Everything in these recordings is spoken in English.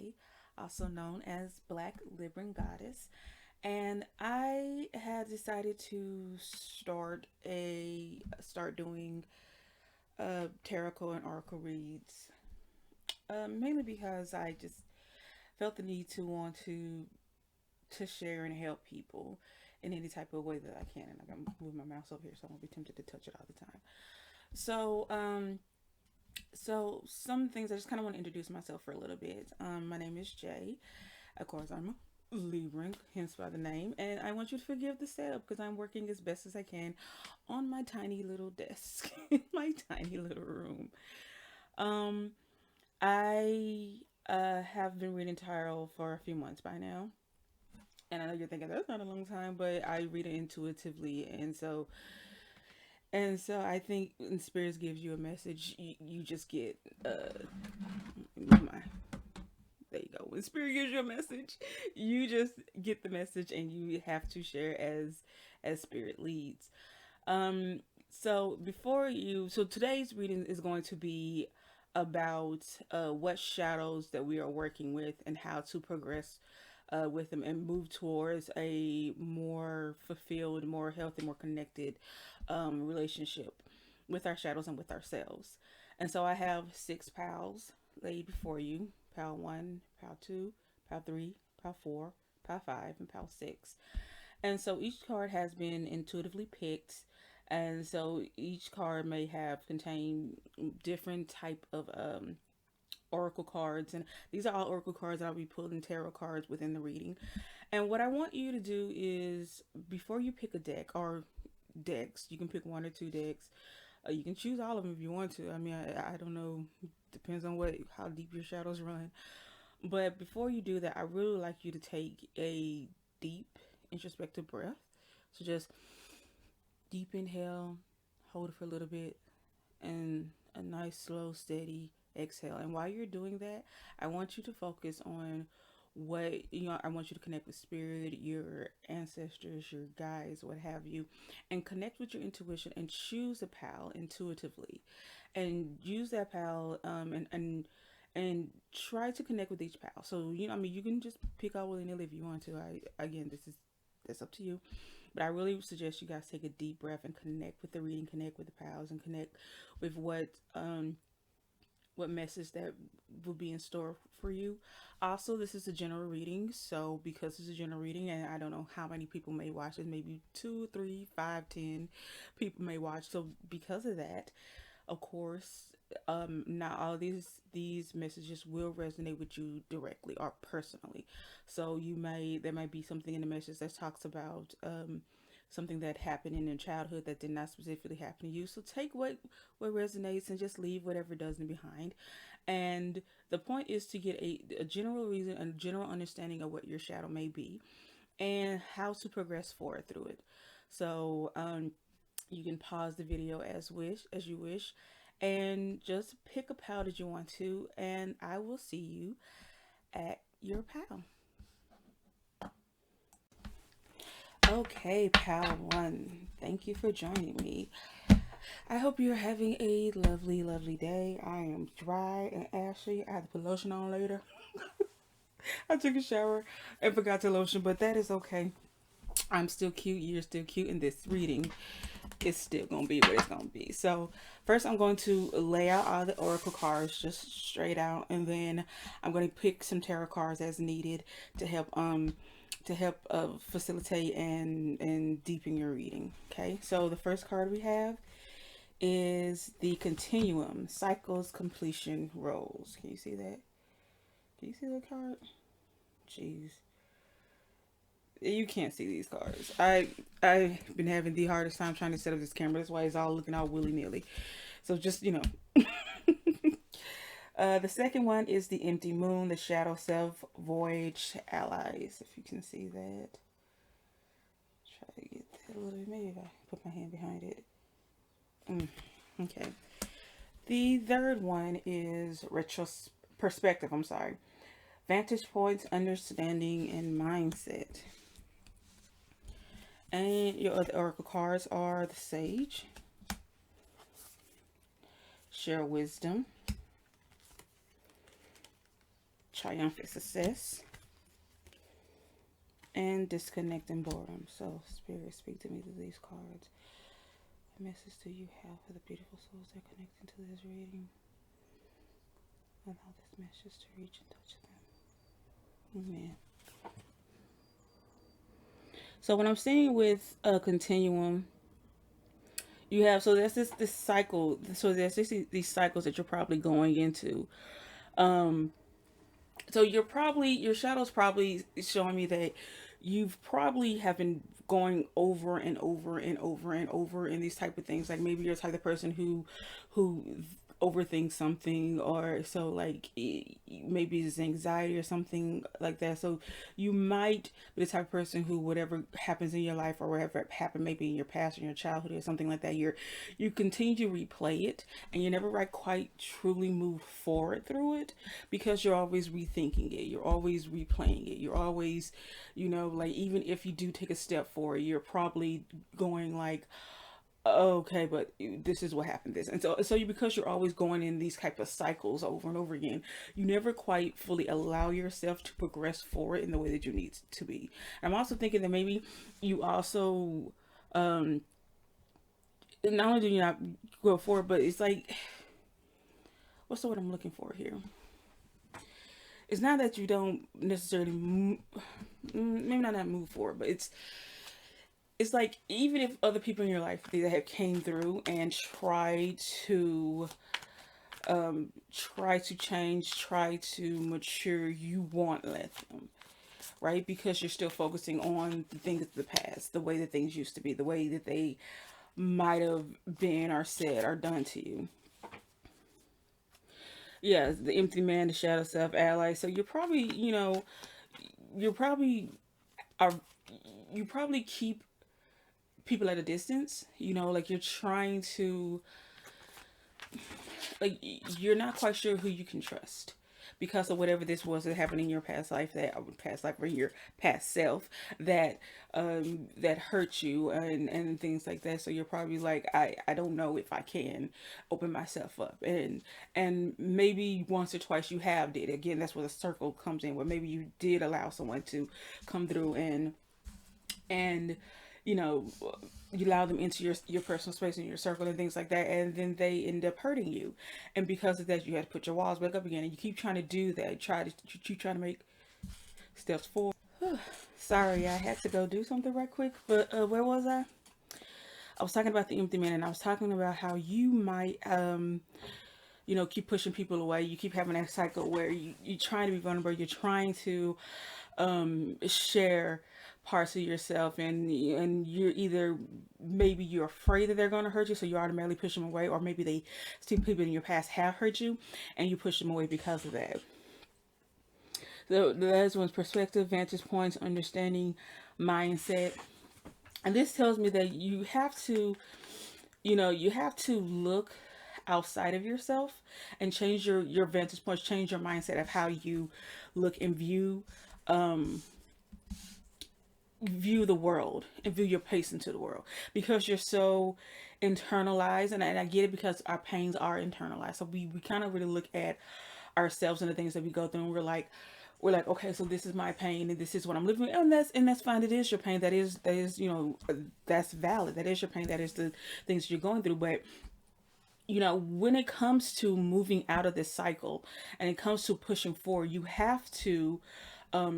Brigh, also known as Black Goddess, and I had decided to start doing tarot and oracle reads, mainly because I just felt the need to want to share and help people in any type of way that I can. And I'm moving my mouse over here, so I won't be tempted to touch it all the time. So, so some things I just kind of want to introduce myself for a little bit. My name is Jay. Of course, I'm a Libra, hence by the name, and I want you to forgive the setup because I'm working as best as I can on my tiny little desk in my tiny little room. Um, I have been reading tarot for a few months by now, and I know you're thinking that's not a long time, but I read it intuitively, and so I think when spirits gives you a message, you just get my there you go. When spirit gives you a message, you just get the message, and you have to share as spirit leads. Um, so today's reading is going to be about what shadows that we are working with and how to progress with them and move towards a more fulfilled, more healthy, more connected relationship with our shadows and with ourselves. And so I have six pals laid before you: pal one, pal two, pal three, pal four, pal five, and pal six. And so each card has been intuitively picked, and so each card may have contained different type of oracle cards, and these are all oracle cards. I'll be pulling tarot cards within the reading. And what I want you to do is, before you pick a deck or decks, you can pick one or two decks. You can choose all of them if you want to. I mean, I don't know, depends on what how deep your shadows run. But before you do that, I really like you to take a deep introspective breath. So just deep inhale, hold it for a little bit, and a nice slow steady exhale. And while you're doing that, I want you to focus on I want you to connect with spirit, your ancestors, your guides, what have you, and connect with your intuition and choose a pal intuitively, and use that pal, and try to connect with each pal. So I mean, you can just pick out willy nilly if you want to. I again, this is that's up to you. But I really suggest you guys take a deep breath and connect with the reading, connect with the pals, and connect with what message that will be in store for you. Also, this is a general reading, so because it's a general reading, and I don't know how many people may watch it, maybe two, three, five, 10 people may watch. So because of that, of course, not all these messages will resonate with you directly or personally. So there might be something in the message that talks about something that happened in your childhood that did not specifically happen to you. So take what resonates and just leave whatever doesn't behind. And the point is to get a general reason and general understanding of what your shadow may be and how to progress forward through it. So you can pause the video as you wish, and just pick a pal that you want to, and I will see you at your pal. Okay, pal one, thank you for joining me. I hope you're having a lovely, lovely day. I am dry and ashy. I have to put lotion on later. I took a shower and forgot to lotion, but that is okay. I'm still cute. You're still cute. In this reading, it's still gonna be what it's gonna be. So first, I'm going to lay out all the oracle cards just straight out, and then I'm going to pick some tarot cards as needed to help facilitate and deepen your reading. Okay, so the first card we have is the Continuum Cycles Completion Rolls. Can you see that? Can you see that card? Jeez. You can't see these cards. I've been having the hardest time trying to set up this camera. That's why it's all looking all willy nilly. So just the second one is the Empty Moon, the Shadow Self, Voyage, Allies. If you can see that, try to get that a little bit. Maybe if I put my hand behind it. Okay. The third one is Perspective. I'm sorry. Vantage points, understanding, and mindset. And your other oracle cards are the Sage, Share Wisdom, triumphant success, and disconnecting boredom. So Spirit, speak to me through these cards. What message do you have for the beautiful souls that are connecting to this reading? Allow this message to reach and touch them. Amen. So what I'm seeing with a continuum, you have, so there's this cycle. So there's these cycles that you're probably going into. So your shadow's probably showing me that you've probably have been going over and over and over and over in these type of things. Like maybe you're the type of person who overthink something, or so like maybe it's anxiety or something like that. So you might be the type of person who, whatever happens in your life or whatever happened maybe in your past or in your childhood or something like that, you continue to replay it, and you never quite truly move forward through it, because you're always rethinking it, you're always replaying it, you're always, like, even if you do take a step forward, you're probably going like, okay, but this is what happened, this. And so you, because you're always going in these type of cycles over and over again, you never quite fully allow yourself to progress forward in the way that you need to be. I'm also thinking that maybe you also, not only do you not go forward, but it's like, what's the word I'm looking for here? It's not that you don't necessarily maybe not move forward, but it's like, even if other people in your life that have came through and tried to change, try to mature, you won't let them, right? Because you're still focusing on the things of the past, the way that things used to be, the way that they might have been or said or done to you. Yeah, the empty man, the shadow self, ally. So you're probably, you're probably are you probably keep people at a distance, like you're trying to, like, you're not quite sure who you can trust because of whatever this was that happened in your past life, or your past self, that that hurt you and things like that. So you're probably like, I don't know if I can open myself up, and maybe once or twice you have did. Again, that's where the circle comes in, where maybe you did allow someone to come through and you allow them into your personal space and your circle and things like that, and then they end up hurting you, and because of that you had to put your walls back up again, and you keep trying to do that, you try to make steps forward. Sorry, I had to go do something right quick, but where was I was talking about the empty man, and I was talking about how you might keep pushing people away. You keep having that cycle where you're trying to be vulnerable, you're trying to share parts of yourself, and you're either, maybe you're afraid that they're going to hurt you, so you automatically push them away, or maybe they see people in your past have hurt you and you push them away because of that. So that's one's perspective, vantage points, understanding, mindset. And this tells me that you have to look outside of yourself and change your vantage points, change your mindset of how you look and view the world and view your place into the world, because you're so internalized. And I get it, because our pains are internalized, so we kind of really look at ourselves and the things that we go through, and we're like, okay, so this is my pain and this is what I'm living with, and that's fine. It is your pain. That is that's valid. That is your pain. That is the things you're going through. But when it comes to moving out of this cycle and it comes to pushing forward, you have to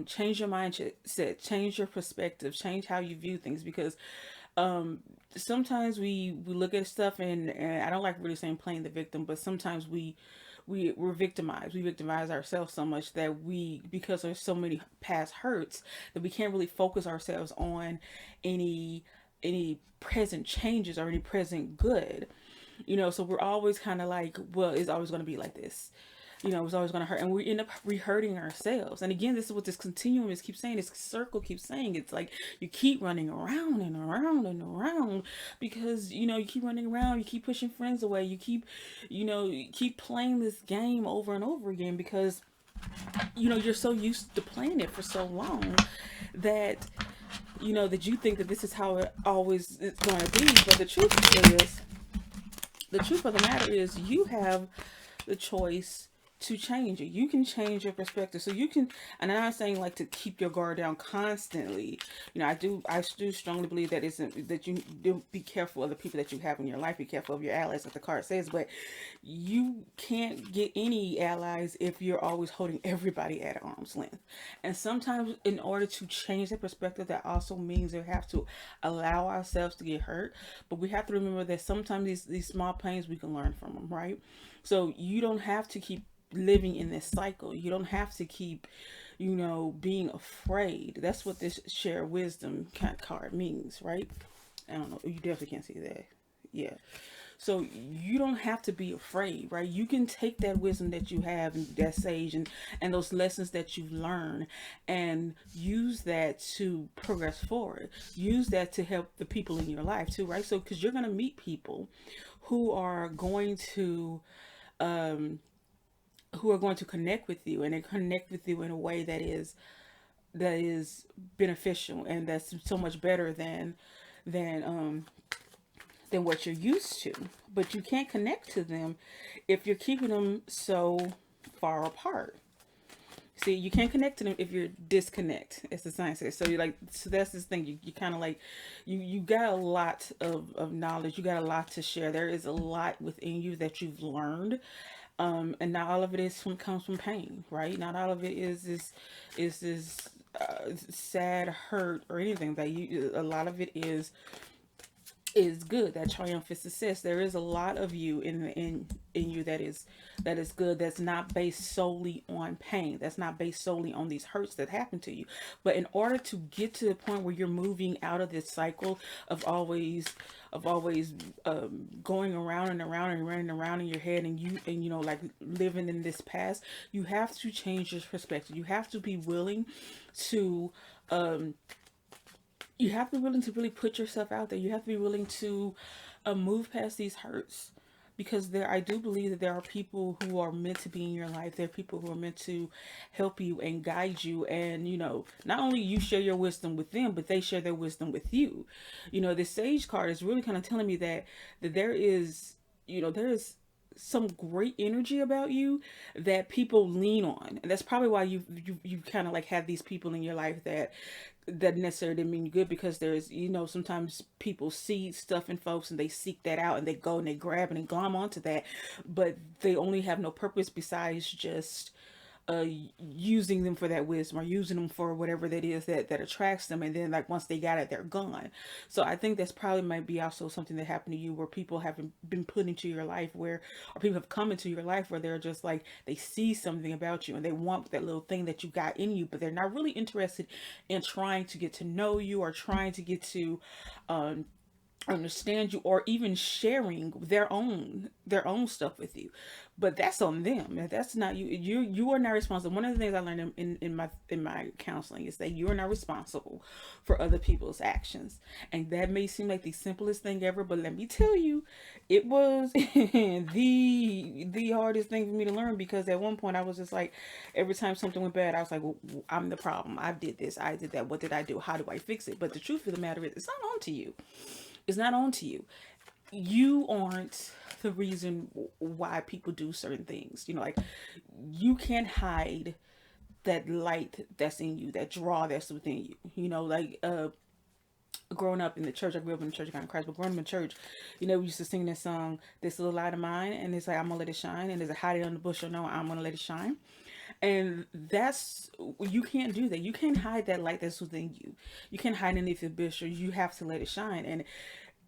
change your mindset, change your perspective, change how you view things, because sometimes we look at stuff, and I don't like really saying playing the victim, but sometimes we're victimized. We victimize ourselves so much that because there's so many past hurts, that we can't really focus ourselves on any present changes or any present good. So we're always kind of like, well, it's always going to be like this. It's always going to hurt, and we end up re-hurting ourselves. And again, this is what this continuum is keeps saying. This circle keeps saying. It's like you keep running around and around and around, because you keep running around, you keep pushing friends away, you keep playing this game over and over again, because you're so used to playing it for so long that that you think that this is how it always is going to be. But the truth of the matter is, you have the choice to change it. You can change your perspective. So you can, and I'm not saying like to keep your guard down constantly. You know, I do strongly believe that that you do be careful of the people that you have in your life. Be careful of your allies, like the card says. But you can't get any allies if you're always holding everybody at arm's length. And sometimes, in order to change that perspective, that also means we have to allow ourselves to get hurt. But we have to remember that sometimes these small pains, we can learn from them, right? So you don't have to keep living in this cycle. You don't have to keep, being afraid. That's what this share wisdom card means, right? I don't know. You definitely can't see that. Yeah. So you don't have to be afraid, right? You can take that wisdom that you have and that sage and those lessons that you've learned and use that to progress forward. Use that to help the people in your life too, right? So, because you're going to meet people who are going to connect with you, and they connect with you in a way that is beneficial, and that's so much better than what you're used to. But you can't connect to them if you're keeping them so far apart. See, you can't connect to them if you're disconnect, as the science says. So so that's this thing. You kind of like, you got a lot of knowledge. You got a lot to share. There is a lot within you that you've learned. And not all of it comes from pain, right? Not all of it is this sad hurt or anything. A lot of it is good. That triumphant success. There is a lot of you in you that is good. That's not based solely on pain. That's not based solely on these hurts that happen to you. But in order to get to the point where you're moving out of this cycle of always going around and around and running around in your head, and like living in this past, you have to change your perspective. You have to be willing to really put yourself out there. You have to be willing to move past these hurts, because I do believe that there are people who are meant to be in your life. There are people who are meant to help you and guide you. And, not only you share your wisdom with them, but they share their wisdom with you. This Sage card is really kind of telling me that there is some great energy about you that people lean on. And that's probably why you kind of like have these people in your life that necessarily didn't mean good, because there's, sometimes people see stuff in folks and they seek that out and they go and they grab it and glom onto that, but they only have no purpose besides just using them for that wisdom, or using them for whatever that is that attracts them, and then like once they got it, they're gone. So I think that's probably might be also something that happened to you, where people have been put into your life or people have come into your life where they're just like, they see something about you and they want that little thing that you got in you, but they're not really interested in trying to get to know you, or trying to get to understand you, or even sharing their own stuff with you. But that's on them. That's not you. You are not responsible. One of the things I learned in my counseling is that you are not responsible for other people's actions. And that may seem like the simplest thing ever, but let me tell you, it was the hardest thing for me to learn, because at one point I was just like, every time something went bad, I was like, well, I'm the problem. I did this, I did that. What did I do? How do I fix it? But the truth of the matter is, it's not on to you. It's not on to you. You aren't the reason why people do certain things. Like, you can't hide that light that's in you, that draw that's within you. Growing up in the church, I grew up in the Church of God in Christ, but growing up in church, we used to sing this song, "This Little Light of Mine," and it's like, I'm gonna let it shine, and there's a hide it on the bushel, no, I'm gonna let it shine. And you can't do that. You can't hide that light that's within you. You can't hide underneath the bushel. You have to let it shine. And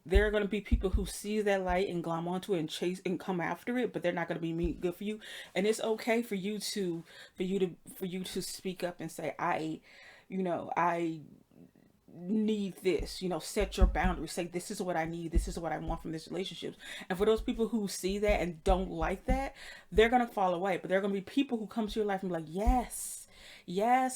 there are going to be people who see that light and glom onto it and chase and come after it, but they're not going to be good for you. And it's okay for you to speak up and say, I need this. Set your boundaries. Say, this is what I need. This is what I want from this relationship. And for those people who see that and don't like that, they're going to fall away. But there are going to be people who come to your life and be like, yes,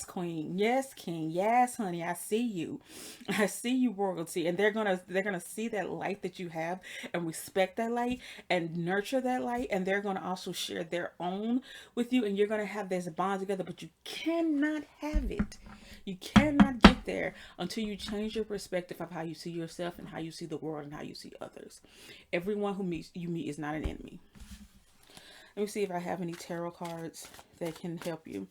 queen. Yes, king. Yes, honey. I see you. I see you, royalty. And they're gonna see that light that you have and respect that light and nurture that light. And they're gonna also share their own with you. And you're gonna have this bond together. But you cannot have it. You cannot get there until you change your perspective of how you see yourself and how you see the world and how you see others. Everyone you meet is not an enemy. Let me see if I have any tarot cards that can help you.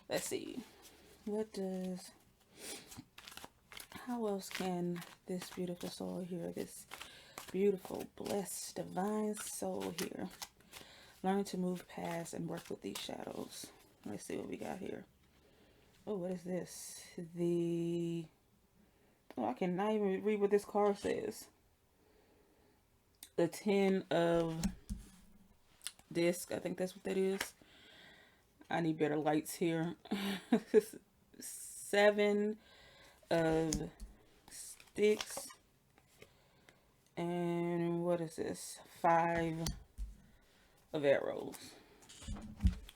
Let's see. How else can this beautiful soul here, this beautiful, blessed, divine soul here, learn to move past and work with these shadows? Let's see what we got here. Oh, what is this? I cannot even read what this card says. The 10 of disc. I think that's what that is. I need better lights here. 7 of sticks. And what is this? 5 of arrows.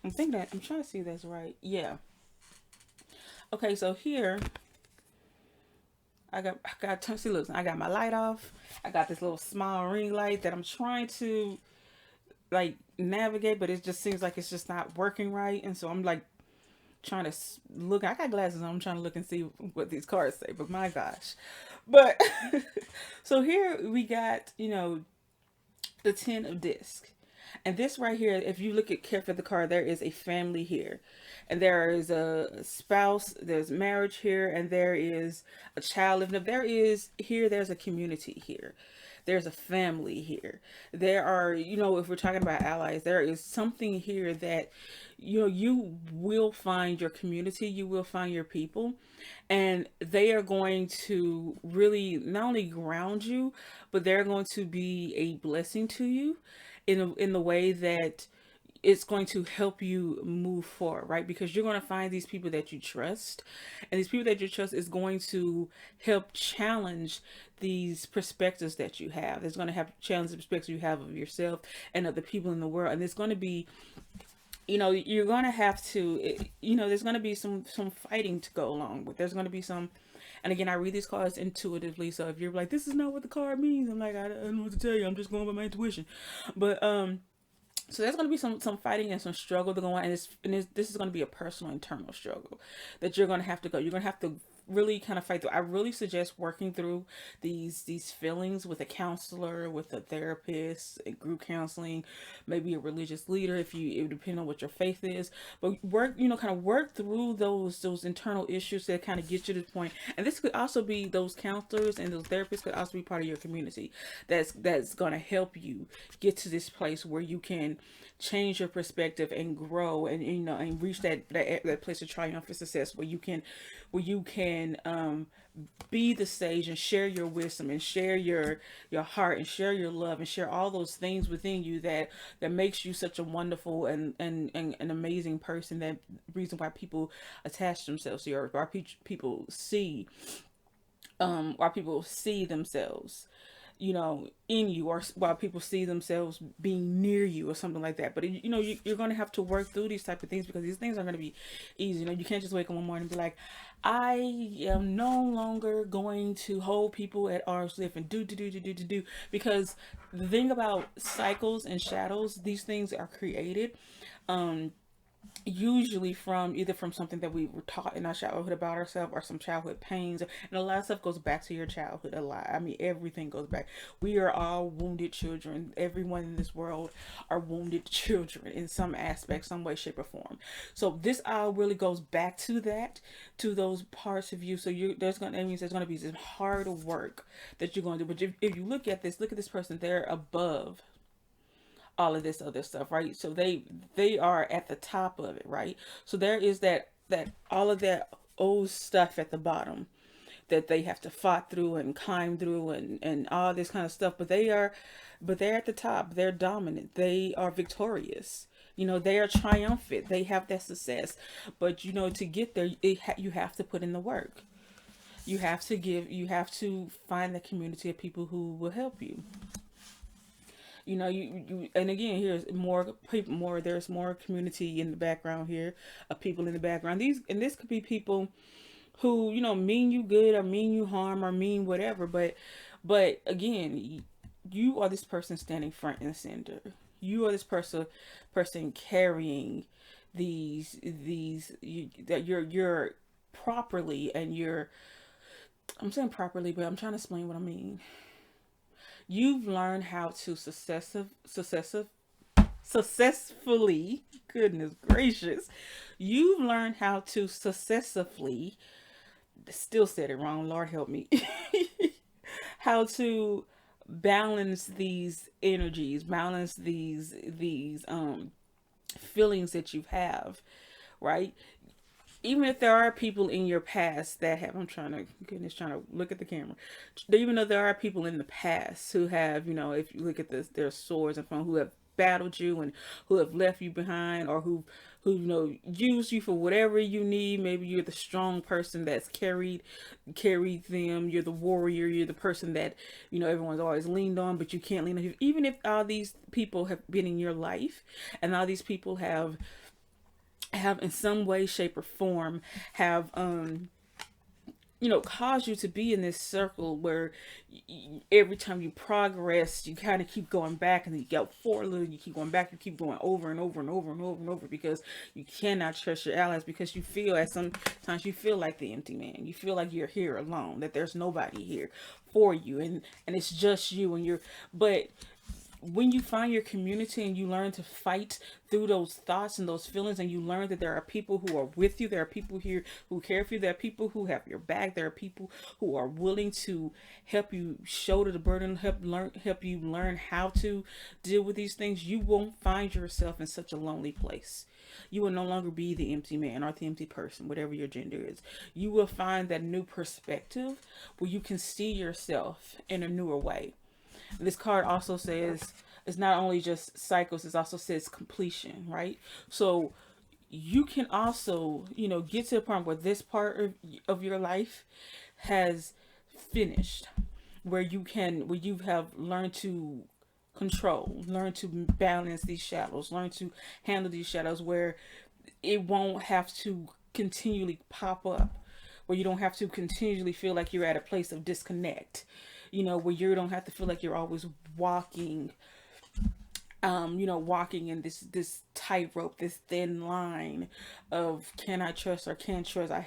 I'm trying to see if that's right. Yeah. Okay, so here I got see, look, I got my light off. I got this little small ring light that I'm trying to like navigate, but it just seems like it's just not working right. And so I'm like trying to look. I got glasses on. I'm trying to look and see what these cards say, but my gosh. But so here we got, you know, the 10 of disc. And this right here, if you look at carefully at the card, there is a family here. And there is a spouse, there's marriage here, and there is a child living up. There's a community here. There's a family here. There are, you know, if we're talking about allies, there is something here that, you know, you will find your community, you will find your people, and they are going to really not only ground you, but they're going to be a blessing to you in the way that it's going to help you move forward, right? Because you're going to find these people that you trust, and these people that you trust is going to help challenge these perspectives that you have. It's going to have challenge the perspectives you have of yourself and of the people in the world. And it's going to be, you know, you're going to have to, you know, there's going to be some fighting to go along with. There's going to be some, and again, I read these cards intuitively. So if you're like, this is not what the card means, I'm like, I don't know what to tell you. I'm just going by my intuition. But, so there's going to be some fighting and some struggle to go on. And this is going to be a personal internal struggle that you're going to have to go. You're going to have to really kind of fight through. I really suggest working through these feelings with a counselor, with a therapist, a group counseling, maybe a religious leader, it depends on what your faith is. But kind of work through those internal issues that kind of get you to the point. And this could also be, those counselors and those therapists could also be part of your community that's going to help you get to this place where you can change your perspective and grow and, you know, and reach that place of triumph and success where you can be the sage and share your wisdom and share your heart and share your love and share all those things within you that makes you such a wonderful and an amazing person. That reason why people attach themselves to you, or why people see themselves, you know, in you, or while people see themselves being near you or something like that. But you know, you're going to have to work through these type of things, because these things are going to be easy. You know, you can't just wake up one morning and be like, I am no longer going to hold people at arm's length and do, because the thing about cycles and shadows, these things are created usually either from something that we were taught in our childhood about ourselves, or some childhood pains, and a lot of stuff goes back to your childhood. A lot, I mean, everything goes back. We are all wounded children. Everyone in this world are wounded children in some aspect, some way, shape, or form. So this all really goes back to those parts of you. So there's going to be some hard work that you're going to do. But if you look at this person, they're above all of this other stuff, right? So they are at the top of it, right? So there is that all of that old stuff at the bottom that they have to fight through and climb through and all this kind of stuff. But they're at the top. They're dominant. They are victorious. You know, they are triumphant. They have that success. But you know, to get there, you have to put in the work. You have to find the community of people who will help you. You know, you and again, here's more people, there's more community in the background here of people in the background. This could be people who, you know, mean you good or mean you harm or mean whatever, but again, you are this person standing front and center. You are this person carrying that you're properly, and I'm saying properly, but I'm trying to explain what I mean. You've learned how to successfully, goodness gracious, you've learned how to successfully, still said it wrong, Lord help me, how to balance these energies, balance these feelings that you have, right? Even if there are people in your past that have, I'm trying to, goodness, trying to look at the camera. Even though there are people in the past who have, if you look at this, their swords and from who have battled you and who have left you behind, or who used you for whatever you need. Maybe you're the strong person that's carried them. You're the warrior. You're the person that everyone's always leaned on, but you can't lean on. Even if all these people have been in your life, and all these people have in some way, shape, or form have caused you to be in this circle where every time you progress, you kind of keep going back, and then you go forward a little, you keep going back, you keep going over and over and over and over and over, because you cannot trust your allies, because you feel, at sometimes you feel like the empty man. You feel like you're here alone, that there's nobody here for you, and it's just you, but when you find your community and you learn to fight through those thoughts and those feelings, and you learn that there are people who are with you, there are people here who care for you, there are people who have your back, there are people who are willing to help you shoulder the burden, help you learn how to deal with these things, you won't find yourself in such a lonely place. You will no longer be the empty man or the empty person, whatever your gender is. You will find that new perspective where you can see yourself in a newer way. This card also says it's not only just cycles, it also says completion, right? So you can also, get to a point where this part of your life has finished, where you have learned to control, learn to balance these shadows, learn to handle these shadows, where it won't have to continually pop up, where you don't have to continually feel like you're at a place of disconnect. Where you don't have to feel like you're always walking, walking in this tightrope, this thin line of, can I trust or can't trust? I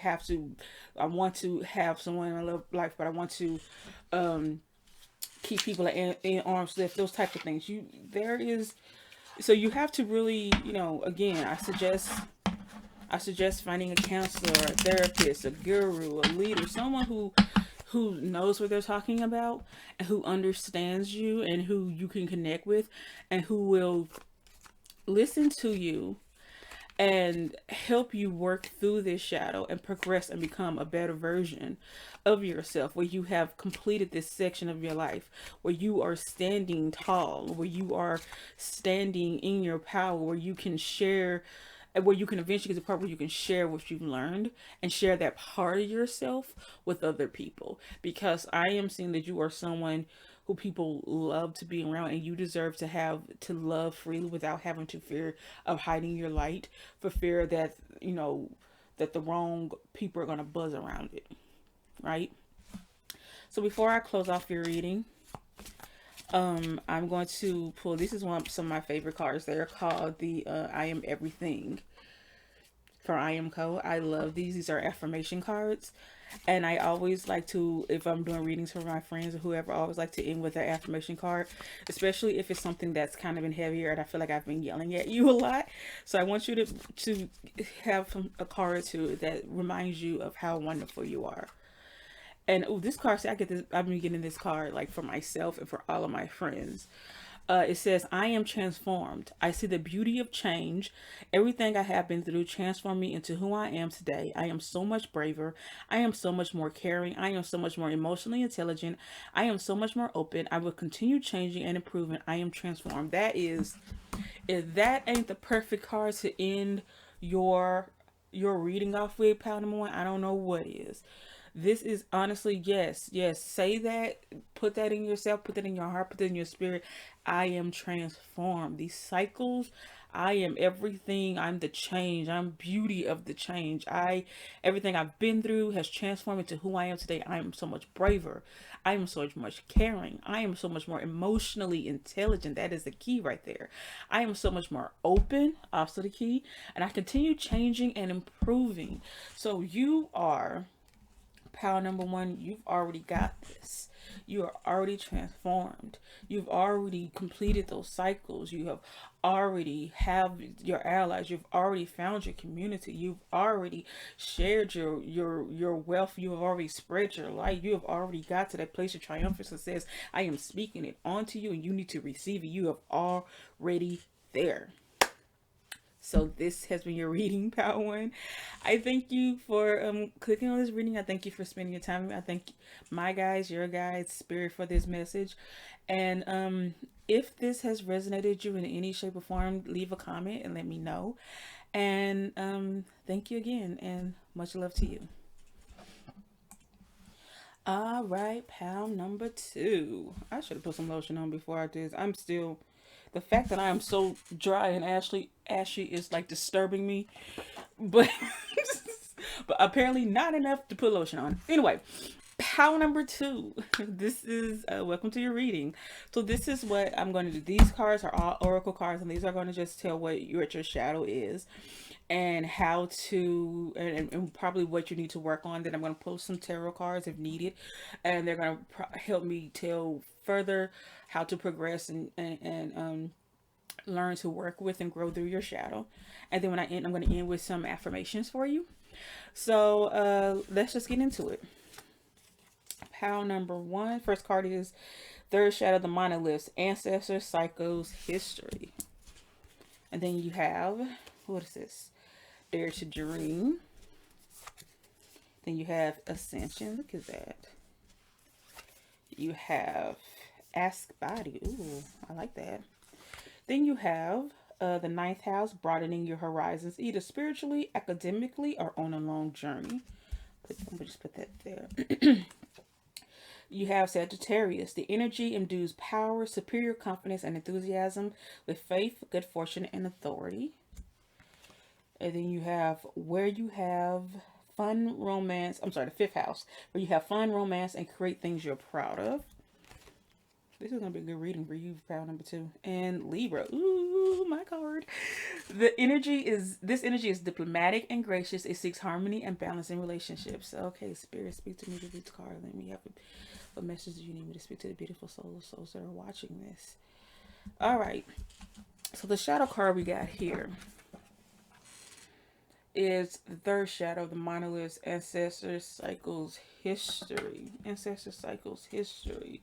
want to have someone in my life, but I want to keep people in arm's length, those type of things. So you have to really, again, I suggest finding a counselor, a therapist, a guru, a leader, someone who knows what they're talking about, and who understands you, and who you can connect with, and who will listen to you and help you work through this shadow and progress and become a better version of yourself, where you have completed this section of your life, where you are standing tall, where you are standing in your power, where you can share, and where you can eventually get to the part where you can share what you've learned and share that part of yourself with other people. Because I am seeing that you are someone who people love to be around, and you deserve to love freely without having to fear of hiding your light, for fear that, that the wrong people are going to buzz around it, right? So before I close off your reading, I'm going to pull, this is some of my favorite cards. They're called the I Am Everything for I Am Co. I love these. These are affirmation cards. And I always like to, if I'm doing readings for my friends or whoever, I always like to end with an affirmation card, especially if it's something that's kind of been heavier and I feel like I've been yelling at you a lot. So I want you to have a card or two that reminds you of how wonderful you are. And this card, see, I've been getting this card like for myself and for all of my friends. It says, I am transformed. I see the beauty of change. Everything I have been through transformed me into who I am today. I am so much braver. I am so much more caring. I am so much more emotionally intelligent. I am so much more open. I will continue changing and improving. I am transformed. If that ain't the perfect card to end your reading off with, Powder Moon, I don't know what is. This is honestly, yes, say that, put that in yourself, put that in your heart, put that in your spirit. I am transformed. These cycles, I am everything. I'm the change. I'm beauty of the change. Everything I've been through has transformed into who I am today. I am so much braver. I am so much caring. I am so much more emotionally intelligent. That is the key right there. I am so much more open, also the key. And I continue changing and improving. So you are pile number one, you've already got this. You are already transformed. You've already completed those cycles. You have already have your allies. You've already found your community. You've already shared your wealth. You have already spread your light. You have already got to that place of triumphance that says, I am speaking it onto you and you need to receive it. You have already there. So this has been your reading, Power One. I thank you for clicking on this reading. I thank you for spending your time with me. I thank my guides, your guides, spirit for this message. And if this has resonated with you in any shape or form, leave a comment and let me know. And thank you again, and much love to you. All right, pal number 2. I should have put some lotion on before I did. I'm still... The fact that I am so dry and ashy is like disturbing me, but but apparently not enough to put lotion on. Anyway, pile number 2. This is welcome to your reading. So this is what I'm going to do. These cards are all oracle cards, and these are going to just tell what your shadow is and how to and probably what you need to work on. Then I'm going to post some tarot cards if needed, and they're going to help me tell further how to progress and learn to work with and grow through your shadow. And then when I end, I'm going to end with some affirmations for you. So let's just get into it. Pile number 1. First card is third shadow, the monoliths, ancestors, cycles, history. And then you have, what is this? Dare to dream. Then you have ascension. Look at that. You have ask body. Ooh, I like that. Then you have the 9th house, broadening your horizons, either spiritually, academically, or on a long journey. I'm gonna just put that there. You have Sagittarius. The energy imbues power, superior confidence, and enthusiasm with faith, good fortune, and authority. And then you have where you have fun, romance. I'm sorry, the 5th house, where you have fun, romance, and create things you're proud of. This is going to be a good reading for you, pile number 2. And Libra. Ooh, my card. This energy is diplomatic and gracious. It seeks harmony and balance in relationships. Okay, Spirit, speak to me through this card. Let me have a message you need me to speak to the beautiful solar souls that are watching this. All right. So the shadow card we got here is the third shadow, the monoliths, ancestors, cycles, history. Ancestors, cycles, history.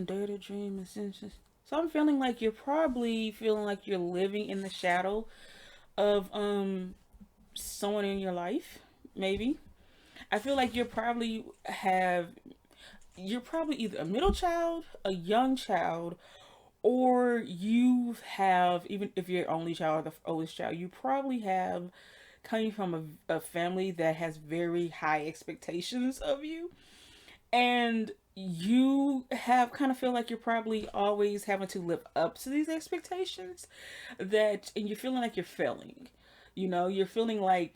Dare to dream, ascension. So I'm feeling like you're probably feeling like you're living in the shadow of someone in your life, maybe. I feel like you're probably either a middle child, a young child, or you have, even if you're only child or the oldest child, you probably have coming from a family that has very high expectations of you. And you have kind of feel like you're probably always having to live up to these expectations and you're feeling like you're failing, you're feeling like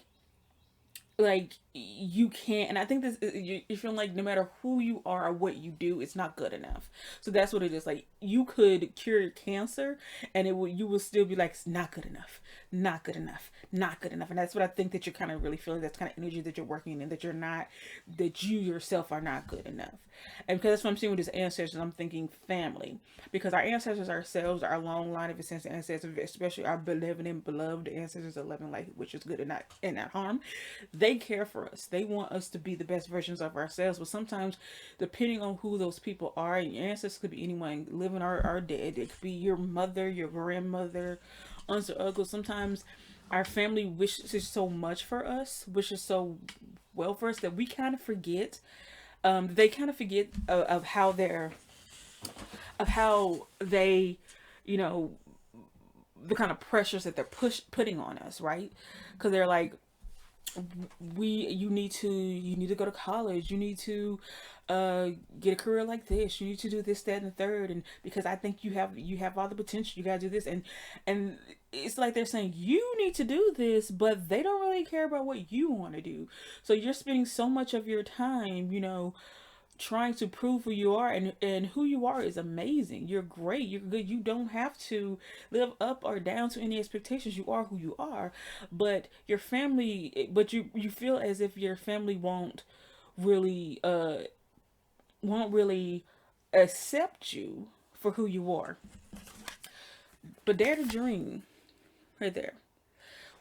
you can't. And I think you're feeling like no matter who you are or what you do, it's not good enough. So that's what it is. Like, you could cure cancer and you will still be like, it's not good enough, not good enough, not good enough. And that's what I think that you're kind of really feeling. That's kind of energy that you're working in, that you yourself are not good enough. And because that's what I'm seeing with these ancestors, I'm thinking family, because our ancestors ourselves, our long line of ancestors, especially our beloved ancestors, 11 light, which is good and not harm. They care for us. They want us to be the best versions of ourselves. But sometimes, depending on who those people are, your ancestors could be anyone living or dead. It could be your mother, your grandmother, aunts or uncles. Sometimes our family wishes so much for us, wishes so well for us, that we kind of forget. They kind of forget of how they, the kind of pressures that they're putting on us, right? Because they're like, you need to go to college, you need to get a career like this, you need to do this, that, and the third, and because I think you have all the potential, you gotta do this, and it's like they're saying you need to do this, but they don't really care about what you want to do. So you're spending so much of your time, trying to prove who you are, and who you are is amazing. You're great. You're good. You don't have to live up or down to any expectations. You are who you are. But your family, but you feel as if your family really won't really accept you for who you are. But dare to dream, right there.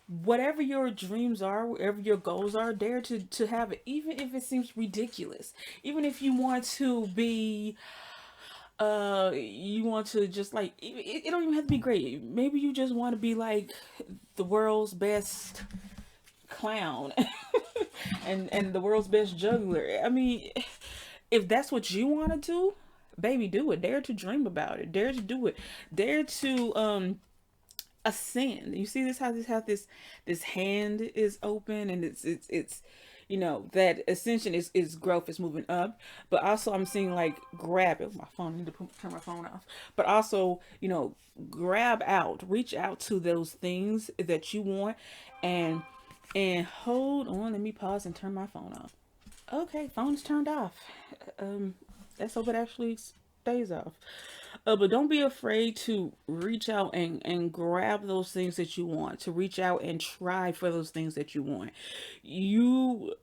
Whatever your dreams are, whatever your goals are, dare to have it, even if it seems ridiculous. Even if you want to be, you want to just like, it don't even have to be great. Maybe you just want to be like the world's best clown, and the world's best juggler. I mean, if that's what you want to do, baby, do it. Dare to dream about it. Dare to do it. Dare to ascend. You see this, how this hand is open, and it's that ascension is growth, is moving up. But also I'm seeing like grab it. My phone, I need to turn my phone off. But also, grab out, reach out to those things that you want, and hold on. Let me pause and turn my phone off. Okay, phone is turned off. Let's hope it actually stays off. But don't be afraid to reach out and grab those things that you want, to reach out and try for those things that you want. You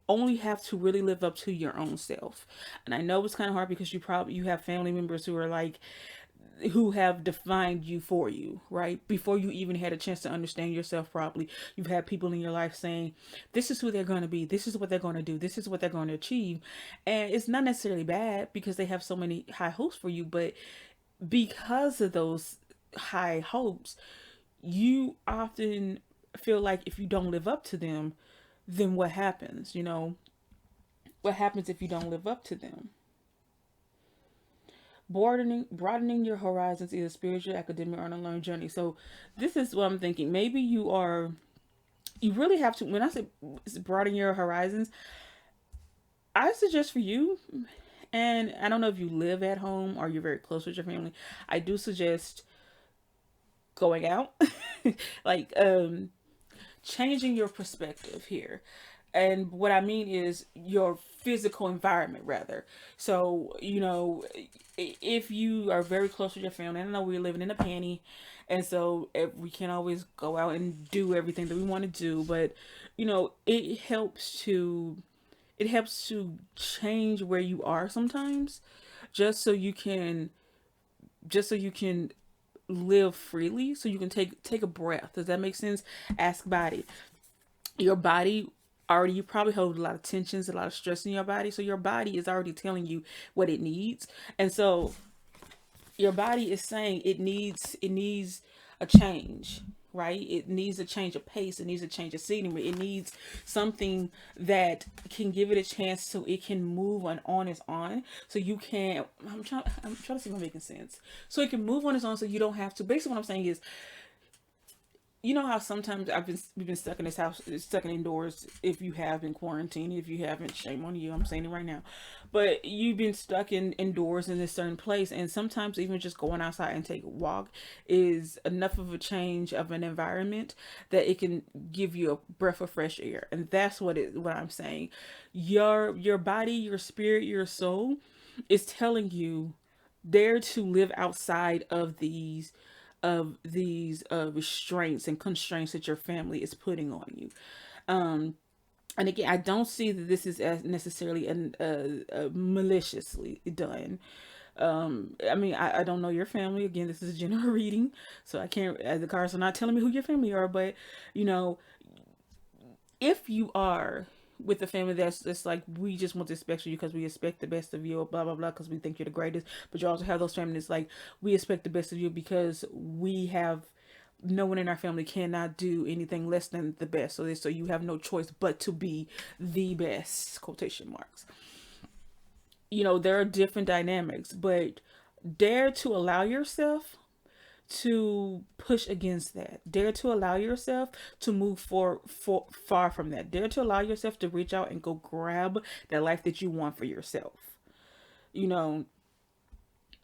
only have to really live up to your own self. And I know it's kind of hard because you have family members who are like, who have defined you for you, right? Before you even had a chance to understand yourself properly, you've had people in your life saying, this is who they're going to be, this is what they're going to do, this is what they're going to achieve. And it's not necessarily bad because they have so many high hopes for you, but because of those high hopes, you often feel like if you don't live up to them, then what happens? What happens if you don't live up to them? Broadening your horizons, either spiritual, academic, or on a learned journey. So this is what I'm thinking. Maybe you really have to, when I say broaden your horizons, I suggest for you, and I don't know if you live at home or you're very close with your family, I do suggest going out, like changing your perspective here. And what I mean is your physical environment, rather. So, if you are very close with your family, I know we're living in a panty, and so we can't always go out and do everything that we want to do, but it helps to change where you are sometimes, just so you can live freely, so you can take a breath. Does that make sense? Ask body. Your body already, you probably hold a lot of tensions, a lot of stress in your body, so your body is already telling you what it needs. And so your body is saying it needs a change, right? It needs a change of pace, it needs a change of scenery, it needs something that can give it a chance so it can move on its own. So you can, I'm trying to see if I'm making sense, so it can move on its own, so you don't have to. Basically what I'm saying is, how sometimes we've been stuck in this house, stuck indoors. If you have been quarantined, if you haven't, shame on you. I'm saying it right now, but you've been stuck indoors in a certain place, and sometimes even just going outside and take a walk is enough of a change of an environment that it can give you a breath of fresh air. And that's what I'm saying. Your body, your spirit, your soul is telling you, dare to live outside of these restraints and constraints that your family is putting on you. And again, I don't see that this is as necessarily maliciously done. I mean, I don't know your family. Again, this is a general reading, so I can't, the cards are not telling me who your family are, but if you are with the family that's like, we just want to expect you because we expect the best of you, blah blah blah, because we think you're the greatest. But you also have those families like, we expect the best of you because we have no one in our family cannot do anything less than the best. So you have no choice but to be the best, quotation marks. There are different dynamics, but dare to allow yourself to push against that. Dare to allow yourself to move far from that. Dare to allow yourself to reach out and go grab that life that you want for yourself.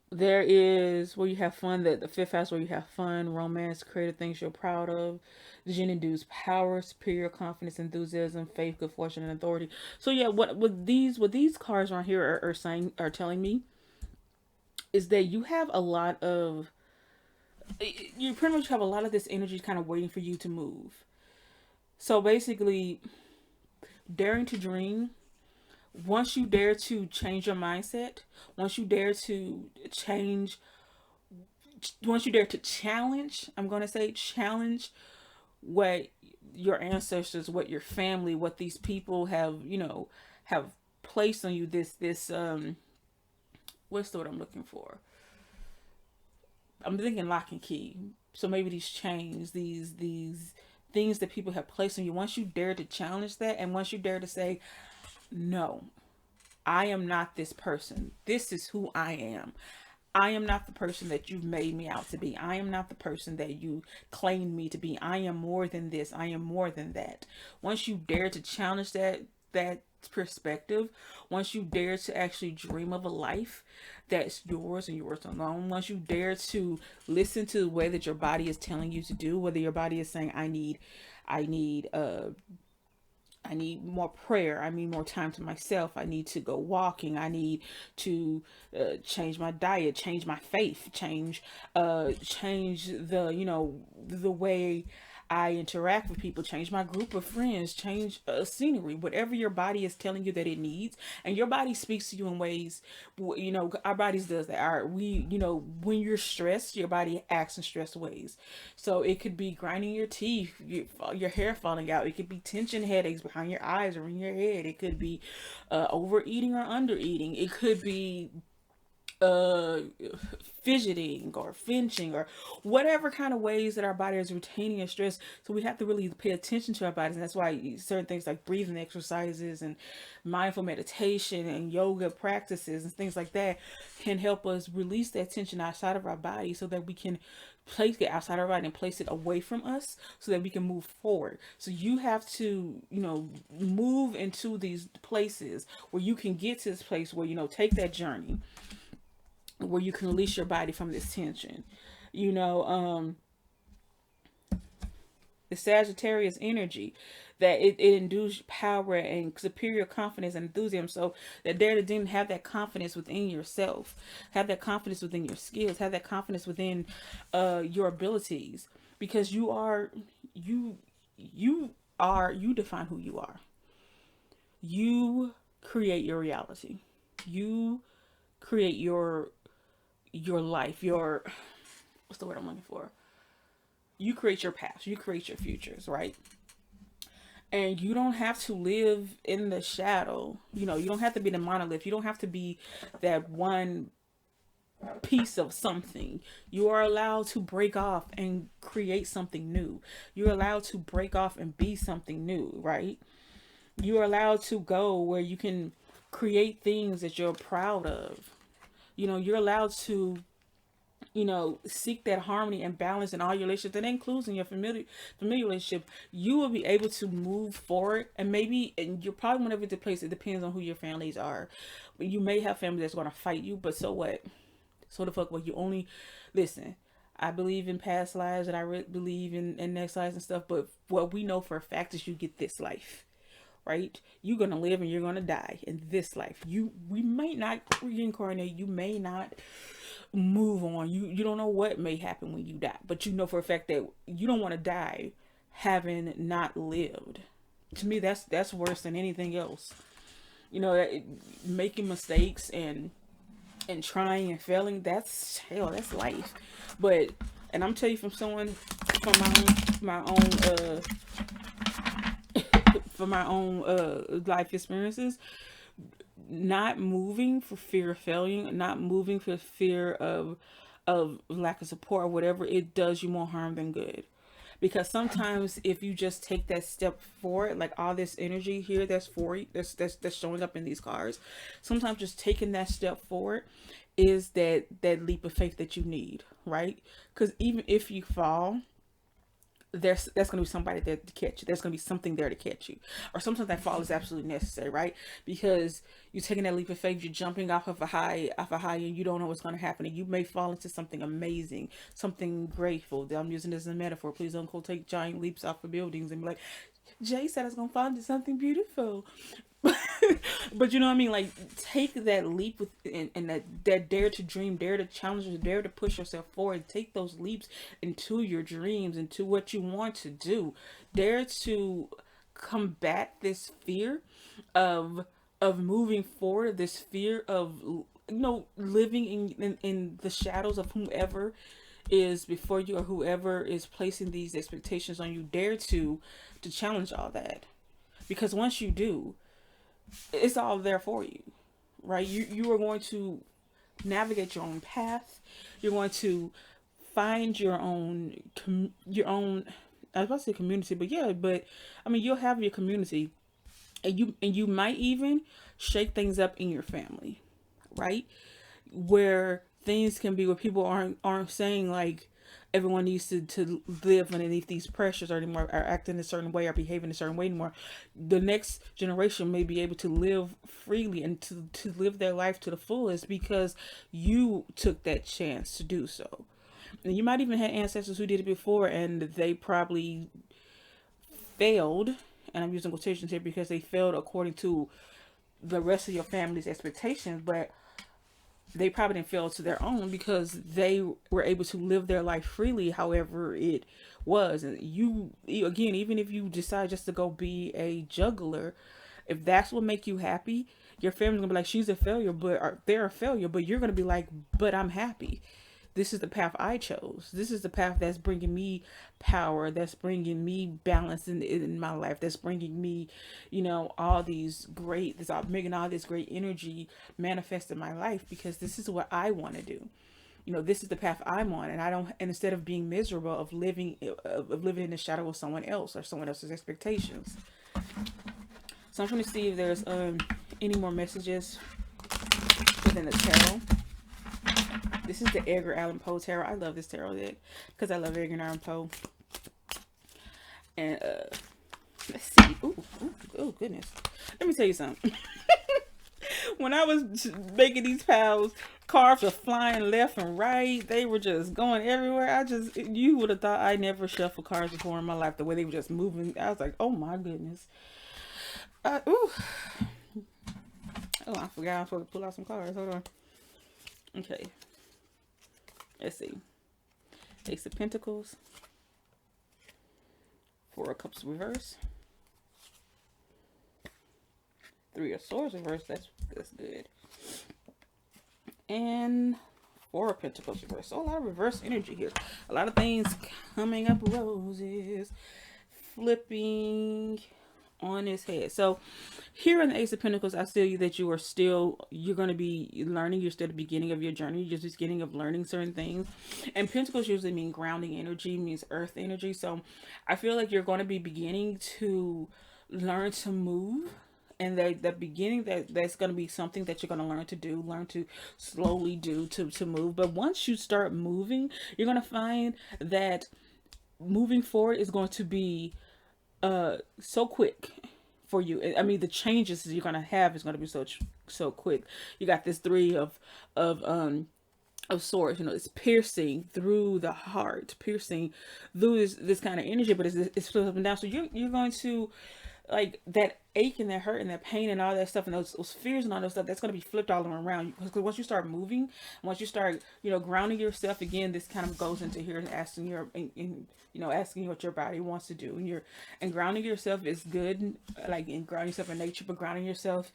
There is where you have fun. The fifth house where you have fun, romance, creative things you're proud of. The Jinn induces power, superior confidence, enthusiasm, faith, good fortune, and authority. So yeah, what these cards right here are saying, are telling me, is that you have a lot of, you pretty much have a lot of this energy kind of waiting for you to move. So basically, daring to dream, once you dare to change your mindset, once you dare to change, once you dare to challenge, I'm going to say challenge what your ancestors, what your family, what these people have, have placed on you, this what's the word I'm looking for? I'm thinking lock and key. So maybe these chains, these things that people have placed on you, once you dare to challenge that, and once you dare to say, no, I am not this person. This is who I am. I am not the person that you've made me out to be. I am not the person that you claimed me to be. I am more than this. I am more than that. Once you dare to challenge that perspective, once you dare to actually dream of a life that's yours and yours alone, once you dare to listen to the way that your body is telling you to do, whether your body is saying, I need more prayer. I need more time to myself. I need to go walking. I need to change my diet, change my faith, change the way I interact with people, change my group of friends, change scenery, whatever your body is telling you that it needs. And your body speaks to you in ways, our bodies does that. When you're stressed, your body acts in stress ways. So it could be grinding your teeth, your hair falling out. It could be tension headaches behind your eyes or in your head. It could be overeating or undereating. It could be uh fidgeting or flinching or whatever kind of ways that our body is retaining a stress. So we have to really pay attention to our bodies, and that's why certain things like breathing exercises and mindful meditation and yoga practices and things like that can help us release that tension outside of our body, so that we can place it outside our body and place it away from us, so that we can move forward. So you have to, move into these places where you can get to this place where, take that journey where you can release your body from this tension. You know, the Sagittarius energy, that it induces power and superior confidence and enthusiasm. So that dare to didn't have that confidence within yourself, have that confidence within your skills, have that confidence within your abilities, because you define who you are. You create your reality. You create your life, your, what's the word I'm looking for? You create your past, you create your futures, right? And you don't have to live in the shadow. You don't have to be the monolith. You don't have to be that one piece of something. You are allowed to break off and create something new. You're allowed to break off and be something new, right? You are allowed to go where you can create things that you're proud of. You're allowed to, seek that harmony and balance in all your relationships. That includes in your familiar relationship. You will be able to move forward, and you're probably whenever the place. It depends on who your families are. But you may have family that's going to fight you, but so what? So the fuck what? You only listen. I believe in past lives, and I believe in next lives and stuff. But what we know for a fact is you get this life. Right? You're gonna live and you're gonna die in this life. We might not reincarnate. You may not move on. You don't know what may happen when you die, but you know for a fact that you don't want to die having not lived. To me, that's worse than anything else. Making mistakes and trying and failing. That's hell. That's life. But and I'm telling you from someone from my own life experiences, not moving for fear of failing, not moving for fear of lack of support or whatever, it does you more harm than good. Because sometimes if you just take that step forward, like all this energy here that's for you, that's showing up in these cards, sometimes just taking that step forward is that leap of faith that you need, right? Because even if you fall, there's going to be somebody there to catch you. There's going to be something there to catch you. Or sometimes that fall is absolutely necessary, right? Because you're taking that leap of faith, you're jumping off of a high, and you don't know what's going to happen. And you may fall into something amazing, something grateful. I'm using this as a metaphor. Please don't go take giant leaps off of buildings and be like, Jay said I was going to fall into something beautiful. But you know what I mean? Like, take that leap with and that dare to dream, dare to challenge, dare to push yourself forward. Take those leaps into your dreams, into what you want to do. Dare to combat this fear of moving forward, this fear of, you know, living in the shadows of whomever is before you or whoever is placing these expectations on you. Dare to challenge all that, because once you do, it's all there for you, right? You are going to navigate your own path. You're going to find your own I was about to say community, but yeah, but I mean, you'll have your community, and you might even shake things up in your family, right? Where things can be, where people aren't saying like everyone needs to live underneath these pressures or anymore, or act in a certain way or behave in a certain way anymore. The next generation may be able to live freely and to live their life to the fullest because you took that chance to do so. And you might even have ancestors who did it before and they probably failed, and I'm using quotations here because they failed according to the rest of your family's expectations, but they probably didn't fail to their own because they were able to live their life freely however it was. And you again, even if you decide just to go be a juggler, if that's what make you happy, your family's gonna be like, she's a failure, or they're a failure, but you're gonna be like, but I'm happy. This is the path I chose. This is the path that's bringing me power, that's bringing me balance in my life, that's bringing me, you know, making all this great energy manifest in my life, because this is what I want to do. You know, this is the path I'm on, and instead of being miserable of living in the shadow of someone else or someone else's expectations. So I'm trying to see if there's any more messages within the tarot. This is the Edgar Allan Poe tarot. I love this tarot deck because I love Edgar Allan Poe. And let's see. Oh goodness. Let me tell you something. When I was making these piles, cards were flying left and right. They were just going everywhere. You would have thought I never shuffled cards before in my life. The way they were just moving, I was like, oh my goodness. Oh, I forgot I was supposed to pull out some cards. Hold on. Okay. Let's see. Ace of Pentacles. Four of Cups reverse. Three of Swords reverse. That's good. And Four of Pentacles reverse. So a lot of reverse energy here. A lot of things coming up roses. Flipping on his head. So here in the Ace of Pentacles, I see that you're going to be learning. You're still at the beginning of your journey. You're just beginning of learning certain things. And Pentacles usually mean grounding energy, means earth energy. So I feel like you're going to be beginning to learn to move. And the beginning, that's going to be something that you're going to learn to slowly do to move. But once you start moving, you're going to find that moving forward is going to be so quick for you. I mean, the changes you're gonna have is gonna be so quick. You got this three of swords. You know, it's piercing through the heart, piercing through this kind of energy, but it's flipped up and down. So you're going to, like, that ache and that hurt and that pain and all that stuff and those fears and all that stuff, that's going to be flipped all around. Because once you start moving, once you start, you know, grounding yourself again, this kind of goes into here and asking asking what your body wants to do. And grounding yourself is good, like, in grounding yourself in nature, but grounding yourself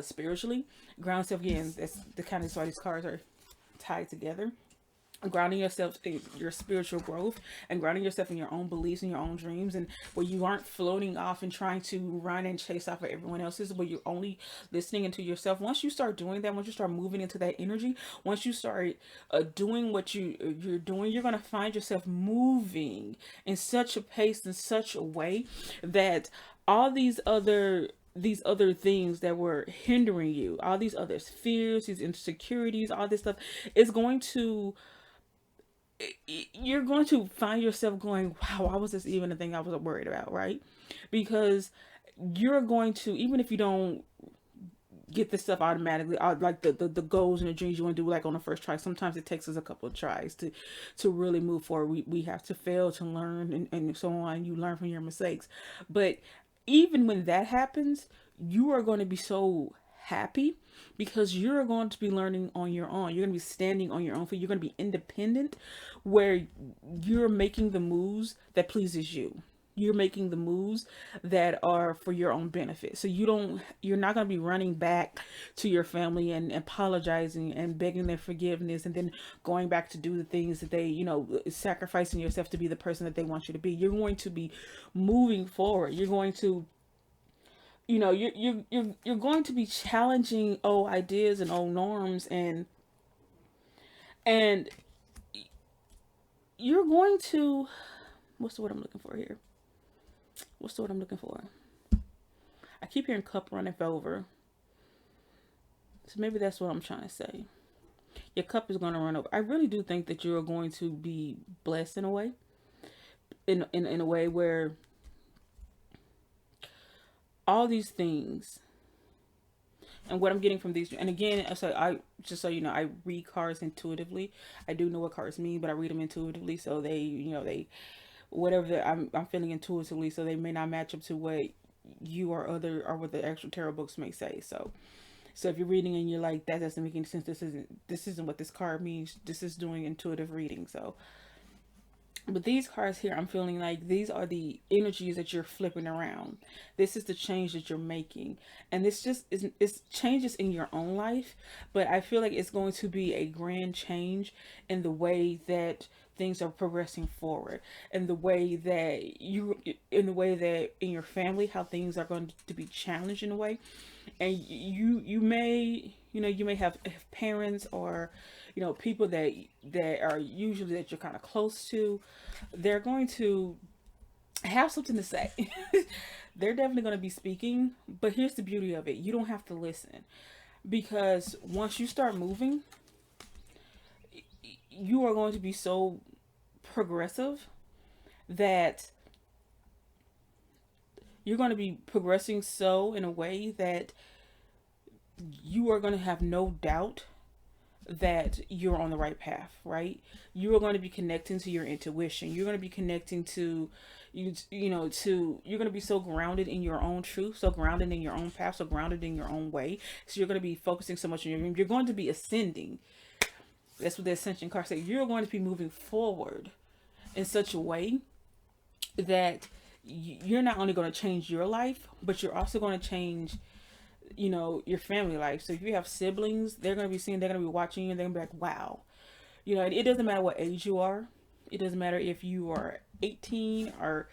spiritually. Ground yourself again. That's the kind of why these cards are tied together. Grounding yourself in your spiritual growth, and grounding yourself in your own beliefs and your own dreams, and where you aren't floating off and trying to run and chase off of everyone else's, where you're only listening into yourself. Once you start doing that, once you start moving into that energy, once you start doing what you're doing, you're going to find yourself moving in such a pace, in such a way that all these other things that were hindering you, all these other fears, these insecurities, all this stuff is going to you're going to find yourself going, wow, why was this even a thing I was worried about, right? Because you're going to, even if you don't get this stuff automatically, like the goals and the dreams you want to do like on the first try, sometimes it takes us a couple of tries to really move forward. We have to fail to learn, and so on. You learn from your mistakes. But even when that happens, you are going to be so happy because you're going to be learning on your own. You're going to be standing on your own feet. You're going to be independent, where you're making the moves that pleases you. You're making the moves that are for your own benefit. So you're not going to be running back to your family and apologizing and begging their forgiveness and then going back to do the things that they, sacrificing yourself to be the person that they want you to be. You're going to be moving forward. You're going to, you're going to be challenging old ideas and old norms, and you're going to, what's the word I'm looking for here? What's the word I'm looking for? I keep hearing cup running over. So maybe that's what I'm trying to say. Your cup is going to run over. I really do think that you're going to be blessed in a way. In a way where all these things, and what I'm getting from these, and again, so I read cards intuitively. I do know what cards mean, but I read them intuitively. So they whatever I'm feeling intuitively, so they may not match up to what you or what the actual tarot books may say. So if you're reading and you're like, that doesn't make any sense, this isn't what this card means, this is doing intuitive reading. So, but these cards here, I'm feeling like these are the energies that you're flipping around. This is the change that you're making. And this just it's changes in your own life, but I feel like it's going to be a grand change in the way that things are progressing forward, and the way that in your family, how things are going to be challenged in a way. And you may have parents or people that are usually that you're kind of close to. They're going to have something to say. They're definitely going to be speaking, but here's the beauty of it: you don't have to listen, because once you start moving, you are going to be so progressive that you're going to be progressing so in a way that you are going to have no doubt that you're on the right path, right? You are going to be connecting to your intuition. You're going to be connecting to you're going to be so grounded in your own truth, so grounded in your own path, so grounded in your own way. So you're going to be focusing so much on your dream. You're going to be ascending. That's what the Ascension card says. You're going to be moving forward in such a way that you're not only going to change your life, but you're also going to change, your family life. So if you have siblings, they're going to be seeing, they're going to be watching you, and they're going to be like, wow. It doesn't matter what age you are. It doesn't matter if you are 18 or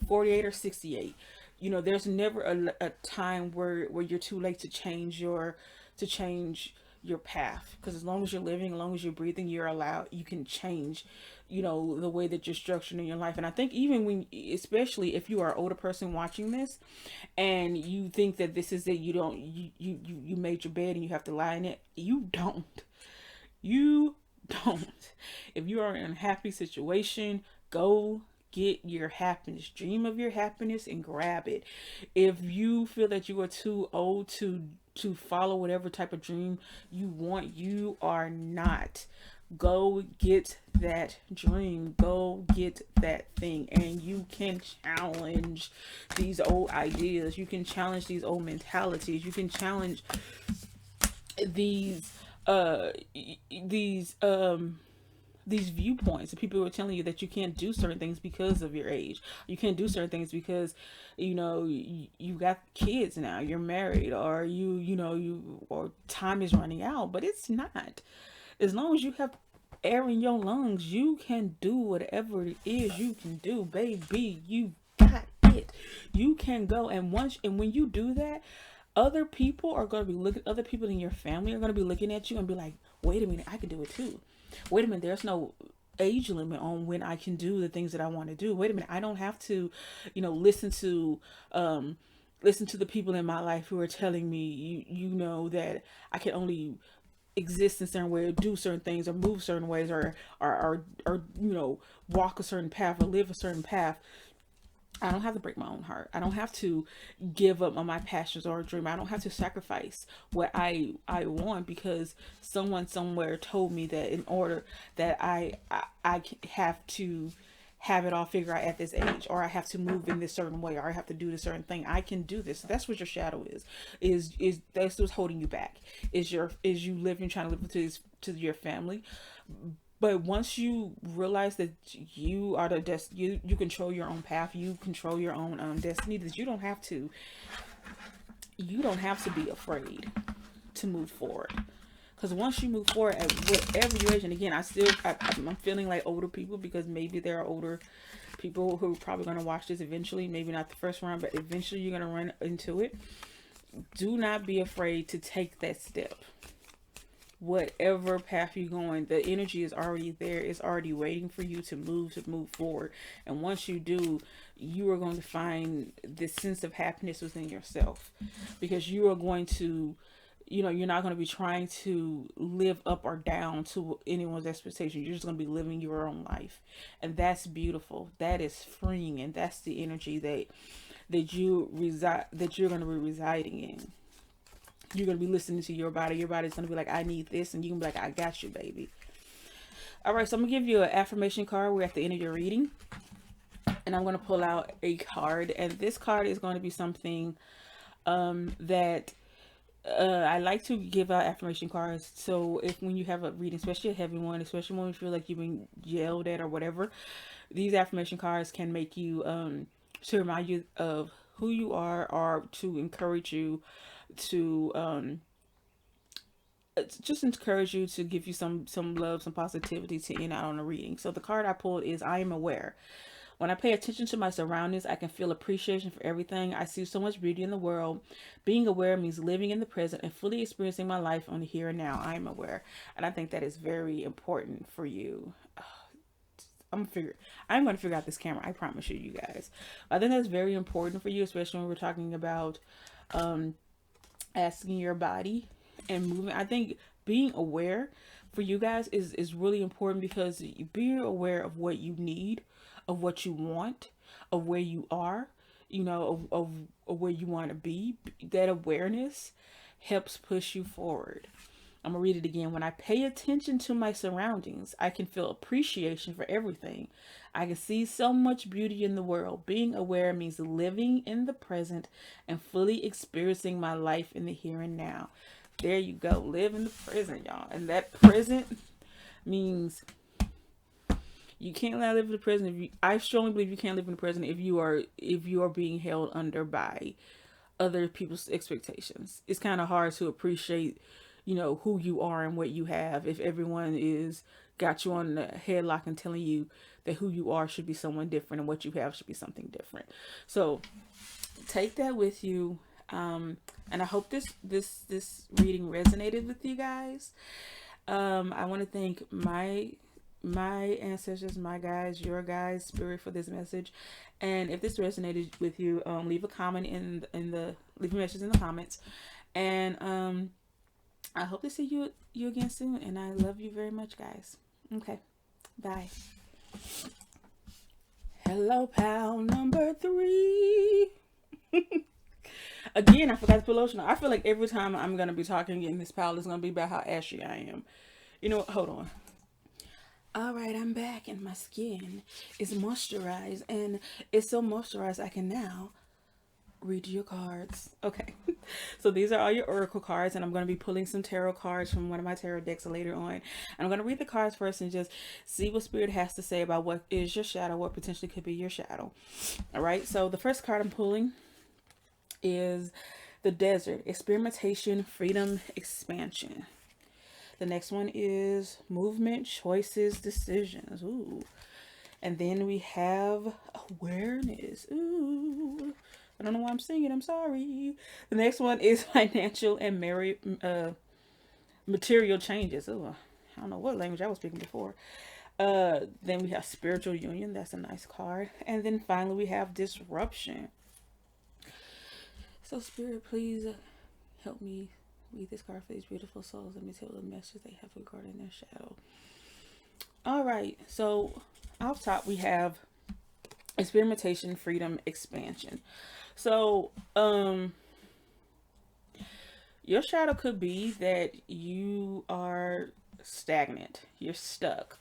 48 or 68. There's never a time where you're too late to change your path, because as long as you're living, as long as you're breathing, you can change the way that you're structured in your life. And I think even especially if you are an older person watching this and you think that this is it, you made your bed and you have to lie in it. You don't. If you are in a happy situation, go get your happiness. Dream of your happiness and grab it. If you feel that you are too old to follow whatever type of dream you want, you are not. Go get that dream. Go get that thing. And you can challenge these old ideas. You can challenge these old mentalities. You can challenge these viewpoints. People are telling you that you can't do certain things because of your age. You can't do certain things because you got kids now, you're married, or or time is running out. But it's not. As long as you have air in your lungs, you can do whatever it is you can do, baby. You got it. You can go. And when you do that, other people in your family are going to be looking at you and be like, wait a minute, I can do it too. Wait a minute, there's no age limit on when I can do the things that I want to do. Wait a minute, I don't have to, listen to the people in my life who are telling me, that I can only exist in a certain way, or do certain things, or move certain ways, or you know, walk a certain path, or live a certain path. I don't have to break my own heart. I don't have to give up on my passions or dream. I don't have to sacrifice what I want because someone somewhere told me that in order that I have to have it all figured out at this age, or I have to move in this certain way, or I have to do this certain thing. I can do this. That's what your shadow is that's what's holding you back. Is you living, trying to live to this, to your family. But once you realize that you are you control your own path, you control your own destiny, that you don't have to be afraid to move forward. Because once you move forward at whatever your age, and again, I'm feeling like older people, because maybe there are older people who are probably going to watch this eventually. Maybe not the first round, but eventually you're going to run into it. Do not be afraid to take that step. Whatever path you're going, the energy is already there. It's already waiting for you to move forward. And once you do, you are going to find this sense of happiness within yourself, because you are going to, you know, you're not going to be trying to live up or down to anyone's expectation. You're just going to be living your own life. And that's beautiful. That is freeing. And that's the energy that you're going to be residing in. You're going to be listening to your body. Your body's going to be like, I need this. And you can be like, I got you, baby. All right. So I'm going to give you an affirmation card. We're at the end of your reading. And I'm going to pull out a card. And this card is going to be something that I like to give out affirmation cards. So if when you have a reading, especially a heavy one, especially when you feel like you've been yelled at or whatever, these affirmation cards can make you, to remind you of who you are, or to encourage you to just encourage you, to give you some love, some positivity to end out on a reading. So the card I pulled is I am aware. When I pay attention to my surroundings, I can feel appreciation for everything. I see so much beauty in the world. Being aware means living in the present and fully experiencing my life on the here and now. I am aware. And I think that is very important for you. I'm going to figure out this camera. I promise you guys. I think that's very important for you, especially when we're talking about asking your body and moving. I think being aware for you guys is really important, because being aware of what you need, of what you want, of where you are, you know, of where you want to be, that awareness helps push you forward. I'm going to read it again. When I pay attention to my surroundings, I can feel appreciation for everything. I can see so much beauty in the world. Being aware means living in the present and fully experiencing my life in the here and now. There you go. Live in the present, y'all. And that present means you can't live in the present. I strongly believe you can't live in the present if you are being held under by other people's expectations. It's kind of hard to appreciate, you know, who you are and what you have if everyone is got you on the headlock and telling you that who you are should be someone different and what you have should be something different. So take that with you. And I hope this reading resonated with you guys. I want to thank my ancestors, my guides, your guides, spirit, for this message. And if this resonated with you, leave a comment leave a message in the comments. And I hope to see you again soon. And I love you very much, guys. Okay, bye. Hello, pal number 3. Again, I forgot to put lotion on. I feel like every time I'm going to be talking in this pal, it's going to be about how ashy I am. You know what? Hold on. All right, I'm back, and my skin is moisturized, and it's so moisturized I can now read your cards. Okay, so these are all your oracle cards, and I'm going to be pulling some tarot cards from one of my tarot decks later on. And I'm going to read the cards first and just see what spirit has to say about what is your shadow, what potentially could be your shadow. All right, so the first card I'm pulling is the Desert: Experimentation, Freedom, Expansion. The next one is Movement, Choices, Decisions. Ooh. And then we have Awareness. Ooh. I don't know why I'm singing. I'm sorry. The next one is Financial and Material Changes. Ooh. I don't know what language I was speaking before. Then we have Spiritual Union. That's a nice card. And then finally we have Disruption. So Spirit, please help me Read this card for these beautiful souls. Let me tell the message they have regarding their shadow. All right, so off top we have experimentation, freedom, expansion. So your shadow could be that you are stagnant, you're stuck.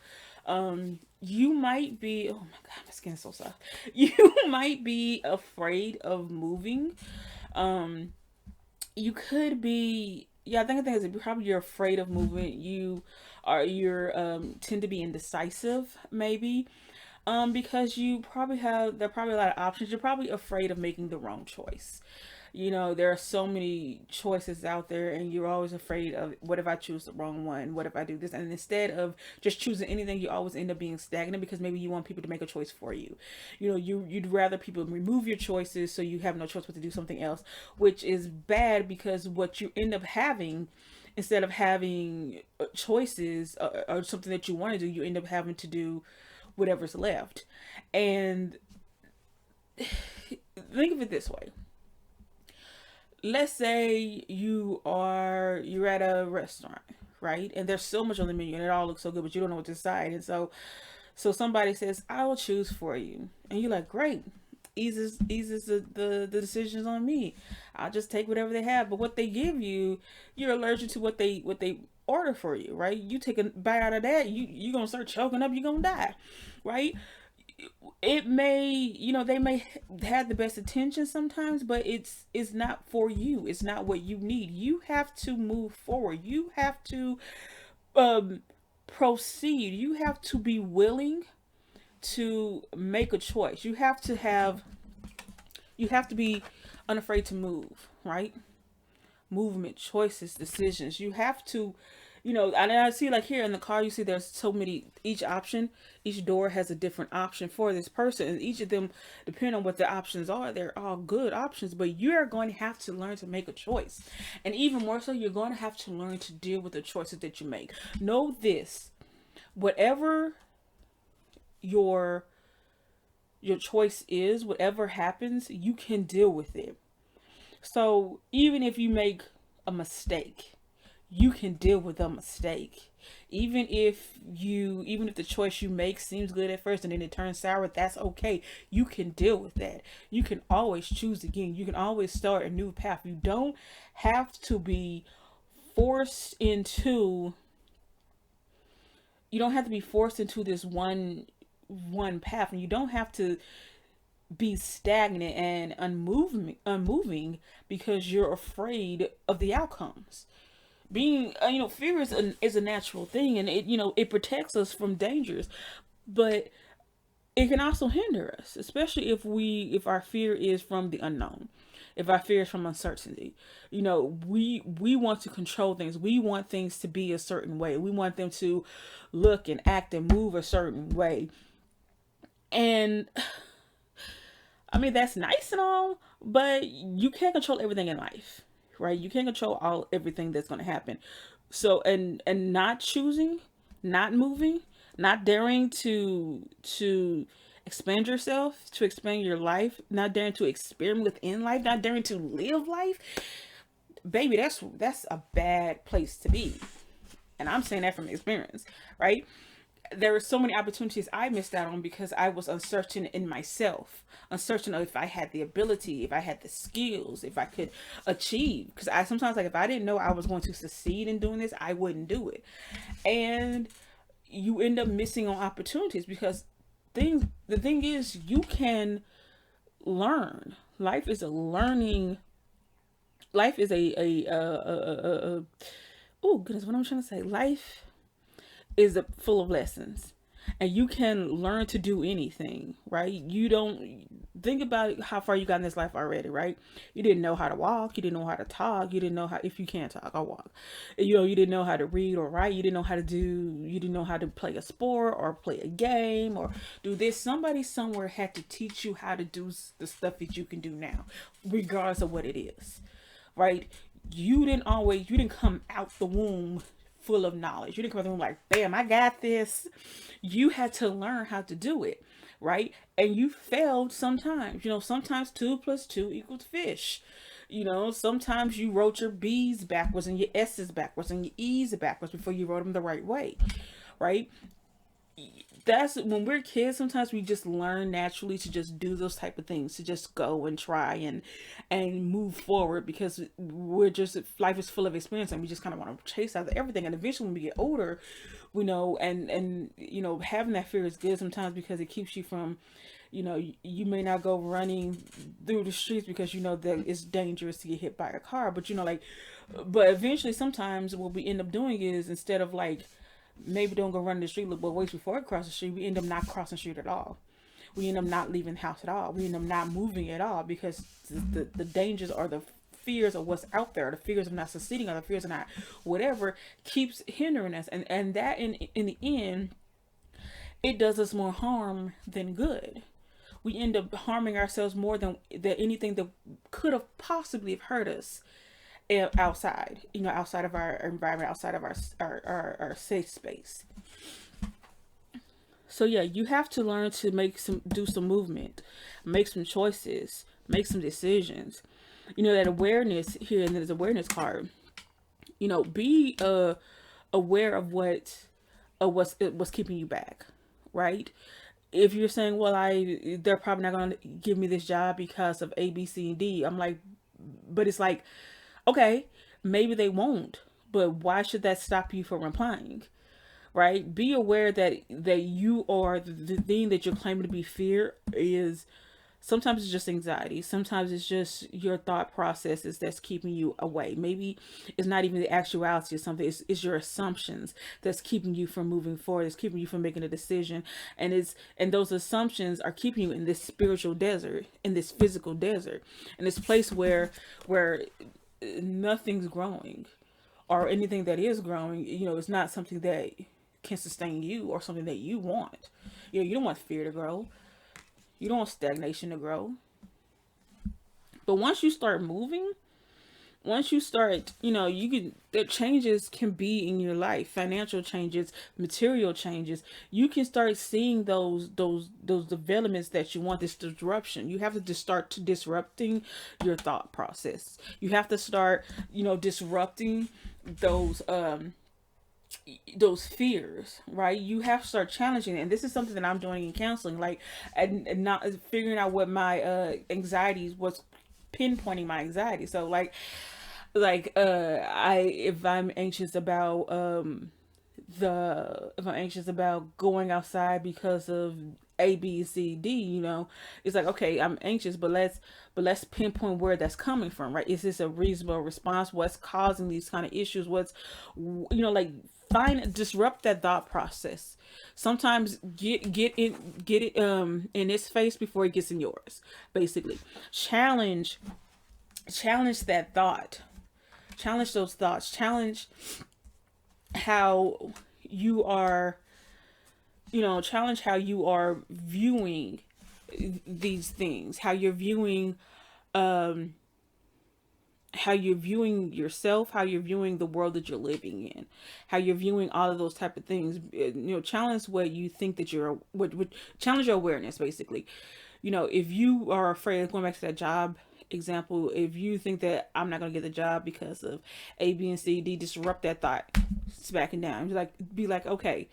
You might be, oh my god, my skin's so soft. You might be afraid of moving. You could be, yeah, I think it's probably you're afraid of moving. You're tend to be indecisive, maybe. Because there are probably a lot of options. You're probably afraid of making the wrong choice. You know, there are so many choices out there, and you're always afraid of, what if I choose the wrong one? What if I do this? And instead of just choosing anything, you always end up being stagnant because maybe you want people to make a choice for you. You know, you'd rather people remove your choices so you have no choice but to do something else, which is bad because what you end up having, instead of having choices or something that you want to do, you end up having to do whatever's left. And think of it this way. Let's say you're at a restaurant, right? And there's so much on the menu and it all looks so good, but you don't know what to decide. And so somebody says, I will choose for you. And you're like, great. Eases the decisions on me. I'll just take whatever they have. But what they give you, you're allergic to what they order for you, right? You take a bite out of that, you're gonna start choking up, you're gonna die, right? It may, you know, they may have the best intentions sometimes, but it's not for you. It's not what you need. You have to move forward. You have to proceed. You have to be willing to make a choice. You have to be unafraid to move, right? Movement, choices, decisions. You have to, you know, and I see like here in the car, you see there's so many, each door has a different option for this person. And each of them, depending on what the options are, they're all good options, but you're going to have to learn to make a choice. And even more so, you're going to have to learn to deal with the choices that you make. Know this, whatever your choice is, whatever happens, you can deal with it. So even if you make a mistake, you can deal with a mistake. Even if the choice you make seems good at first and then it turns sour, that's okay. You can deal with that. You can always choose again. You can always start a new path. You don't have to be forced into this one path, and you don't have to be stagnant and unmoving because you're afraid of the outcomes. Being, fear is a natural thing, and it protects us from dangers, but it can also hinder us, especially if our fear is from the unknown, if our fear is from uncertainty. We want to control things. We want things to be a certain way. We want them to look and act and move a certain way. And I mean, that's nice and all, but you can't control everything in life, right? You can't control everything that's going to happen. So, and not choosing, not moving, not daring to expand yourself, to expand your life, not daring to experiment within life, not daring to live life, baby, that's a bad place to be. And I'm saying that from experience, right? There were so many opportunities I missed out on because I was uncertain in myself, uncertain of if I had the ability, if I had the skills, if I could achieve. Because I sometimes, like, if I didn't know I was going to succeed in doing this, I wouldn't do it. And you end up missing on opportunities because the thing is, you can learn. Life is a learning. Life is oh goodness, what am I trying to say? Life is full of lessons, and you can learn to do anything, right? You don't think about how far you got in this life already, right? You didn't know how to walk, you didn't know how to talk, you didn't know how, if you can't talk or walk, you didn't know how to read or write, you didn't know how to play a sport or play a game or do this. Somebody somewhere had to teach you how to do the stuff that you can do now, regardless of what it is, right? You didn't come out the womb full of knowledge. You didn't come out the womb like, bam, I got this. You had to learn how to do it, right? And you failed sometimes. Sometimes 2 + 2 = fish. Sometimes you wrote your B's backwards and your S's backwards and your E's backwards before you wrote them the right way, right? That's when we're kids. Sometimes we just learn naturally to just do those type of things, to just go and try and move forward, because we're just, life is full of experience and we just kind of want to chase after everything. And eventually when we get older, we know, and having that fear is good sometimes, because it keeps you from, you may not go running through the streets because that it's dangerous to get hit by a car, but but eventually sometimes what we end up doing is, instead of like, maybe don't go run the street, but wait before it cross the street, we end up not crossing the street at all. We end up not leaving the house at all. We end up not moving at all, because the dangers or the fears of what's out there, the fears of not succeeding, or the fears of not whatever, keeps hindering us. And that in the end, it does us more harm than good. We end up harming ourselves more than anything that could have possibly hurt us outside, outside of our environment, outside of our safe space. So yeah, you have to learn to do some movement, make some choices, make some decisions. That awareness here, and there's awareness card. Be aware of what's keeping you back, right? If you're saying, well, they're probably not going to give me this job because of A, B, C, and D. I'm like, but it's like, okay, maybe they won't, but why should that stop you from applying, right? Be aware that you are the thing that you're claiming to be fear is, sometimes it's just anxiety. Sometimes it's just your thought processes that's keeping you away. Maybe it's not even the actuality of something. It's your assumptions that's keeping you from moving forward. It's keeping you from making a decision. And those assumptions are keeping you in this spiritual desert, in this physical desert, in this place where nothing's growing, or anything that is growing, it's not something that can sustain you or something that you want. You don't want fear to grow. You don't want stagnation to grow. But once you start moving, once you start, the changes can be in your life, financial changes, material changes. You can start seeing those developments that you want, this disruption. You have to just start disrupting your thought process. You have to start, disrupting those fears, right? You have to start challenging it. And this is something that I'm doing in counseling, like, and not figuring out what my anxieties, what's pinpointing my anxiety. So like if I'm anxious about going outside because of A, B, C, D, it's like, okay, I'm anxious, but let's pinpoint where that's coming from, right? Is this a reasonable response? What's causing these kind of issues? What's, disrupt that thought process. Sometimes get it in its face before it gets in yours. Basically, challenge that thought. Challenge those thoughts. Challenge how you are, challenge how you are viewing these things, how you're viewing yourself, how you're viewing the world that you're living in, how you're viewing all of those type of things. Challenge what you think that challenge your awareness, basically. If you are afraid of going back to that job example, if you think that I'm not going to get the job because of A, B, and C, D, disrupt that thought. It's backing down. Be like, okay,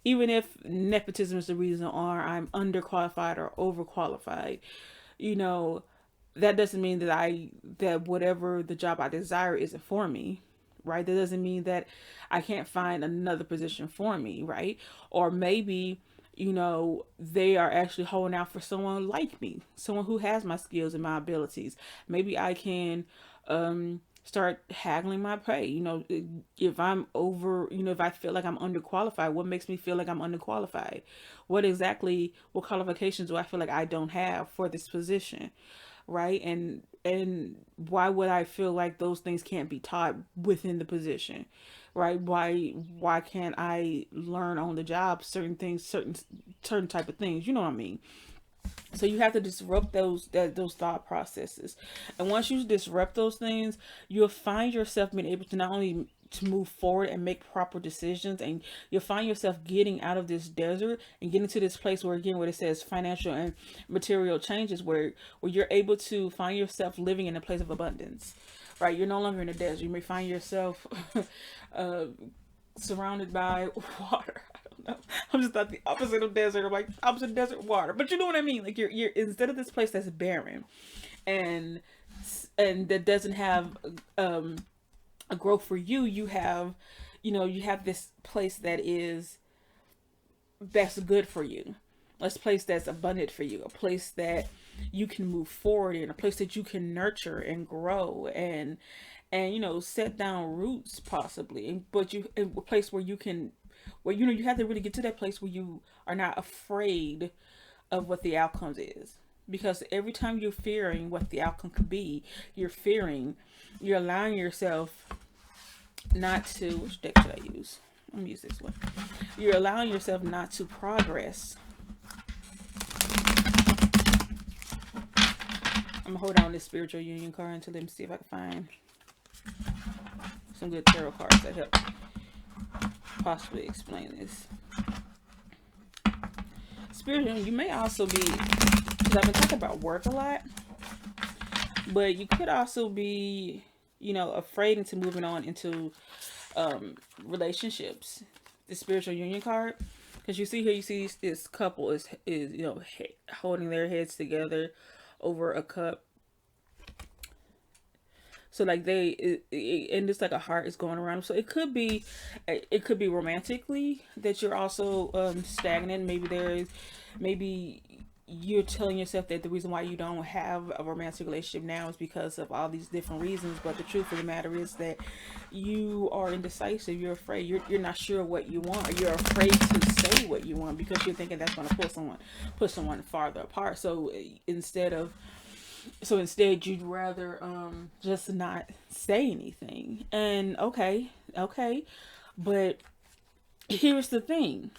even if nepotism is the reason, or I'm underqualified or overqualified, that doesn't mean that whatever the job I desire isn't for me, right? That doesn't mean that I can't find another position for me, right? Or maybe, they are actually holding out for someone like me, someone who has my skills and my abilities. Maybe I can start haggling my pay. If I'm if I feel like I'm underqualified, what makes me feel like I'm underqualified? What qualifications do I feel like I don't have for this position? Right? And why would I feel like those things can't be taught within the position? Right? Why can't I learn on the job certain things, certain type of things? You know what I mean? So you have to disrupt those thought processes. And once you disrupt those things, you'll find yourself being able to not only to move forward and make proper decisions, and you'll find yourself getting out of this desert and getting to this place where, again, where it says financial and material changes, where you're able to find yourself living in a place of abundance, right? You're no longer in a desert. You may find yourself surrounded by water. I don't know. I'm just not the opposite of desert. I'm like opposite of desert, water. But you know what I mean? Like you're instead of this place that's barren and that doesn't have a growth for you, you have, you have this place that's good for you. A place that's abundant for you, a place that you can move forward in, a place that you can nurture and grow and set down roots possibly, but a place where you can, where you have to really get to that place where you are not afraid of what the outcomes is. Because every time you're fearing what the outcome could be, you're allowing yourself not to, which deck should I use? I'm gonna use this one. You're allowing yourself not to progress. I'm gonna hold on this spiritual union card until let me see if I can find some good tarot cards that help possibly explain this. Spiritual, you may also be, because I've been talking about work a lot, but you could also be, afraid into moving on into relationships. The spiritual union card, because you see here, you see this couple is holding their heads together over a cup. So like and it's like a heart is going around. So it could be romantically that you're also stagnant. Maybe you're telling yourself that the reason why you don't have a romantic relationship now is because of all these different reasons. But the truth of the matter is that you are indecisive. You're afraid. You're not sure what you want, or you're afraid to say what you want because you're thinking that's going to push someone farther apart. So instead, you'd rather just not say anything. And okay, but here's the thing.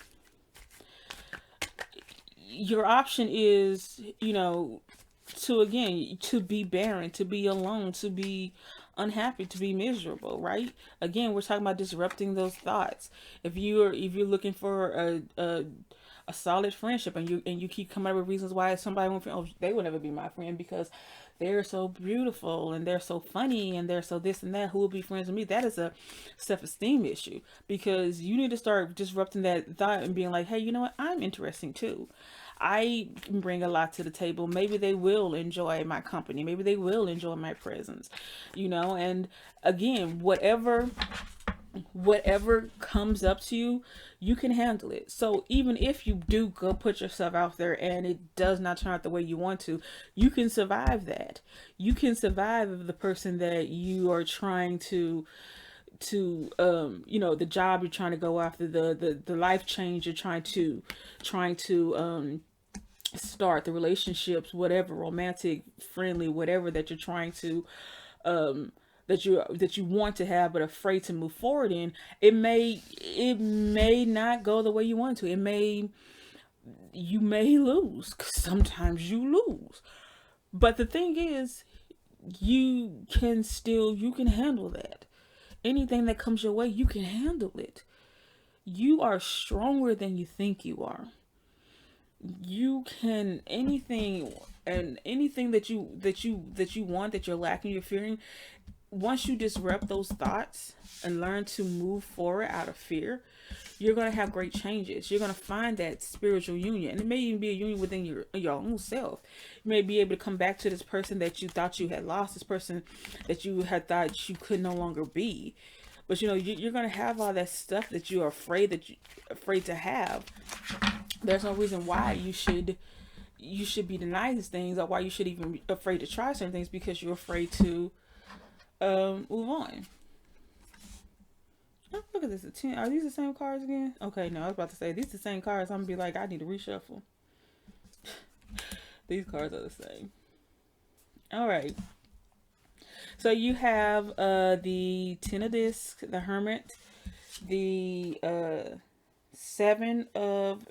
Your option is, to be barren, to be alone, to be unhappy, to be miserable, right? Again, we're talking about disrupting those thoughts. If you're looking for a solid friendship, and you keep coming up with reasons why somebody won't, they will never be my friend because they're so beautiful and they're so funny and they're so this and that, who will be friends with me? That is a self-esteem issue, because you need to start disrupting that thought and being like, hey, you know what? I'm interesting too. I bring a lot to the table. Maybe they will enjoy my company. Maybe they will enjoy my presence, and again, whatever comes up to you, you can handle it. So even if you do go put yourself out there and it does not turn out the way you want to, you can survive that. You can survive the person that you are trying to the job you're trying to go after, the life change you're trying to start, the relationships, whatever, romantic, friendly, whatever that you're trying to that you want to have but afraid to move forward in. It may not go the way you want to. You may lose, 'cause sometimes you lose. But the thing is, you can handle that. Anything that comes your way, you can handle it. You are stronger than you think you are. You can anything that you want, that you're lacking, you're fearing. Once you disrupt those thoughts and learn to move forward out of fear, you're going to have great changes. You're going to find that spiritual union, and it may even be a union within your own self. You may be able to come back to this person that you thought you had lost, this person that you had thought you could no longer be. But you're going to have all that stuff that you're afraid to have. There's no reason why you should be denied these things, or why you should even be afraid to try certain things, because you're afraid to move on. Oh, look at this. Are these the same cards again? Okay, no, I was about to say these are the same cards. I'm gonna be like, I need to reshuffle. These cards are the same. All right. So you have the Ten of Discs, the Hermit, the Seven of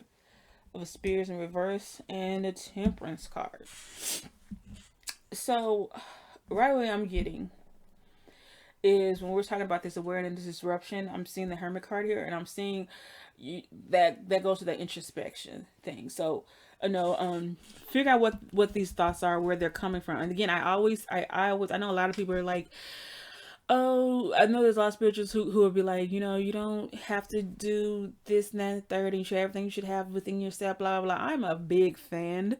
Spears in reverse, and the Temperance card. So right away I'm getting is when we're talking about this awareness and disruption, I'm seeing the Hermit card here, and I'm seeing that goes to that introspection thing. So, figure out what these thoughts are, where they're coming from. And again, I know a lot of people are like, oh, I know there's a lot of spirituals who will be like, you don't have to do this, and that, and the third, and you should everything you should have within yourself, blah blah blah. I'm a big fan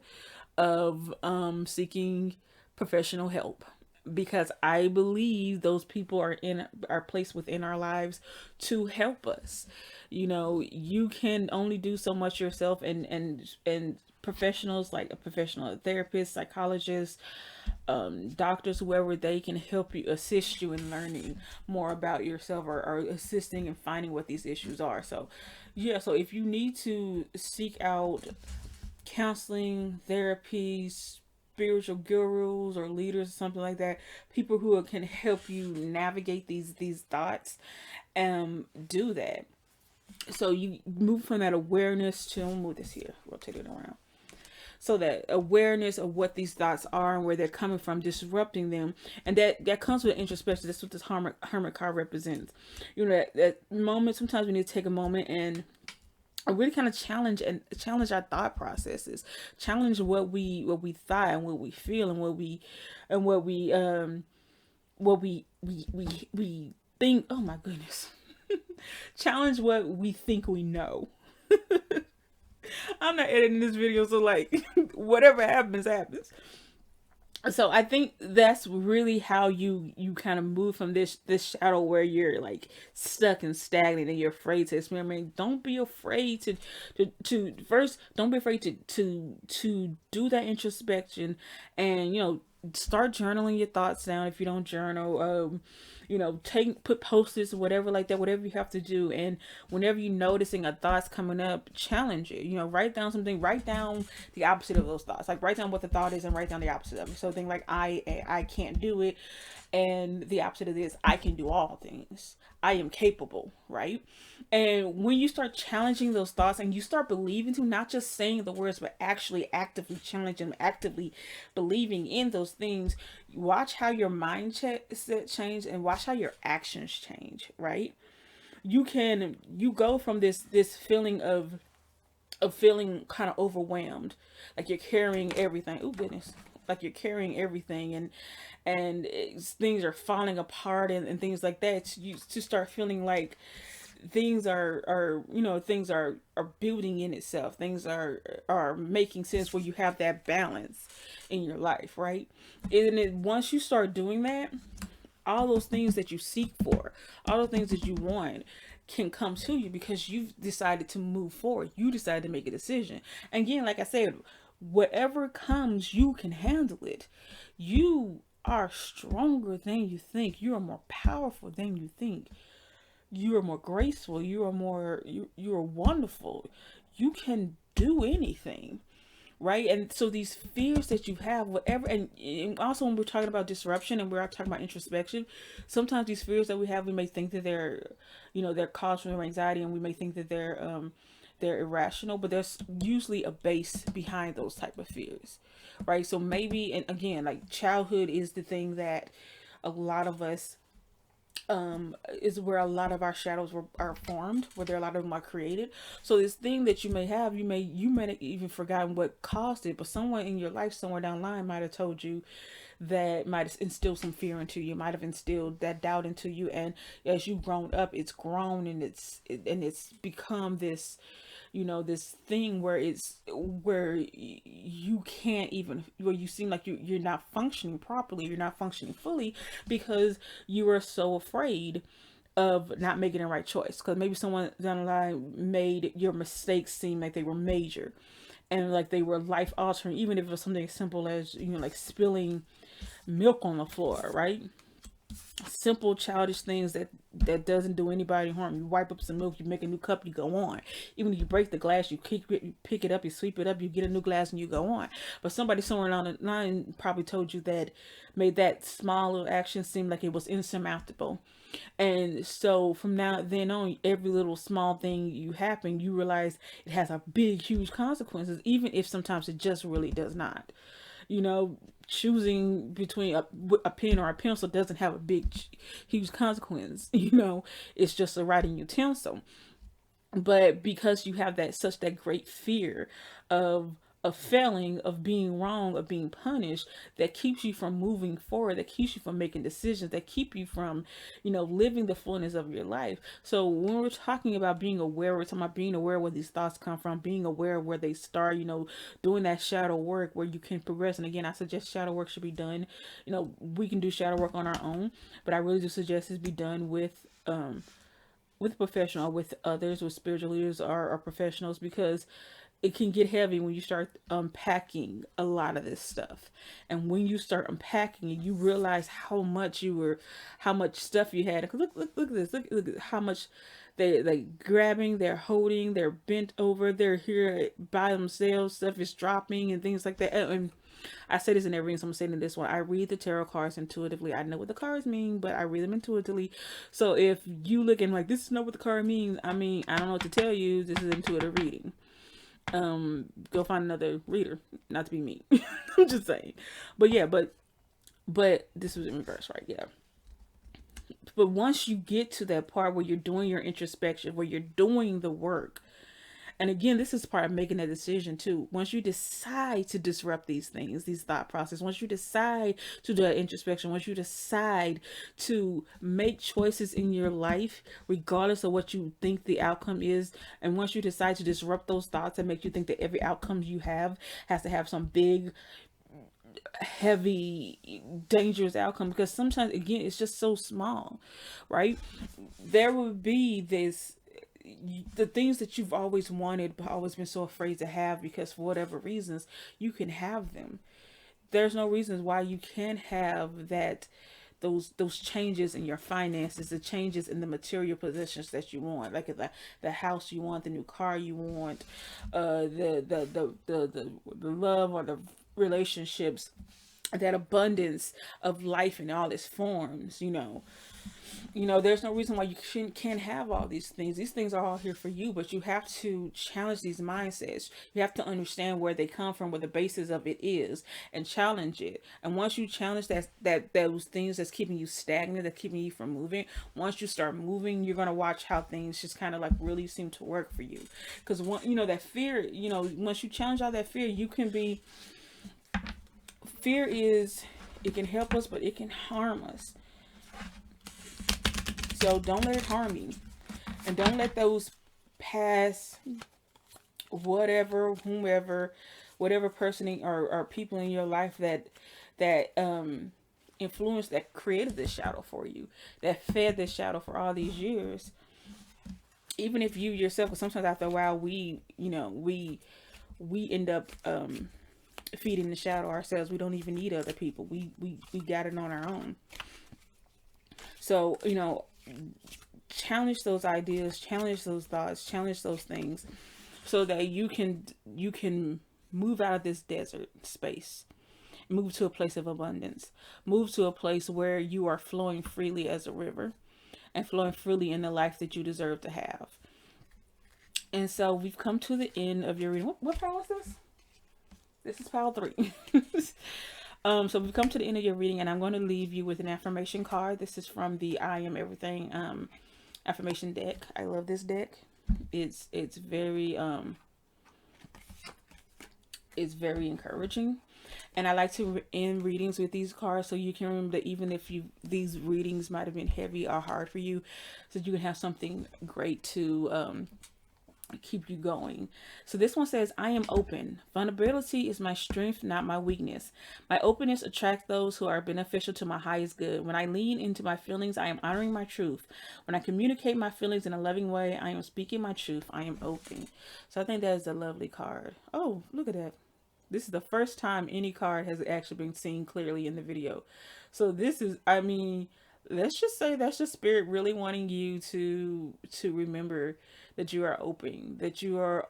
of seeking professional help, because I believe those people are placed within our lives to help us. You can only do so much yourself, and professionals, like a professional therapist, psychologist, doctors, whoever, they can help you, assist you in learning more about yourself, or assisting in finding what these issues are. So yeah, so if you need to seek out counseling, therapy, spiritual gurus or leaders or something like that, people who can help you navigate these thoughts, do that. So you move from that awareness to, I'll move this here, rotate it around. So that awareness of what these thoughts are and where they're coming from, disrupting them, and that comes with introspection. That's what this hermit card represents. That moment. Sometimes we need to take a moment and really kind of challenge our thought processes, challenge what we thought and what we feel and what we think. Oh my goodness. Challenge what we think we know. I'm not editing this video, so like whatever happens. So I think that's really how you kind of move from this shadow where you're like stuck and stagnant and you're afraid to experiment. Don't be afraid to first, don't be afraid to do that introspection, and start journaling your thoughts down if you don't journal. Put post-its or whatever like that, whatever you have to do. And whenever you're noticing a thought's coming up, challenge it. Write down something, write down the opposite of those thoughts. Like write down what the thought is and write down the opposite of it. So things like I can't do it, and the opposite of this, I can do all things. I am capable, right? And when you start challenging those thoughts and you start believing to, not just saying the words, but actually actively challenging, actively believing in those things, watch how your mindset change and watch how your actions change, right? You go from this feeling of feeling kind of overwhelmed, like you're carrying everything. Oh goodness. Like you're carrying everything, and things are falling apart, and things like that. You to start feeling like things are building in itself. Things are making sense, where you have that balance in your life, right? And once you start doing that, all those things that you seek for, all the things that you want, can come to you, because you've decided to move forward. You decided to make a decision. And again, like I said, whatever comes, you can handle it. You are stronger than you think. You are more powerful than you think. You are more graceful. You are wonderful. You can do anything, right? And so these fears that you have, whatever, and also when we're talking about disruption and we're talking about introspection, sometimes these fears that we have, we may think that they're caused from anxiety, and we may think that they're irrational, but there's usually a base behind those type of fears, right? So maybe, and again, like childhood is the thing that a lot of us, is where a lot of our shadows are formed, where there a lot of them are created. So this thing that you may have, you may have even forgotten what caused it, but someone in your life somewhere down the line might have told you, that might have instilled some fear into you, might have instilled that doubt into you, and as you've grown up, it's grown, and it's become this, this thing where you can't even, where you seem like you're not functioning properly, you're not functioning fully, because you are so afraid of not making the right choice, because maybe someone down the line made your mistakes seem like they were major, and like they were life altering, even if it was something as simple as like spilling milk on the floor, right? Simple childish things that doesn't do anybody harm. You wipe up some milk, you make a new cup, you go on. Even if you break the glass, you pick it up, you sweep it up, you get a new glass, and you go on. But somebody somewhere along the line probably told you that, made that small little action seem like it was insurmountable. And so from then on, every little small thing you happen, you realize it has a big, huge consequences, even if sometimes it just really does not. choosing between a pen or a pencil doesn't have a big, huge consequence. You know, it's just a writing utensil. But because you have that great fear of failing, of being wrong, of being punished, that keeps you from moving forward, that keeps you from making decisions, that keep you from, living the fullness of your life. So when we're talking about being aware, we're talking about being aware where these thoughts come from, being aware of where they start, doing that shadow work where you can progress. And again, I suggest shadow work should be done. We can do shadow work on our own, but I really do suggest it be done with a professional, with others, with spiritual leaders or professionals, because it can get heavy when you start unpacking a lot of this stuff. And when you start unpacking it, you realize how much stuff you had. Look at this. Look at how much they grabbing, they're holding, they're bent over, they're here by themselves, stuff is dropping and things like that. And I say this in every reading, so I'm saying this one. I read the tarot cards intuitively. I know what the cards mean, but I read them intuitively. So if you looking like, this is not what the card means, I don't know what to tell you. This is intuitive reading. Go find another reader, not to be me. I'm just saying. But yeah, but this was in reverse, right? Yeah. But once you get to that part where you're doing your introspection, where you're doing the work, and again, this is part of making a decision too. Once you decide to disrupt these things, these thought process, once you decide to do that introspection, once you decide to make choices in your life, regardless of what you think the outcome is, and once you decide to disrupt those thoughts and make you think that every outcome you have has to have some big, heavy, dangerous outcome, because sometimes, again, it's just so small, right? There would be the things that you've always wanted but always been so afraid to have, because for whatever reasons you can have them. There's no reasons why you can't have those changes in your finances, the changes in the material possessions that you want, like the house you want, the new car you want, the love or the relationships, that abundance of life in all its forms. There's no reason why you can't have all these things. These things are all here for you, but you have to challenge these mindsets. You have to understand where they come from, where the basis of it is, and challenge it. And once you challenge those things that's keeping you stagnant, that's keeping you from moving, once you start moving, you're gonna watch how things just kind of like really seem to work for you. Because that fear, once you challenge all that fear, you can be. Fear it can help us, but it can harm us. So don't let it harm you. And don't let those past, whomever, whatever person or people in your life that influence, that created this shadow for you, that fed this shadow for all these years. Even if you yourself, because sometimes after a while we end up feeding the shadow ourselves. We don't even need other people. We got it on our own. So, challenge those ideas, challenge those thoughts, challenge those things, so that you can move out of this desert space, move to a place of abundance, move to a place where you are flowing freely as a river and flowing freely in the life that you deserve to have. And so we've come to the end of your reading. What pile is this? This is pile 3. So we've come to the end of your reading, and I'm going to leave you with an affirmation card. This is from the I Am Everything affirmation deck. I love this deck. It's very encouraging, and I like to end readings with these cards, so you can remember that even if these readings might have been heavy or hard for you, so you can have something great to keep you going. So this one says, I am open. Vulnerability is my strength, not my weakness. My openness attracts those who are beneficial to my highest good. When I lean into my feelings, I am honoring my truth. When I communicate my feelings in a loving way, I am speaking my truth. I am open. So I think that is a lovely card. Oh, look at that. This is the first time any card has actually been seen clearly in the video. So this is, let's just say that's just spirit really wanting you to remember that you are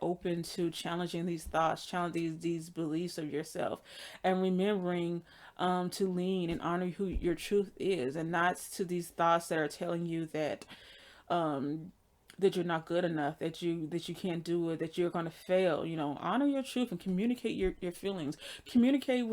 open to challenging these thoughts, challenging these beliefs of yourself, and remembering to lean and honor who your truth is, and not to these thoughts that are telling you that that you're not good enough, that you can't do it, that you're going to fail. You know, honor your truth and communicate your feelings. Communicate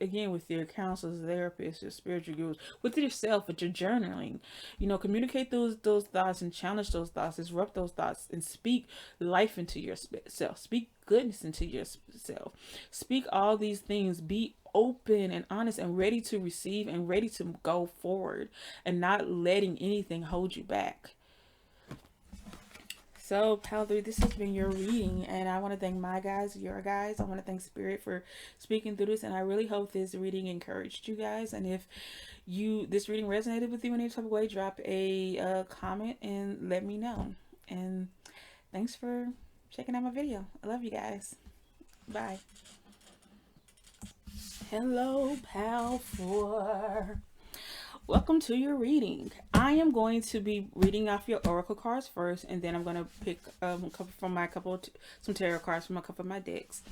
again with your counselors, therapists, your spiritual gurus, with yourself, with your journaling. You know, communicate those thoughts and challenge those thoughts, disrupt those thoughts, and speak life into yourself. Speak goodness into yourself. Speak all these things. Be open and honest and ready to receive and ready to go forward, and not letting anything hold you back. So, Pal 3, this has been your reading, and I want to thank my guys, your guys. I want to thank Spirit for speaking through this, and I really hope this reading encouraged you guys. And if this reading resonated with you in any type of way, drop a comment and let me know. And thanks for checking out my video. I love you guys. Bye. Hello, Pal 4. Welcome to your reading. I am going to be reading off your oracle cards first, and then I'm going to pick some tarot cards from a couple of my decks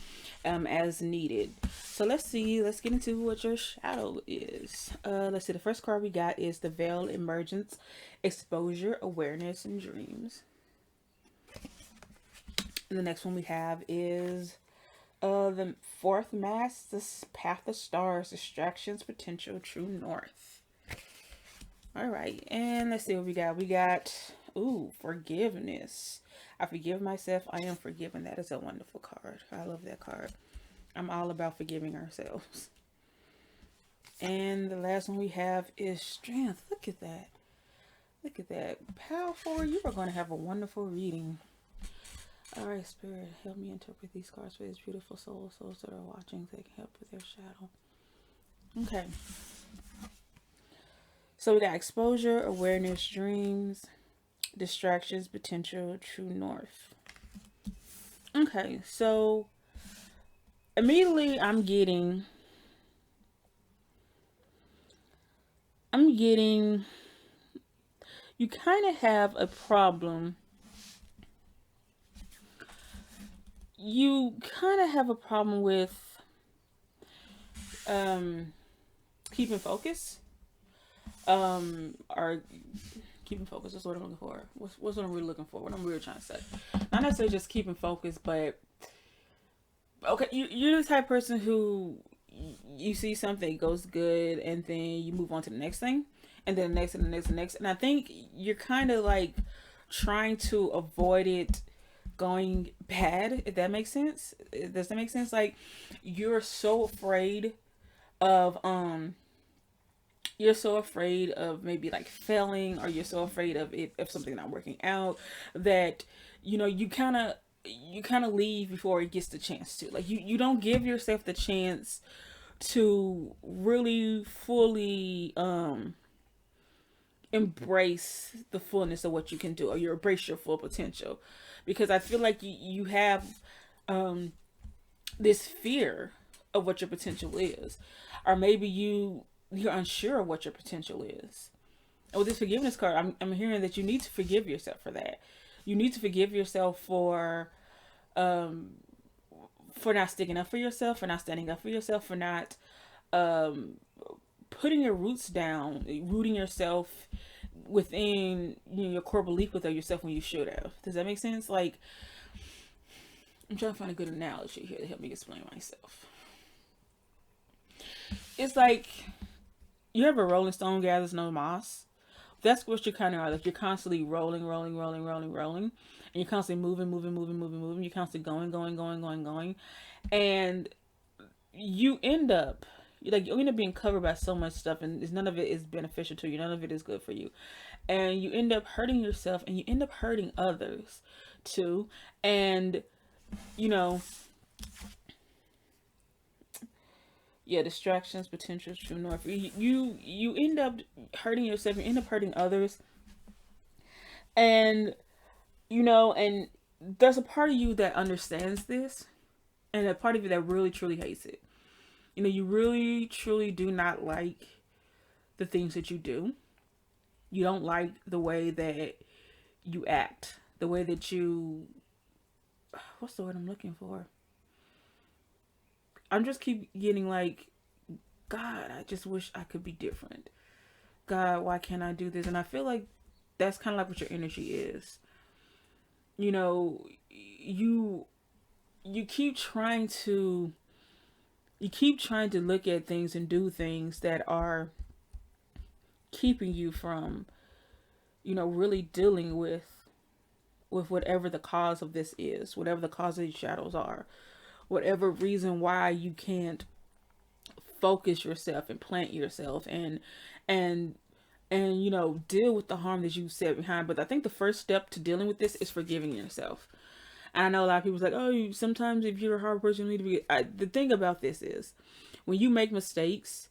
as needed. So let's see. Let's get into what your shadow is. Let's see. The first card we got is the Veil, Emergence, Exposure, Awareness, and Dreams. And the next one we have is the Fourth Mass, the Path of Stars, Distractions, Potential, True North. All right, and let's see what we got. We got, Forgiveness. I forgive myself. I am forgiven. That is a wonderful card. I love that card. I'm all about forgiving ourselves. And the last one we have is Strength. Look at that. Look at that. Powerful. You are going to have a wonderful reading. All right, Spirit, help me interpret these cards for these beautiful souls that are watching, so they can help with their shadow. Okay. So we got Exposure, Awareness, Dreams, Distractions, Potential, True North. Okay, so immediately I'm getting you kind of have a problem. You kind of have a problem with keeping focus. Or keeping focus is what I'm looking for. What's what I'm really looking for? What I'm really trying to say. Not necessarily just keeping focus, but okay, you're the type of person who you see something goes good, and then you move on to the next thing, and then the next and the next and the next. And I think you're kind of like trying to avoid it going bad, if that makes sense. Does that make sense? Like, you're so afraid of maybe like failing, or you're so afraid of something not working out, that you kind of leave before it gets the chance to. Like, you don't give yourself the chance to really fully embrace the fullness of what you can do, or you embrace your full potential, because I feel like you have this fear of what your potential is, or maybe you're unsure of what your potential is. And with this forgiveness card, I'm hearing that you need to forgive yourself for that. You need to forgive yourself for not sticking up for yourself, for not standing up for yourself, for not putting your roots down, rooting yourself within your core belief with yourself when you should have. Does that make sense? Like, I'm trying to find a good analogy here to help me explain myself. It's like, you have a rolling stone gathers no moss. That's what you kind of are. Like, you're constantly rolling, and you're constantly moving. You're constantly going, and you end up being covered by so much stuff, and none of it is beneficial to you. None of it is good for you, and you end up hurting yourself, and you end up hurting others too. And distractions, potential, true north. You end up hurting yourself. You end up hurting others, and and there's a part of you that understands this, and a part of you that really truly hates it. You really truly do not like the things that you do. You don't like the way that you act, the way that you, what's the word I'm looking for? I'm just keep getting like, God, I just wish I could be different. God, why can't I do this? And I feel like that's kind of like what your energy is. you know, you you keep trying to look at things and do things that are keeping you from, really dealing with whatever the cause of this is, whatever the cause of these shadows are, whatever reason why you can't focus yourself and plant yourself and deal with the harm that you set behind. But I think the first step to dealing with this is forgiving yourself. And I know a lot of people's like, oh, sometimes if you're a hard person, you need to be. The thing about this is, when you make mistakes,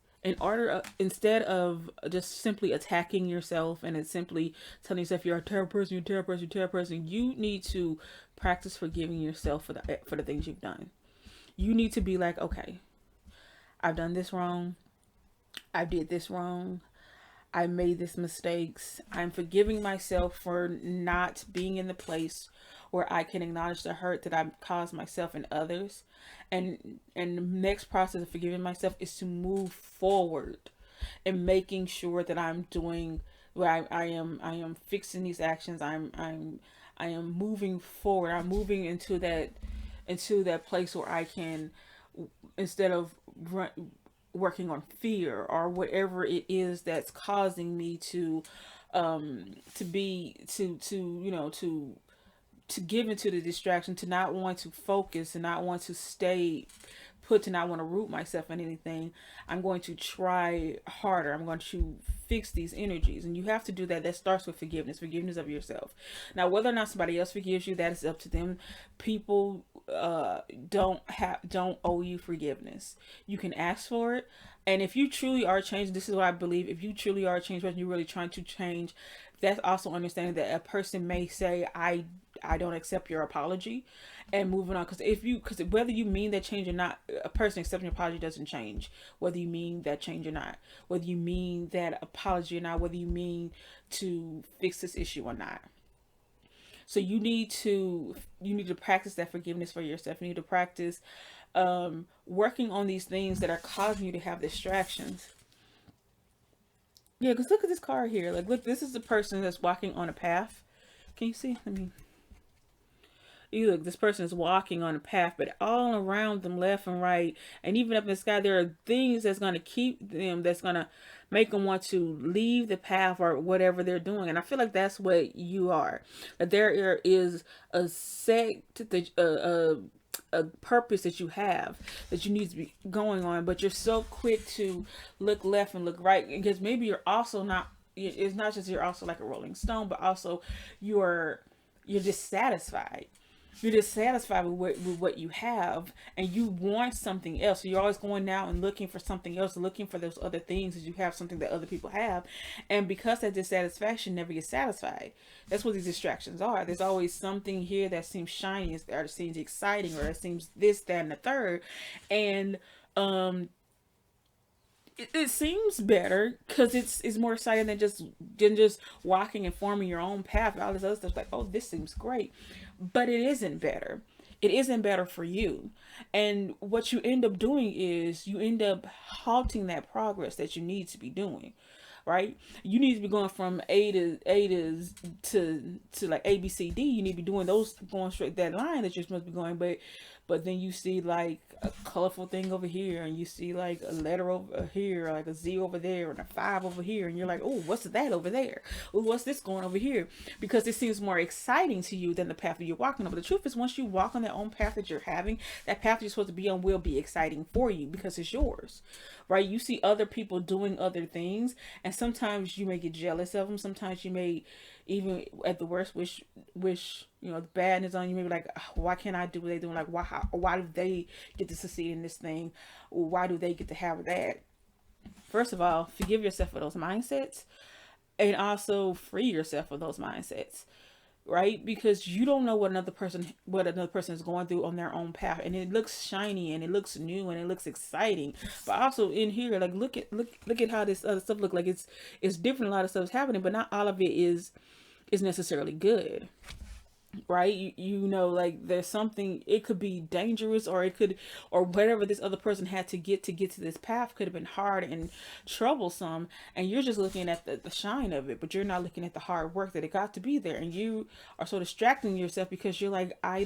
instead of just simply attacking yourself and it's simply telling yourself you're a terrible person, you're a terrible person, you're a terrible person, you need to practice forgiving yourself for the things you've done. You need to be like, okay, I've done this wrong. I did this wrong. I made this mistakes. I'm forgiving myself for not being in the place where I can acknowledge the hurt that I've caused myself and others. And the next process of forgiving myself is to move forward and making sure that I'm doing where I am fixing these actions. I am moving forward. I'm moving into that place where I can, instead of working on fear or whatever it is that's causing me to give into the distraction, to not want to focus and not want to stay put, to not want to root myself in anything. I'm going to try harder. I'm going to fix these energies. And you have to do that. That starts with forgiveness of yourself. Now, whether or not somebody else forgives you, that is up to them. People don't owe you forgiveness. You can ask for it. And if you truly are changed, this is what I believe. If you truly are a changed person, you're really trying to change, that's also understanding that a person may say, I don't accept your apology, and moving on. Because whether you mean that change or not, a person accepting your apology doesn't change. Whether you mean that change or not, whether you mean that apology or not, whether you mean to fix this issue or not. So you need to practice that forgiveness for yourself. You need to practice working on these things that are causing you to have distractions. Yeah, because look at this card here. Like, look, this is the person that's walking on a path. Can you see? You look, this person is walking on a path, but all around them, left and right, and even up in the sky, there are things that's going to keep them, that's going to make them want to leave the path or whatever they're doing. And I feel like that's what you are. That there is a a purpose that you have, that you need to be going on, but you're so quick to look left and look right, because maybe you're also not, it's not just you're also like a rolling stone, but also you're dissatisfied. You're dissatisfied with what you have, and you want something else. So you're always going out and looking for something else, looking for those other things, as you have something that other people have. And because that dissatisfaction never gets satisfied, that's what these distractions are. There's always something here that seems shiny, or that seems exciting, or that seems this, that, and the third. And it seems better because it's more exciting than just walking and forming your own path. All this other stuff, like, oh, this seems great, but it isn't better. It isn't better for you. And what you end up doing is you end up halting that progress that you need to be doing. Right? You need to be going from A to like A, B, C, D. You need to be doing those, going straight that line that you're supposed to be going, but then you see like a colorful thing over here, and you see like a letter over here, or like a Z over there, and a 5 over here, and you're like, oh, what's that over there? Oh, what's this going over here? Because it seems more exciting to you than the path that you're walking on. But the truth is, once you walk on that own path that you're having, that path you're supposed to be on will be exciting for you because it's yours, right? You see other people doing other things, and sometimes you may get jealous of them. Sometimes you may, even at the worst, wish the badness on you. Maybe like, why can't I do what they're doing? Like, why do they get to succeed in this thing? Or why do they get to have that? First of all, forgive yourself for those mindsets, and also free yourself of those mindsets, right? Because you don't know what another person is going through on their own path, and it looks shiny and it looks new and it looks exciting. But also in here, like, look at how this other stuff look like. It's different. A lot of stuff is happening, but not all of it is necessarily good. right? You know, like there's something, it could be dangerous, or it could, or whatever this other person had to get to this path could have been hard and troublesome, and you're just looking at the shine of it, but you're not looking at the hard work that it got to be there, and you are so distracting yourself because you're like, I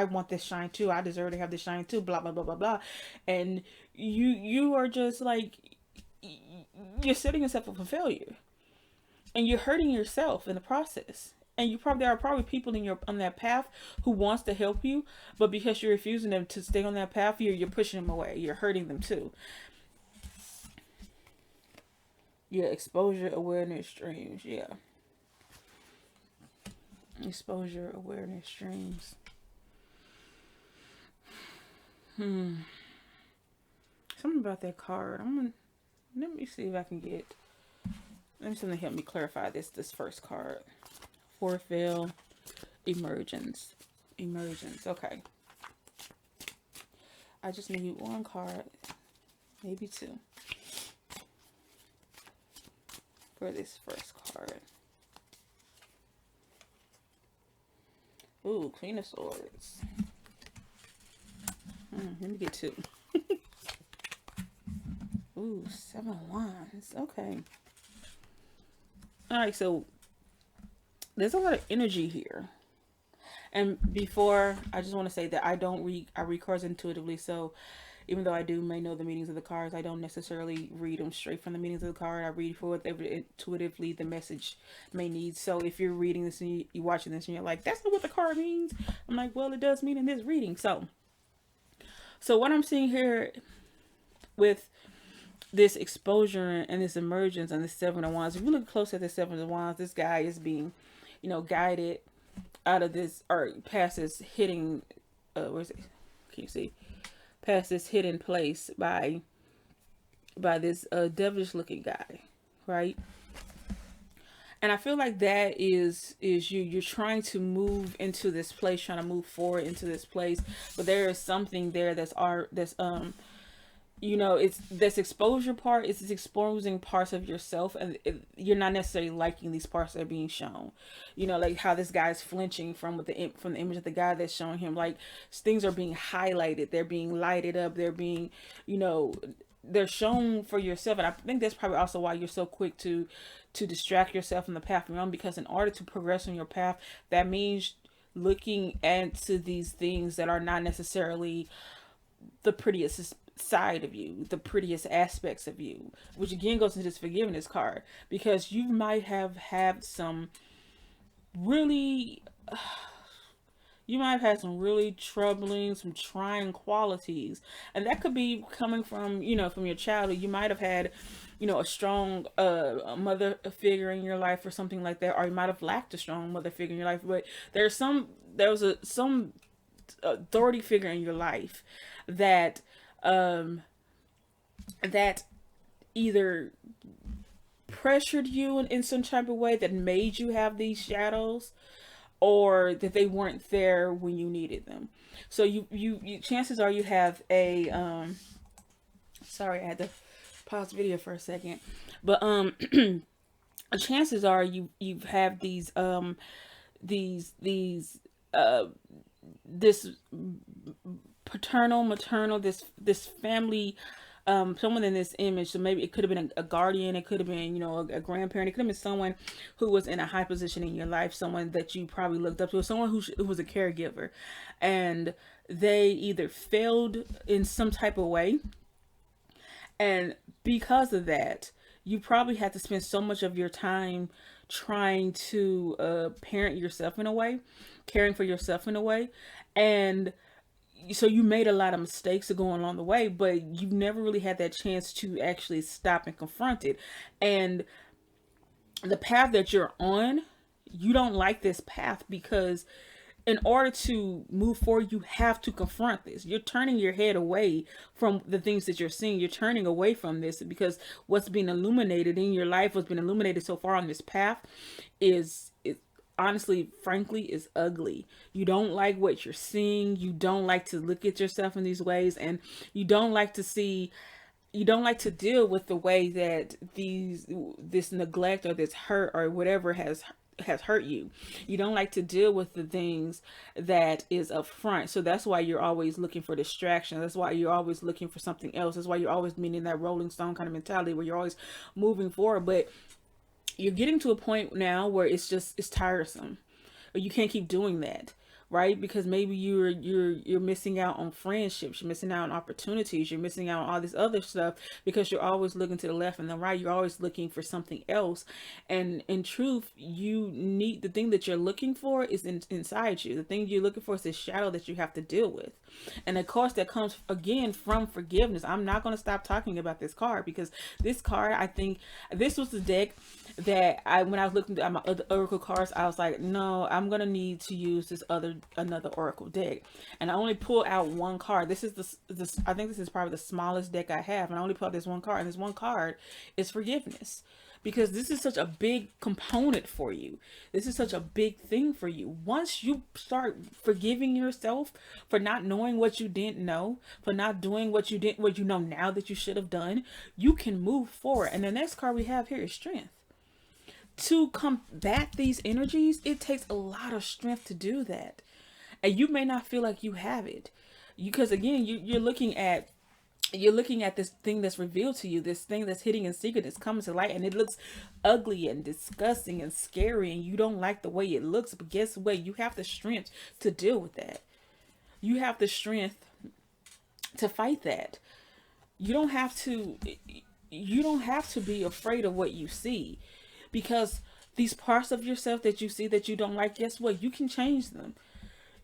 want this shine too, I deserve to have this shine too, blah blah blah blah blah. And you are just like, you're setting yourself up for failure, and you're hurting yourself in the process. And there are probably people in your on that path who wants to help you, but because you're refusing them to stay on that path, you're pushing them away. You're hurting them too. Yeah, exposure awareness streams. Yeah, exposure awareness streams. Something about that card. Let me see if I can get. Let me something help me clarify this first card. Fourth veil, emergence. Okay. I just need one card, maybe two, for this first card. Ooh, Queen of Swords. Let me get two. Ooh, 7 of Wands. Okay. All right, so there's a lot of energy here. And before, I just want to say that I read cards intuitively. So even though I may know the meanings of the cards, I don't necessarily read them straight from the meanings of the card. I read for whatever intuitively the message may need. So if you're reading this and you're watching this and you're like, that's not what the card means, I'm like, well, it does mean in this reading. So what I'm seeing here with this exposure and this emergence and this 7 of Wands, if you look close at the 7 of Wands, this guy is being, guided out of this, or past this hidden, where's it? Can you see? Past this hidden place by this devilish looking guy, right? And I feel like that is you're trying to move into this place, trying to move forward into this place, but there is something there that's it's this exposure part. It's this exposing parts of yourself, and you're not necessarily liking these parts that are being shown. Like how this guy's flinching from the image of the guy that's showing him. Like things are being highlighted, they're being lighted up, they're being, they're shown for yourself. And I think that's probably also why you're so quick to distract yourself from the path you're on, because in order to progress on your path, that means looking into these things that are not necessarily the prettiest side of you, the prettiest aspects of you, which again goes into this forgiveness card, because you might have had some really troubling, some trying qualities, and that could be coming from from your childhood. You might have had a strong mother figure in your life or something like that, or you might have lacked a strong mother figure in your life, but there was some authority figure in your life that that either pressured you in some type of way that made you have these shadows, or that they weren't there when you needed them. So you chances are you have a sorry, I had to pause the video for a second, but chances are you have these this paternal, maternal, this family, someone in this image. So maybe it could have been a guardian, it could have been a grandparent, it could have been someone who was in a high position in your life, someone that you probably looked up to, someone who was a caregiver, and they either failed in some type of way, and because of that, you probably had to spend so much of your time trying to parent yourself in a way, caring for yourself in a way, and so you made a lot of mistakes going along the way, but you never really had that chance to actually stop and confront it. And the path that you're on, you don't like this path, because in order to move forward, you have to confront this. You're turning your head away from the things that you're seeing. You're turning away from this because what's being illuminated in your life, what's been illuminated so far on this path is honestly, frankly, is ugly. You don't like what you're seeing. You don't like to look at yourself in these ways, and you don't like to deal with the way that this neglect or this hurt or whatever has has hurt you. You don't like to deal with the things that is up front. So that's why you're always looking for distraction. That's why you're always looking for something else. That's why you're always meaning that Rolling Stone kind of mentality where you're always moving forward. But you're getting to a point now where it's tiresome. Or you can't keep doing that, right? Because maybe you're missing out on friendships, you're missing out on opportunities, you're missing out on all this other stuff because you're always looking to the left and the right. You're always looking for something else, and in truth, you need the thing that you're looking for is inside you. The thing you're looking for is this shadow that you have to deal with, and of course that comes again from forgiveness. I'm not going to stop talking about this card because this card, I think this was the deck that when I was looking at my other oracle cards, I was like, no, I'm gonna need to use another oracle deck, and I only pulled out one card. This is this I think this is probably the smallest deck I have, and I only pulled out this one card, and this one card is forgiveness, because this is such a big component for you. This is such a big thing for you. Once you start forgiving yourself for not knowing what you didn't know, for not doing what you know now that you should have done, you can move forward. And the next card we have here is strength. To combat these energies, it takes a lot of strength to do that, and you may not feel like you have it, because again, you're looking at this thing that's revealed to you, this thing that's hidden in secret, that's coming to light, and it looks ugly and disgusting and scary, and you don't like the way it looks. But guess what? You have the strength to deal with that. You have the strength to fight that. You don't have to be afraid of what you see. Because these parts of yourself that you see that you don't like, guess what? You can change them.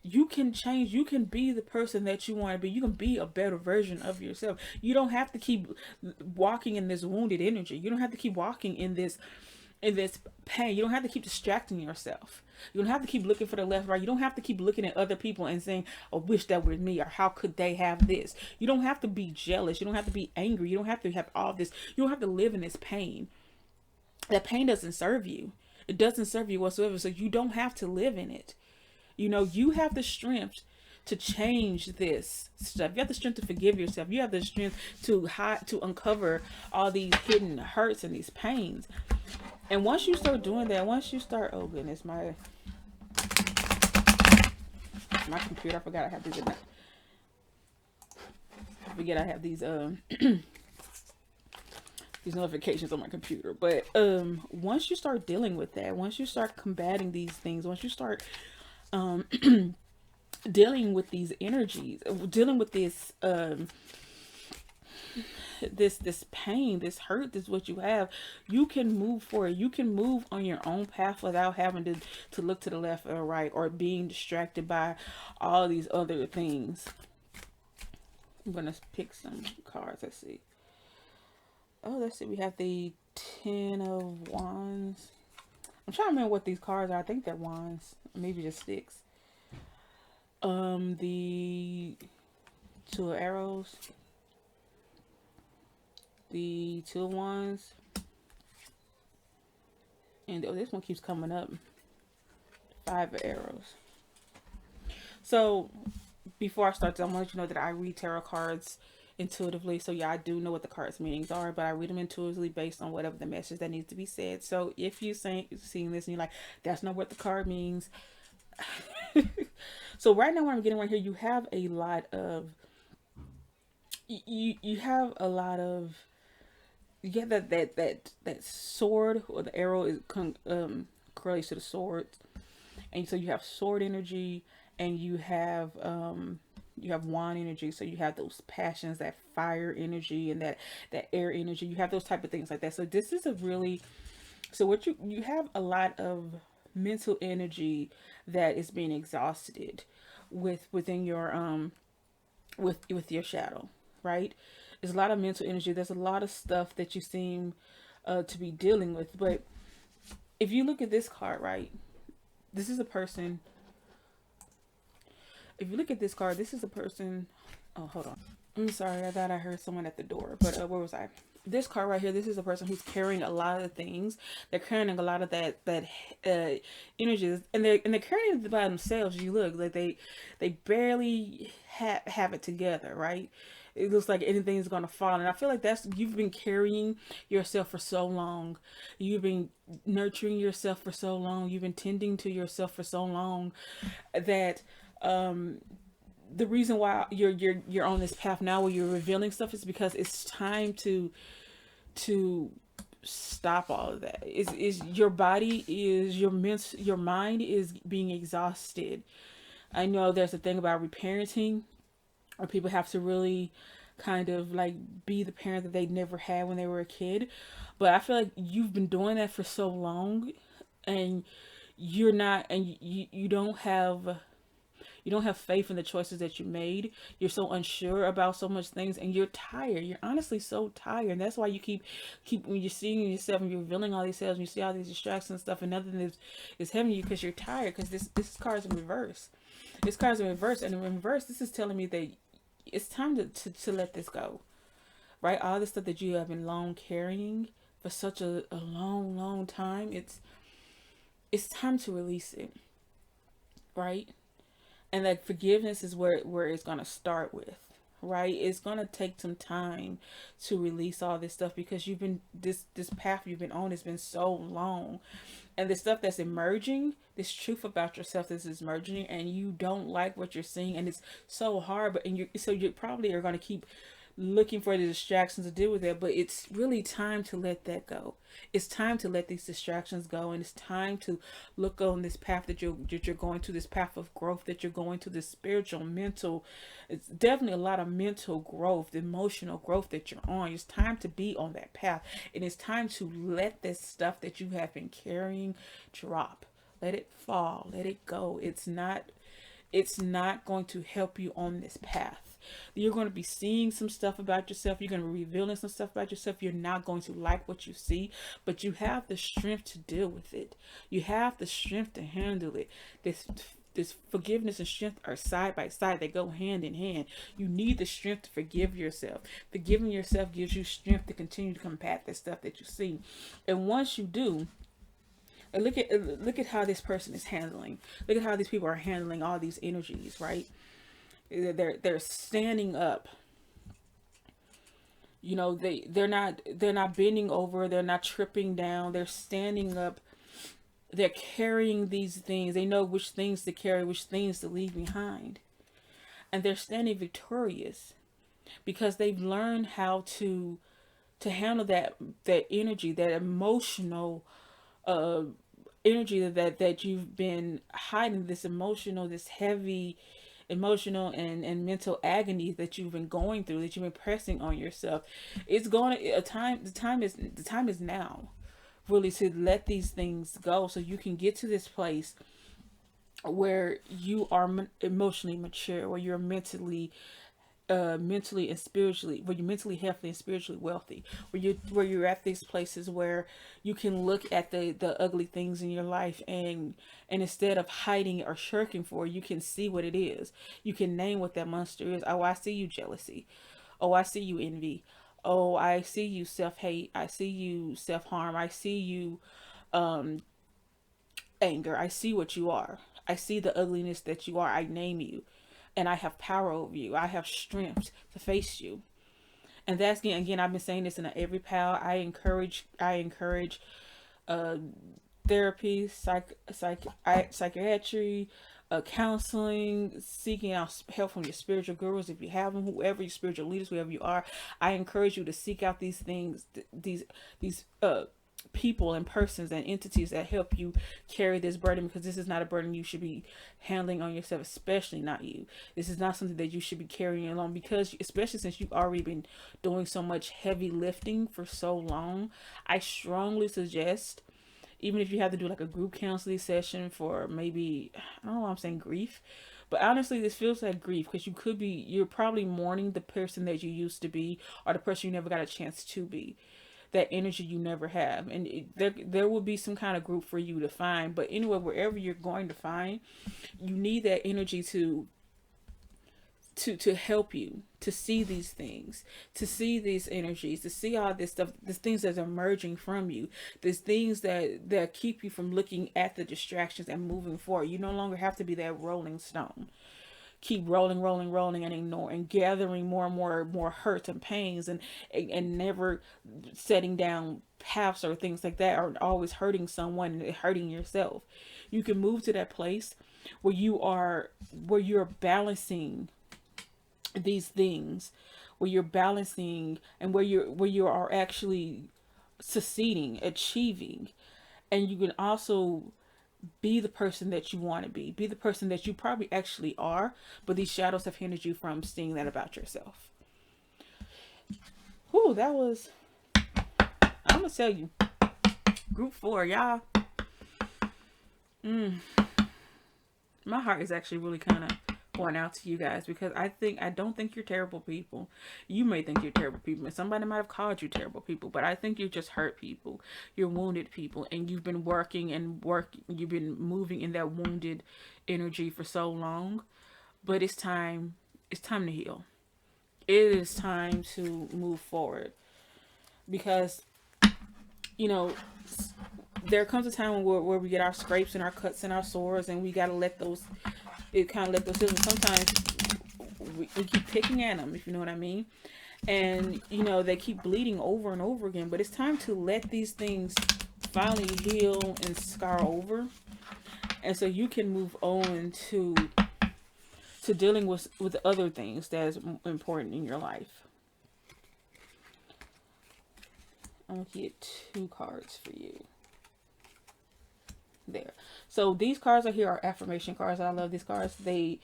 You can change. You can be the person that you want to be. You can be a better version of yourself. You don't have to keep walking in this wounded energy. You don't have to keep walking in this pain. You don't have to keep distracting yourself. You don't have to keep looking for the left, right. You don't have to keep looking at other people and saying, I wish that were me, or how could they have this? You don't have to be jealous. You don't have to be angry. You don't have to have all this. You don't have to live in this pain. That pain doesn't serve you. It doesn't serve you whatsoever. So you don't have to live in it. You know, you have the strength to change this stuff. You have the strength to forgive yourself. You have the strength to uncover all these hidden hurts and these pains. And once you start doing that, oh goodness, my computer, I forgot I have these. I have these these notifications on my computer. But once you start dealing with that, once you start combating these things, once you start dealing with these energies, dealing with this this pain, this hurt, this is what you have, you can move forward. You can move on your own path without having to look to the left or right, or being distracted by all these other things. I'm gonna pick some cards. Let's see. Oh, let's see. We have the 10 of Wands. I'm trying to remember what these cards are. I think they're wands. Maybe just sticks. The 2 of Arrows. The 2 of Wands. And oh, this one keeps coming up. 5 of Arrows. So, before I start, I want to let you know that I read tarot cards intuitively. So yeah, I do know what the cards meanings are, but I read them intuitively based on whatever the message that needs to be said. So if you seeing this and you're like, that's not what the card means. So right now, what I'm getting right here, you have a lot of you have that sword, or the arrow is correlates to the sword, and so you have sword energy, and you have wand energy. So you have those passions, that fire energy, and that air energy. You have those type of things like that. So this is what you have a lot of mental energy that is being exhausted within your with your shadow, right? There's a lot of mental energy. There's a lot of stuff that you seem to be dealing with. But if you look at this card, right, this is a person. If you look at this card, this is a person. Oh, hold on. I'm sorry. I thought I heard someone at the door. But where was I? This card right here, this is a person who's carrying a lot of things. They're carrying a lot of that energies, and they're carrying it by themselves. You look like they barely have it together, right? it looks like anything's gonna fall. And I feel like that's, you've been carrying yourself for so long, you've been nurturing yourself for so long, you've been tending to yourself for so long, that the reason why you're on this path now where you're revealing stuff is because it's time to stop all of that. Is your body, is your mind is being exhausted. I know there's a thing about reparenting, or people have to really kind of like be the parent that they never had when they were a kid. But I feel like you've been doing that for so long, and you're not, and you don't have faith in the choices that you made. You're so unsure about so much things, and you're tired. You're honestly so tired. And that's why you keep when you're seeing yourself and you're revealing all these cells and you see all these distractions and stuff, and nothing is having you, because you're tired. Because this card's in reverse. This card's in reverse, and in reverse, this is telling me that it's time to let this go. Right? All this stuff that you have been long carrying for such a long time, it's time to release it. Right? And that forgiveness is where it's going to start with, right? It's going to take some time to release all this stuff, because you've been, this path you've been on has been so long. And the stuff that's emerging, this truth about yourself that is emerging, and you don't like what you're seeing, and it's so hard, but you probably are going to keep looking for the distractions to deal with it. But it's really time to let that go. It's time to let these distractions go, and it's time to look on this path that you're going to, this path of growth that you're going to, this spiritual, mental, it's definitely a lot of mental growth, emotional growth that you're on. It's time to be on that path, and it's time to let this stuff that you have been carrying drop. Let it fall, let it go. It's not going to help you on this path. You're going to be seeing some stuff about yourself. You're going to be revealing some stuff about yourself. You're not going to like what you see, but you have the strength to deal with it. You have the strength to handle it. This forgiveness and strength are side by side. They go hand in hand. You need the strength to forgive yourself. Forgiving yourself gives you strength to continue to combat the stuff that you see. And once you do, and look at how this person is handling. Look at how these people are handling all these energies, right? They're standing up. You know, they're not bending over, they're not tripping down, they're standing up. They're carrying these things. They know which things to carry, which things to leave behind. And they're standing victorious because they've learned how to handle that energy, that emotional energy that you've been hiding, this emotional, this heavy emotional and mental agony that you've been going through, that you've been pressing on yourself. It's going to the time is now, really, to let these things go, so you can get to this place where you are emotionally mature, where you're mentally and spiritually, where you're mentally healthy and spiritually wealthy, where you're at these places where you can look at the ugly things in your life, and instead of hiding or shirking for it, you can see what it is. You can name what that monster is. Oh, I see you jealousy. Oh, I see you envy. Oh, I see you self-hate. I see you self-harm. I see you anger. I see what you are. I see the ugliness that you are. I name you. And I have power over you. I have strength to face you. And that's, again, I've been saying this in every pal. I encourage therapy, psychiatry, counseling, seeking out help from your spiritual gurus if you have them, whoever your spiritual leaders, whoever you are. I encourage you to seek out these things, these people and persons and entities that help you carry this burden, because this is not a burden you should be handling on yourself, especially not you. This is not something that you should be carrying along, because especially since you've already been doing so much heavy lifting for so long. I strongly suggest, even if you have to do like a group counseling session for maybe, I don't know why I'm saying grief, but honestly, this feels like grief, because you're probably mourning the person that you used to be, or the person you never got a chance to be, that energy you never have. And there will be some kind of group for you to find. But anyway, wherever you're going to find, you need that energy to help you to see these things, to see these energies, to see all this stuff, these things that are emerging from you, these things that keep you from looking at the distractions and moving forward. You no longer have to be that rolling stone. keep rolling, rolling, rolling, and ignore, and gathering more and more hurts and pains, and never setting down paths or things like that, or always hurting someone and hurting yourself. You can move to that place where you're balancing these things, where you're balancing, and where you are actually succeeding, achieving, and you can also be the person that you want to be the person that you probably actually are, but these shadows have hindered you from seeing that about yourself. Whew, that was, I'm gonna tell you, group 4, y'all. My heart is actually really kind of going out to you guys, because I don't think you're terrible people. You may think you're terrible people, and somebody might have called you terrible people, but I think you're just hurt people. You're wounded people, and you've been you've been moving in that wounded energy for so long. But it's time to heal. It is time to move forward, because there comes a time where we get our scrapes and our cuts and our sores, and we got to let those heal. Sometimes we keep picking at them, if you know what I mean, and they keep bleeding over and over again. But it's time to let these things finally heal and scar over, and so you can move on to dealing with other things that is important in your life. I'm gonna get 2 cards for you. There. So these cards are here are affirmation cards. I love these cards. They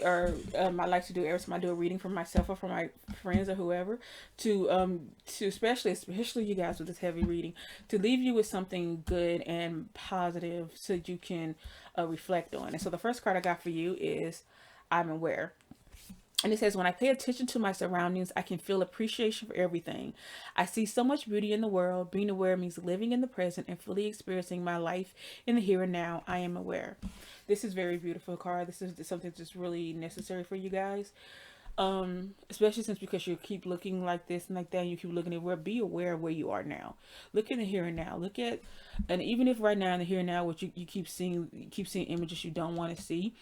are I like to do every time I do a reading for myself or for my friends or whoever, to especially you guys with this heavy reading, to leave you with something good and positive so you can reflect on. And so the first card I got for you is I'm aware. And it says, when I pay attention to my surroundings, I can feel appreciation for everything. I see so much beauty in the world. Being aware means living in the present and fully experiencing my life in the here and now. I am aware. This is very beautiful card. This is something that's really necessary for you guys. Especially because you keep looking like this and like that, and you keep looking at where, be aware of where you are now. Look in the here and now. And even if right now in the here and now, what you keep seeing images you don't want to see,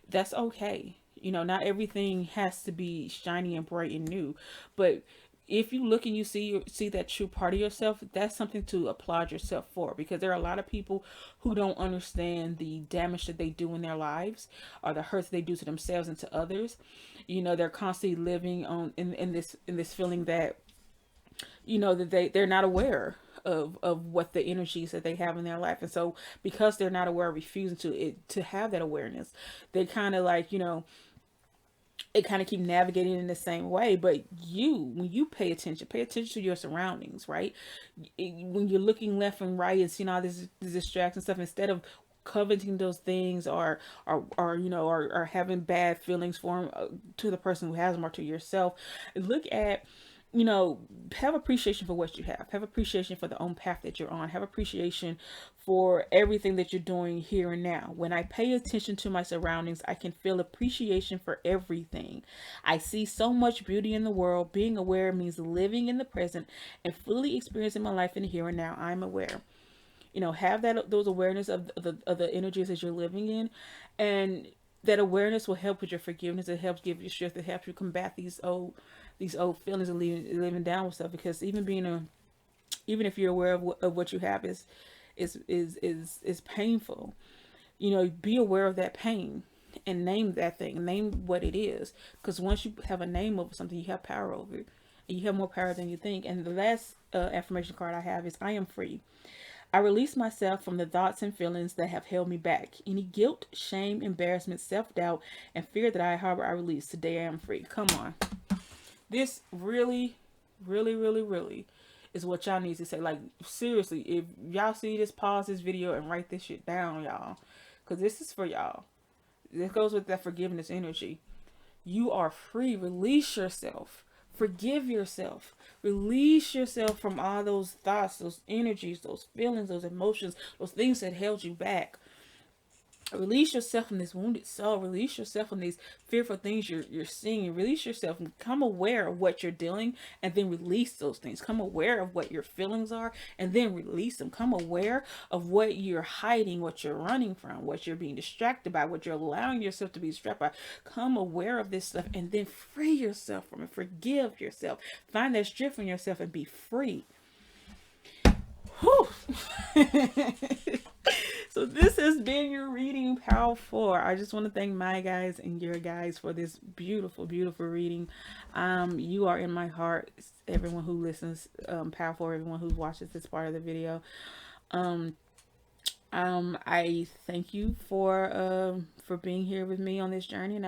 that's okay. Not everything has to be shiny and bright and new, but if you look and you see that true part of yourself, that's something to applaud yourself for, because there are a lot of people who don't understand the damage that they do in their lives, or the hurts they do to themselves and to others. They're constantly living in this feeling that that they're not aware of what the energies that they have in their life. And so because they're not aware, refusing to have that awareness, they kind of it kind of keep navigating in the same way. But when you pay attention to your surroundings, right? When you're looking left and right and seeing all this distraction stuff, instead of coveting those things or having bad feelings for them, to the person who has them, or to yourself, look at, have appreciation for what you have appreciation for the own path that you're on, have appreciation for everything that you're doing here and now. When I pay attention to my surroundings, I can feel appreciation for everything. I see so much beauty in the world. Being aware means living in the present and fully experiencing my life in the here and now. I'm aware. Have those awareness of the energies that you're living in, and that awareness will help with your forgiveness. It helps give you strength. It helps you combat these old feelings and living down with stuff. Because even if you're aware of what you have is painful, be aware of that pain and name that thing. Name what it is, because once you have a name over something, you have power over it, and you have more power than you think. And the last affirmation card I have is I am free. I release myself from the thoughts and feelings that have held me back. Any guilt, shame, embarrassment, self-doubt, and fear that I harbor, I release. Today I am free. Come on. This really, really, really, really is what y'all need to say. Like, seriously, if y'all see this, pause this video and write this shit down, y'all. Because this is for y'all. This goes with that forgiveness energy. You are free. Release yourself. Forgive yourself. Release yourself from all those thoughts, those energies, those feelings, those emotions, those things that held you back. Release yourself from this wounded soul. Release yourself from these fearful things you're seeing. Release yourself and become aware of what you're doing, and then release those things. Come aware of what your feelings are, and then release them. Come aware of what you're hiding, what you're running from, what you're being distracted by, what you're allowing yourself to be distracted by. Come aware of this stuff, and then free yourself from it. Forgive yourself. Find that strength in yourself and be free. Whew. So this has been your reading, Pal 4. I just want to thank my guys and your guys for this beautiful, beautiful reading. You are in my heart. Everyone who listens, Pal 4, everyone who watches this part of the video. I thank you for being here with me on this journey,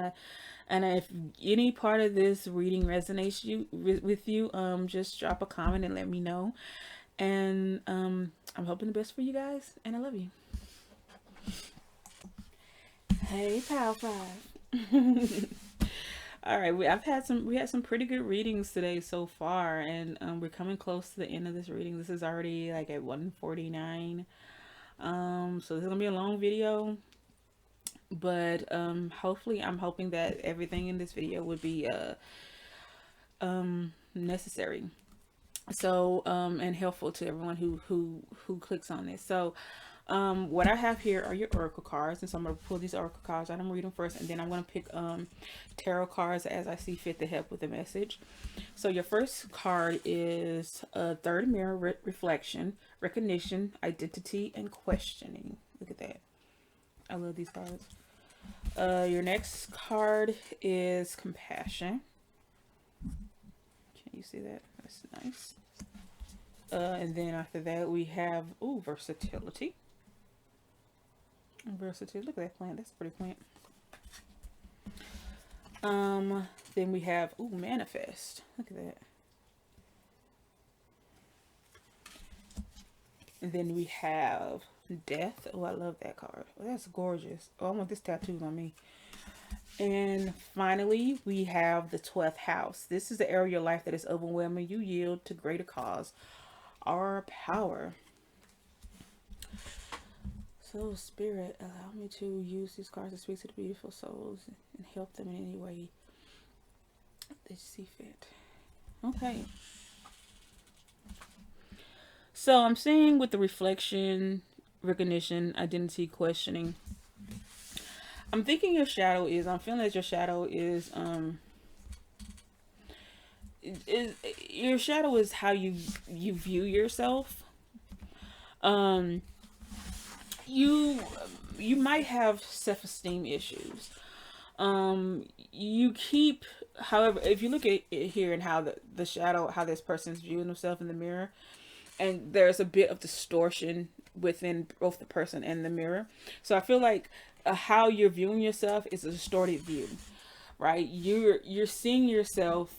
and if any part of this reading resonates with you, just drop a comment and let me know. And I'm hoping the best for you guys, and I love you. Hey, Pal 5. All right, we had some pretty good readings today so far, and we're coming close to the end of this reading. This is already like at 1:49. So this is gonna be a long video, but hopefully I'm hoping that everything in this video would be necessary, so and helpful to everyone who clicks on this. So what I have here are your oracle cards, and so I'm going to pull these oracle cards out. I'm reading first, and then I'm going to pick tarot cards as I see fit to help with the message. So your first card is a third mirror, reflection, recognition, identity, and questioning. Look at that. I love these cards. Your next card is compassion. Can you see that? That's nice. And then after that we have versatility. Versatility. Look at that plant. That's a pretty plant. Then we have manifest. Look at that. And then we have death. Oh, I love that card. Oh, that's gorgeous. Oh, I want this tattooed on me. And finally, we have the 12th house. This is the area of your life that is overwhelming. You yield to greater cause or power. So, Spirit, allow me to use these cards to speak to the beautiful souls and help them in any way that you see fit. Okay. So, I'm seeing with the reflection, recognition, identity, questioning. I'm thinking your shadow is, I'm feeling that your shadow is your shadow is how you view yourself. You might have self-esteem issues. You keep, however, if you look at it here and how the shadow, how this person's viewing themselves in the mirror, and there's a bit of distortion within both the person and the mirror. So I feel like how you're viewing yourself is a distorted view, right? You're seeing yourself,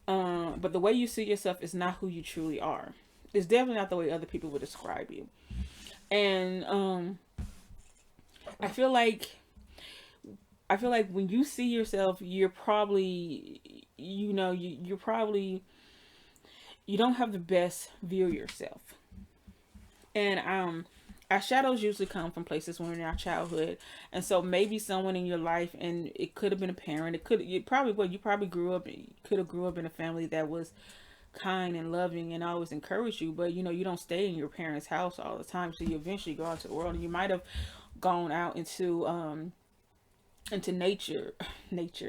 but the way you see yourself is not who you truly are. It's definitely not the way other people would describe you. And I feel like when you see yourself, you're probably, you don't have the best view of yourself. And our shadows usually come from places when we're in our childhood, and so maybe someone in your life, and it could have been a parent. You probably grew up in a family that was kind and loving and always encouraged you, but you don't stay in your parents' house all the time, so you eventually go out to the world, and you might have gone out into nature,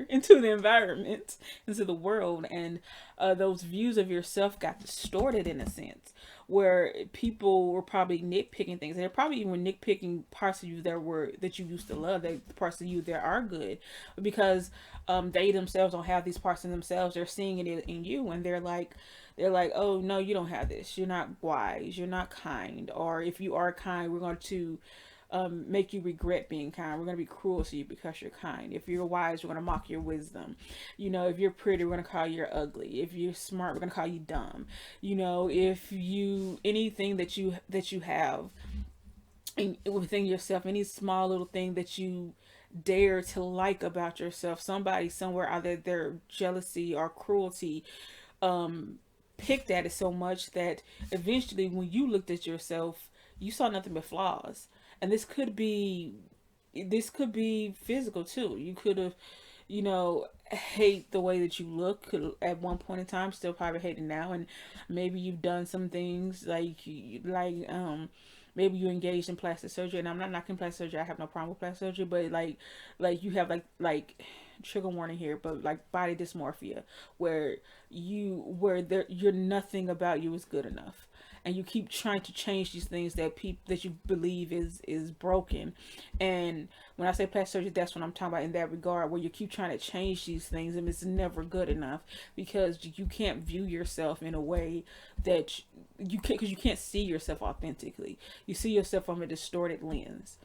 into the environment, into the world, and those views of yourself got distorted in a sense, where people were probably nitpicking things, and they're probably even nitpicking parts of you that you used to love, the parts of you that are good, because they themselves don't have these parts in themselves. They're seeing it in you, and they're like, oh no, you don't have this, you're not wise, you're not kind, or if you are kind, we're going to make you regret being kind. We're going to be cruel to you because you're kind. If you're wise, we're going to mock your wisdom. If you're pretty, we're going to call you ugly. If you're smart, we're going to call you dumb. If you, anything that you have within yourself, any small little thing that you dare to like about yourself, somebody somewhere, either their jealousy or cruelty, picked at it so much that eventually when you looked at yourself, you saw nothing but flaws. And this could be this could be physical too. You could have, hate the way that you look could, at one point in time, still probably hate it now, and maybe you've done some things maybe you engaged in plastic surgery, and I'm not knocking plastic surgery. I have no problem with plastic surgery, but like you have like trigger warning here, but like body dysmorphia, where you're nothing about you is good enough, and you keep trying to change these things that you believe is broken. And when I say plastic surgery, that's what I'm talking about in that regard, where you keep trying to change these things and it's never good enough, because you can't view yourself in a way that you can't, because you can't see yourself authentically. You see yourself from a distorted lens,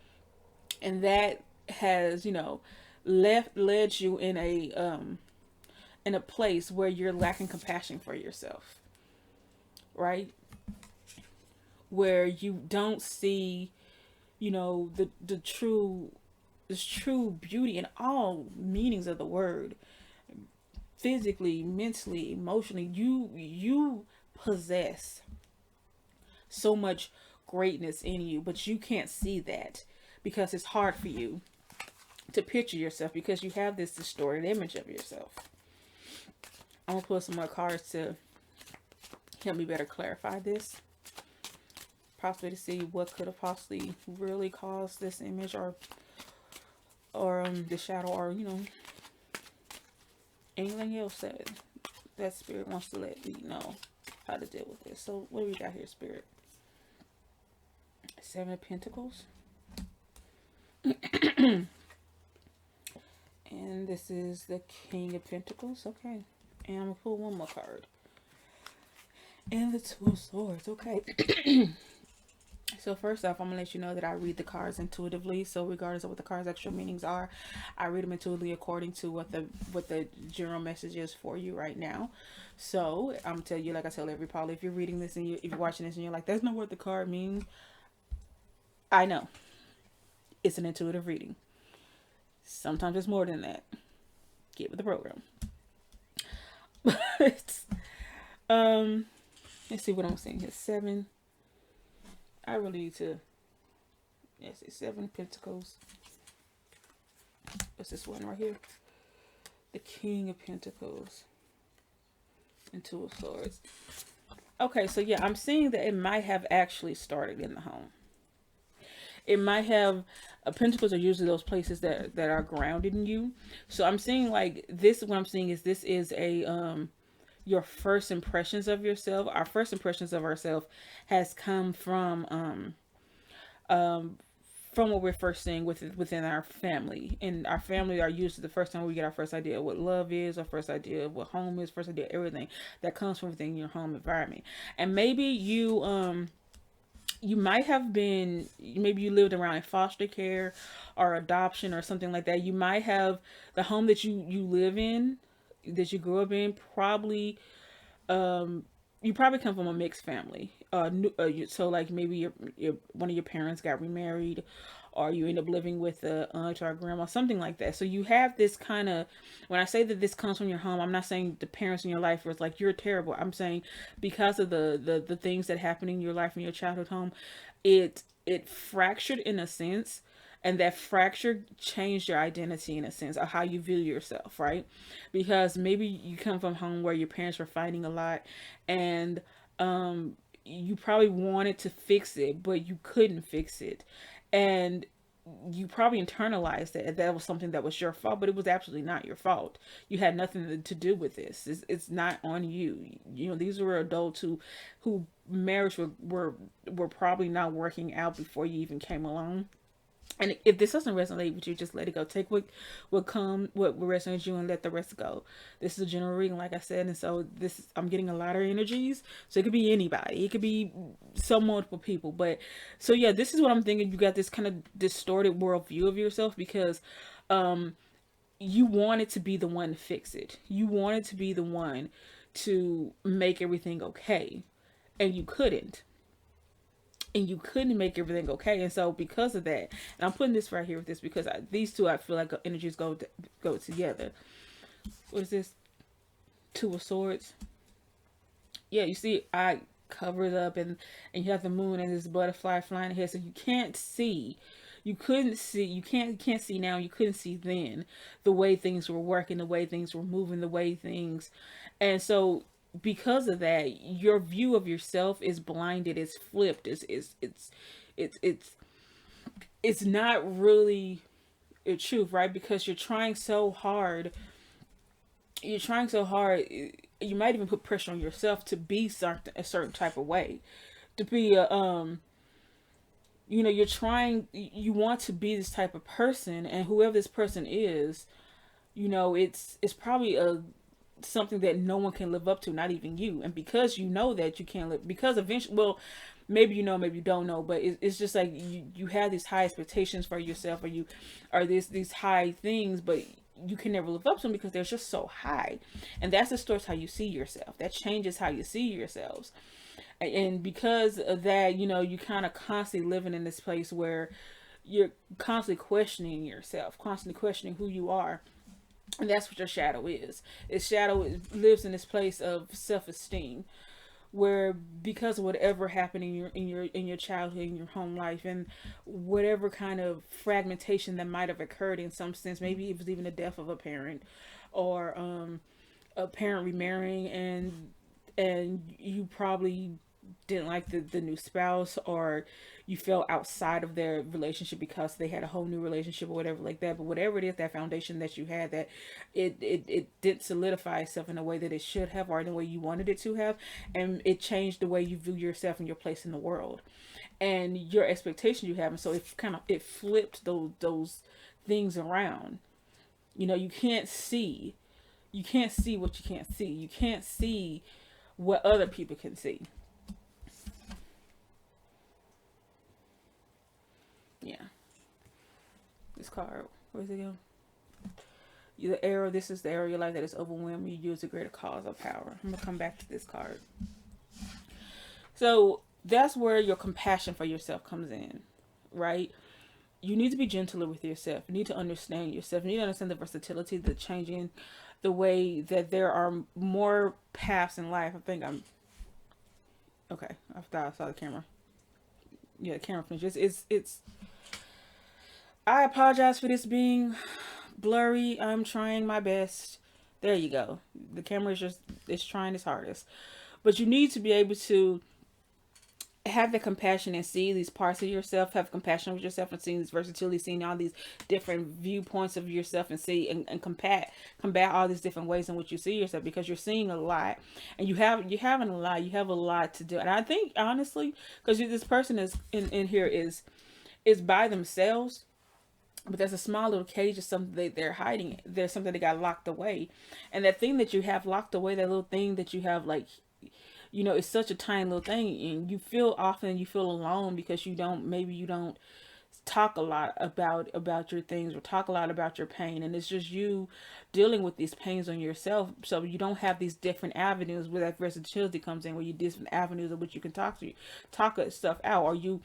and that has led you in a place where you're lacking compassion for yourself, right? Where you don't see, the true, this true beauty in all meanings of the word. Physically, mentally, emotionally, you possess so much greatness in you, but you can't see that because it's hard for you to picture yourself, because you have this distorted image of yourself. I'm gonna pull some more cards to help me better clarify this, possibly to see what could have possibly really caused this image, or the shadow, or anything else that spirit wants to let me know how to deal with this. So what do we got here, spirit? Seven of Pentacles. And this is the King of Pentacles. Okay. And I'm going to pull one more card. And the Two of Swords. Okay. So first off, I'm going to let you know that I read the cards intuitively. So regardless of what the cards' actual meanings are, I read them intuitively according to what the general message is for you right now. So I'm going to tell you, like I tell every Paul, if you're reading this and if you're watching this and you're like, that's not what the card means, I know. It's an intuitive reading. Sometimes it's more than that. Get with the program. But let's see what I'm seeing here. 7. I really need to. Yes, it's 7 Pentacles. What's this one right here? The King of Pentacles and Two of Swords. Okay, so yeah, I'm seeing that it might have actually started in the home. It might have, pentacles are usually those places that are grounded in you. So I'm seeing like this, what I'm seeing is this is a, your first impressions of yourself. Our first impressions of ourselves has come from what we're first seeing within our family. And our family are usually the first time we get our first idea of what love is, our first idea of what home is, first idea of everything that comes from within your home environment. And maybe you might have been, maybe you lived around in foster care or adoption or something like that. You might have the home that you live in, that you grew up in, probably, you probably come from a mixed family. So like maybe your one of your parents got remarried, or you end up living with a aunt or a grandma, something like that. So you have this kind of, when I say that this comes from your home, I'm not saying the parents in your life was like, you're terrible. I'm saying because of the things that happen in your life, in your childhood home, it fractured in a sense. And that fracture changed your identity in a sense of how you view yourself, right? Because maybe you come from home where your parents were fighting a lot, and you probably wanted to fix it, but you couldn't fix it. And you probably internalized that was something that was your fault, but it was absolutely not your fault. You had nothing to do with this. It's not on you. You know, these were adults who marriage were probably not working out before you even came along. And if this doesn't resonate with you, just let it go. Take what resonates with you and let the rest go. This is a general reading, like I said, and so I'm getting a lot of energies. So it could be anybody. It could be some multiple people. But so yeah, this is what I'm thinking. You got this kind of distorted worldview of yourself because you wanted to be the one to fix it. You wanted to be the one to make everything okay, and you couldn't. And you couldn't make everything okay. And so because of that, and I'm putting this right here with this because these two, I feel like energies go together. What is this? Two of Swords. Yeah, you see, I cover it up, and you have the moon and this butterfly flying ahead, so you can't see you couldn't see, you can't see now, you couldn't see then, the way things were working, the way things were moving, the way things. And so because of that, your view of yourself is blinded, it's flipped, it's it's not really the truth, right? Because you're trying so hard, you might even put pressure on yourself to be a certain type of way, to be a you're trying, you want to be this type of person, and whoever this person is, it's probably a something that no one can live up to, not even you. And because you know that you can't live, because eventually, well, maybe you know, maybe you don't know, but it's just like you have these high expectations for yourself, or you are these high things, but you can never live up to them because they're just so high. And that distorts how you see yourself. That changes how you see yourselves. And because of that, you kind of constantly living in this place where you're constantly questioning yourself, constantly questioning who you are. And that's what your shadow is. Its shadow lives in this place of self-esteem, where because of whatever happened in your childhood, in your home life, and whatever kind of fragmentation that might have occurred in some sense, maybe it was even the death of a parent, or a parent remarrying, and you probably didn't like the new spouse, or you felt outside of their relationship because they had a whole new relationship or whatever like that. But whatever it is, that foundation that you had, that it didn't solidify itself in a way that it should have, or in the way you wanted it to have, and it changed the way you view yourself and your place in the world and your expectations you have. And so it flipped those things around. You can't see what you can't see. You can't see what other people can see. Yeah. This card, where's it go? The arrow, this is the area of your life that is overwhelming. You use a greater cause of power. I'm going to come back to this card. So that's where your compassion for yourself comes in, right? You need to be gentler with yourself. You need to understand yourself. You need to understand the versatility, the changing, the way that there are more paths in life. I think I'm... Okay, I thought I saw the camera. Yeah, the camera finishes. It's I apologize for this being blurry. I'm trying my best. There you go. The camera is trying its hardest. But you need to be able to have the compassion and see these parts of yourself, have compassion with yourself, and seeing this versatility, seeing all these different viewpoints of yourself, and see and combat all these different ways in which you see yourself, because you're seeing a lot, and you have a lot to do. And I think honestly, because this person is in here is by themselves, but there's a small little cage of something that they're hiding. There's something that got locked away. And that thing that you have locked away, that little thing that you have, like, it's such a tiny little thing. And you feel alone because you don't talk a lot about your things, or talk a lot about your pain. And it's just you dealing with these pains on yourself. So you don't have these different avenues where that versatility comes in, where you different avenues of which you can talk stuff out, or you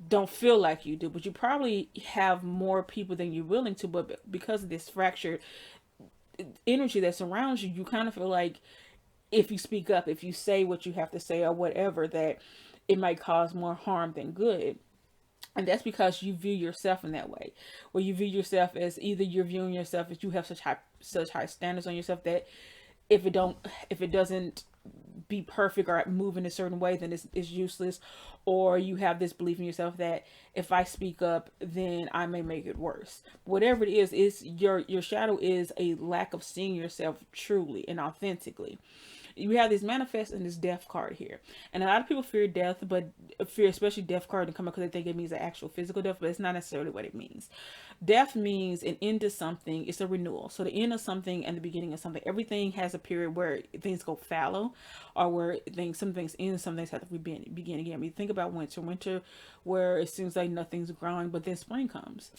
don't feel like you do, but you probably have more people than you're willing to. But because of this fractured energy that surrounds you, you kind of feel like if you speak up, if you say what you have to say or whatever, that it might cause more harm than good. And that's because you view yourself in that way, where you view yourself as, either you're viewing yourself as you have such high standards on yourself that if it doesn't be perfect or move in a certain way, then it's useless. Or you have this belief in yourself that if I speak up, then I may make it worse. Whatever it is your shadow is a lack of seeing yourself truly and authentically. You have this manifest and this death card here, and a lot of people fear death, but fear especially death card to come up because they think it means an actual physical death, but it's not necessarily what it means. Death means an end to something. It's a renewal. So the end of something and the beginning of something. Everything has a period where things go fallow, or where some things end, some things have to begin again. I mean, think about winter, where it seems like nothing's growing, but then spring comes.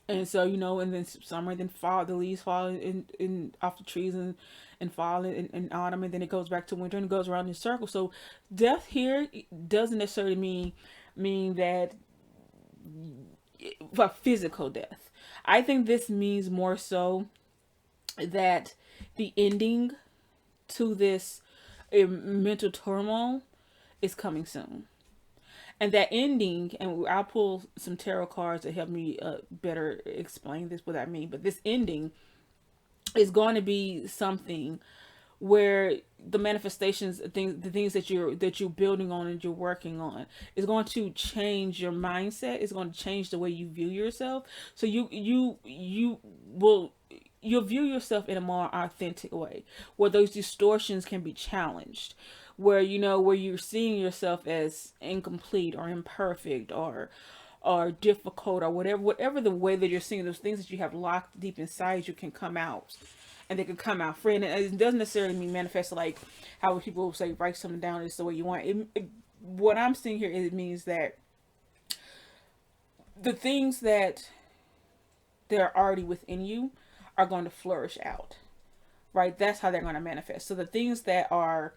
And so, and then summer, then fall, the leaves fall in off the trees, and fall in autumn, and then it goes back to winter, and it goes around in a circle. So death here doesn't necessarily mean that physical death. I think this means more so that the ending to this mental turmoil is coming soon. And that ending, and I'll pull some tarot cards to help me better explain this, what I mean. But this ending is going to be something where the manifestations, the things that you're building on and you're working on, is going to change your mindset. It's going to change the way you view yourself. So you'll view yourself in a more authentic way, where those distortions can be challenged, where where you're seeing yourself as incomplete or imperfect or difficult, or whatever the way that you're seeing those things that you have locked deep inside you can come out, and they can come out free. And it doesn't necessarily mean manifest like how people say write something down is the way you want it. What I'm seeing here, it means that the things that they're already within you are going to flourish out, right? That's how they're going to manifest. So the things that are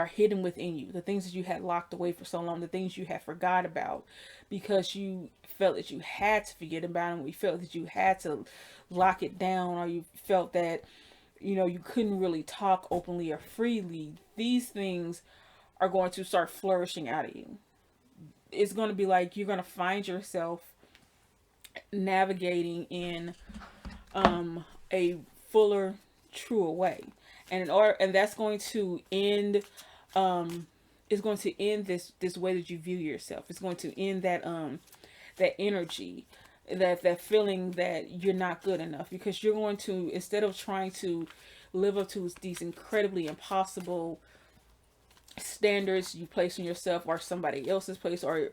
hidden within you, the things that you had locked away for so long, the things you had forgot about because you felt that you had to forget about them, you felt that you had to lock it down, or you felt that you couldn't really talk openly or freely, these things are going to start flourishing out of you. It's going to be like you're going to find yourself navigating in a fuller, truer way. And that's going to end it's going to end this way that you view yourself. It's going to end that that energy, that feeling that you're not good enough, because you're going to, instead of trying to live up to these incredibly impossible standards you place on yourself, or somebody else's place, or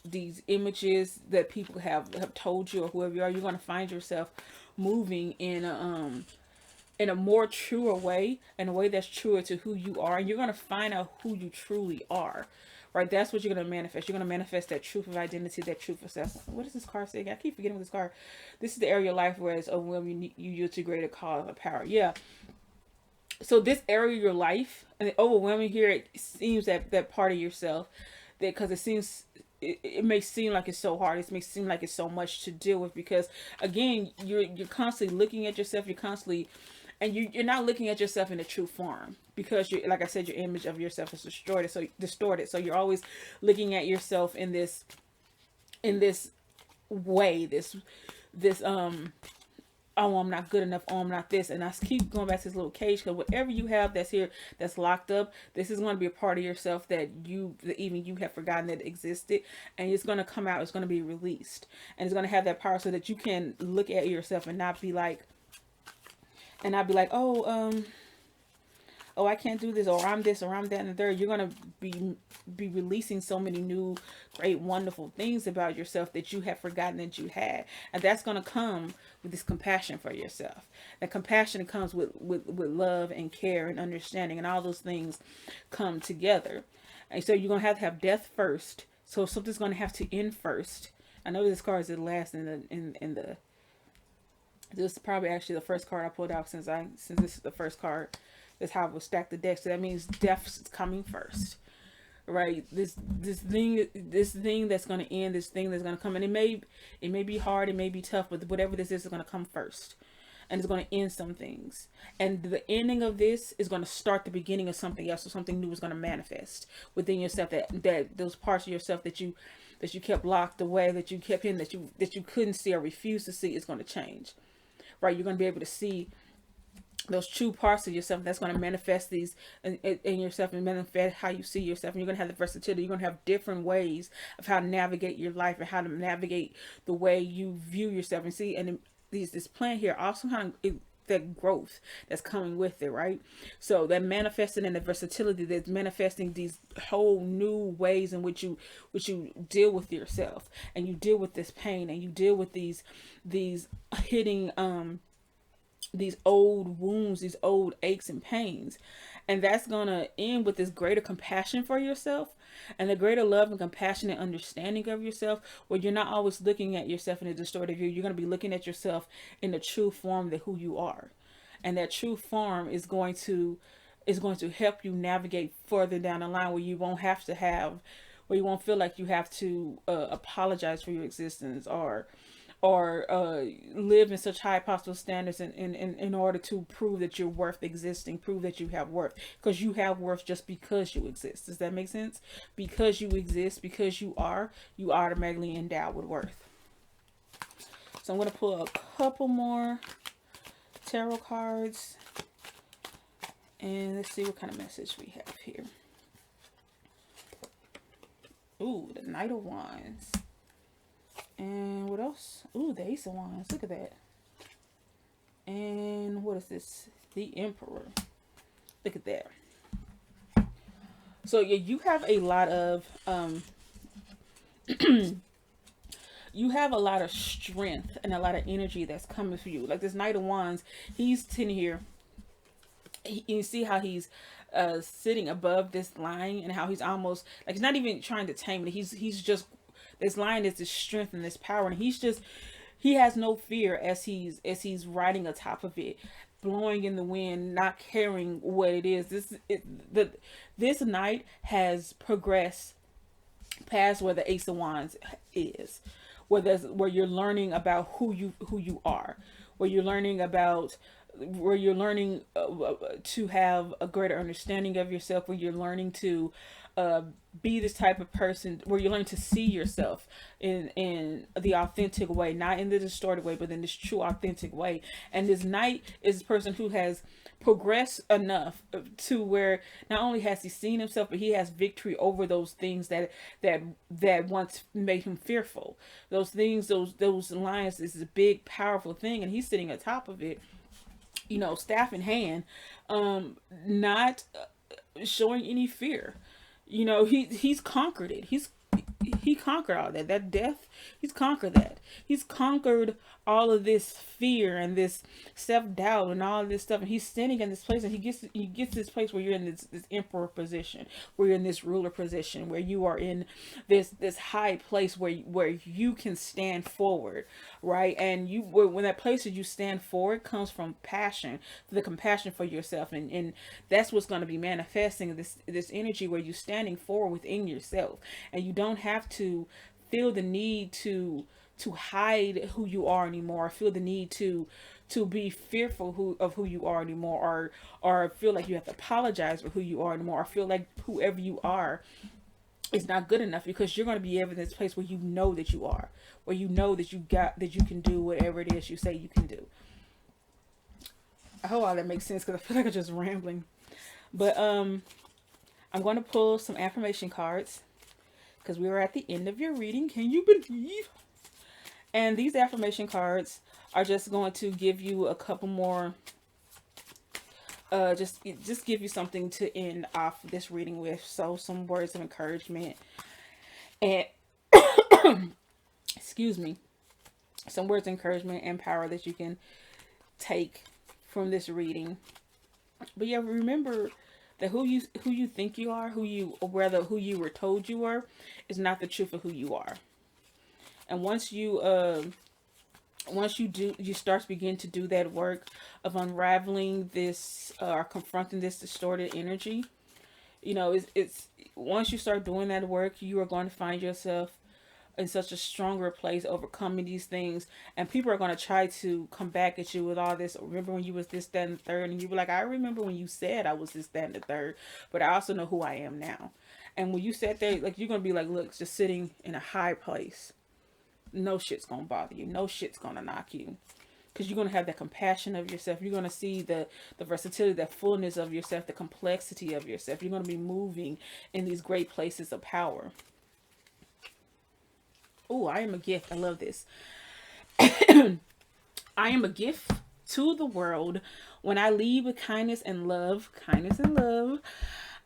these images that people have told you, or whoever you are, you're going to find yourself moving in a more truer way, in a way that's truer to who you are, and you're going to find out who you truly are, right? That's what you're going to manifest. You're going to manifest that truth of identity, that truth of self. What does this card say? I keep forgetting this card. This is the area of life where it's overwhelming, you yield to greater cause of power. Yeah. So this area of your life, and the overwhelming here, it seems that part of yourself, that because it may seem like it's so hard. It may seem like it's so much to deal with, because again, you're constantly looking at yourself. You're constantly, and you're not looking at yourself in a true form, because you, like I said, your image of yourself is distorted. So you're always looking at yourself in this way, this oh, I'm not good enough, oh, I'm not this. And I keep going back to this little cage, because whatever you have that's here, that's locked up, this is going to be a part of yourself that even you have forgotten that existed. And it's going to come out, it's going to be released. And it's going to have that power, so that you can look at yourself and not be like, oh, I can't do this, or I'm this, or I'm that, and the third. You're going to be releasing so many new, great, wonderful things about yourself that you have forgotten that you had. And that's going to come with this compassion for yourself. That compassion comes with love and care and understanding, and all those things come together. And so you're going to have death first. So something's going to have to end first. I know this card is the last in the this is probably actually the first card I pulled out, since this is the first card. That's how I will stack the deck. So that means death's coming first, right? This thing that's going to end, this thing that's going to come, and it may be hard, it may be tough, but whatever this is going to come first, and it's going to end some things. And the ending of this is going to start the beginning of something else, or something new is going to manifest within yourself. That those parts of yourself that you kept locked away, that you kept in, that you couldn't see or refused to see, is going to change, right? You're going to be able to see those true parts of yourself that's going to manifest these in yourself, and manifest how you see yourself. And you're going to have the versatility. You're going to have different ways of how to navigate your life, and how to navigate the way you view yourself. And see, and this plan here also kind of that growth that's coming with it, right? So that manifesting, and the versatility that's manifesting these whole new ways in which you deal with yourself, and you deal with this pain, and you deal with these hitting these old wounds, these old aches and pains. And that's going to end with this greater compassion for yourself, and the greater love and compassion and understanding of yourself, where you're not always looking at yourself in a distorted view. You're going to be looking at yourself in the true form of who you are. And that true form is going to help you navigate further down the line, where you won't feel like you have to apologize for your existence, or live in such high possible standards in order to prove that you're worth existing, prove that you have worth, because you have worth just because you exist. Does that make sense? Because you exist, because you automatically endowed with worth. So I'm going to pull a couple more tarot cards and let's see what kind of message we have here. Ooh, the Knight of Wands. And what else? Ooh, the Ace of Wands. Look at that. And what is this? The Emperor. Look at that. So yeah, you have a lot of you have a lot of strength and a lot of energy that's coming for you. Like this Knight of Wands, he's sitting here. You see how he's sitting above this line, and how he's almost like he's not even trying to tame it. He's just, this line is this strength and this power, and he has no fear as he's riding atop of it, blowing in the wind, not caring what it is. This knight has progressed past where the Ace of Wands is, where you're learning about who you are, where you're learning to have a greater understanding of yourself, where you're learning to be this type of person, where you learn to see yourself in the authentic way, not in the distorted way, but in this true authentic way. And this knight is a person who has progressed enough to where not only has he seen himself, but he has victory over those things that once made him fearful. Those things, those lions, is a big powerful thing, and he's sitting atop of it, you know, staff in hand, not showing any fear. You know, he's conquered it. He conquered all that death. He's conquered that. He's conquered all of this fear and this self-doubt and all of this stuff. And he's standing in this place, and he gets to this place where you're in this emperor position, where you're in this ruler position, where you are in this high place where you can stand forward, right? And when that place that you stand forward comes from passion, the compassion for yourself, and that's what's going to be manifesting this energy where you're standing forward within yourself, and you don't have to feel the need to hide who you are anymore, feel the need to be fearful of who you are anymore, or feel like you have to apologize for who you are anymore, or feel like whoever you are is not good enough, because you're going to be in this place where you know that you are, where you know that you can do whatever it is you say you can do. I hope all that makes sense, because I feel like I'm just rambling. But I'm going to pull some affirmation cards, because we are at the end of your reading. Can you believe? And these affirmation cards are just going to give you a couple more, just give you something to end off this reading with. So some words of encouragement and excuse me, some words of encouragement and power that you can take from this reading. But yeah, remember that who you think you are, who you were told you were, is not the truth of who you are. And once you begin to do that work of unraveling this, or confronting this distorted energy, you know, it's once you start doing that work, you are going to find yourself in such a stronger place, overcoming these things. And people are going to try to come back at you with all this. Remember when you was this, that, and the third? And you were like, I remember when you said I was this, that, and the third, but I also know who I am now. And when you sat there, like, you're going to be like, look, just sitting in a high place. No shit's going to bother you. No shit's going to knock you. Because you're going to have that compassion of yourself. You're going to see the versatility, that fullness of yourself, the complexity of yourself. You're going to be moving in these great places of power. Oh, I am a gift. I love this. I am a gift to the world. When I lead with kindness and love,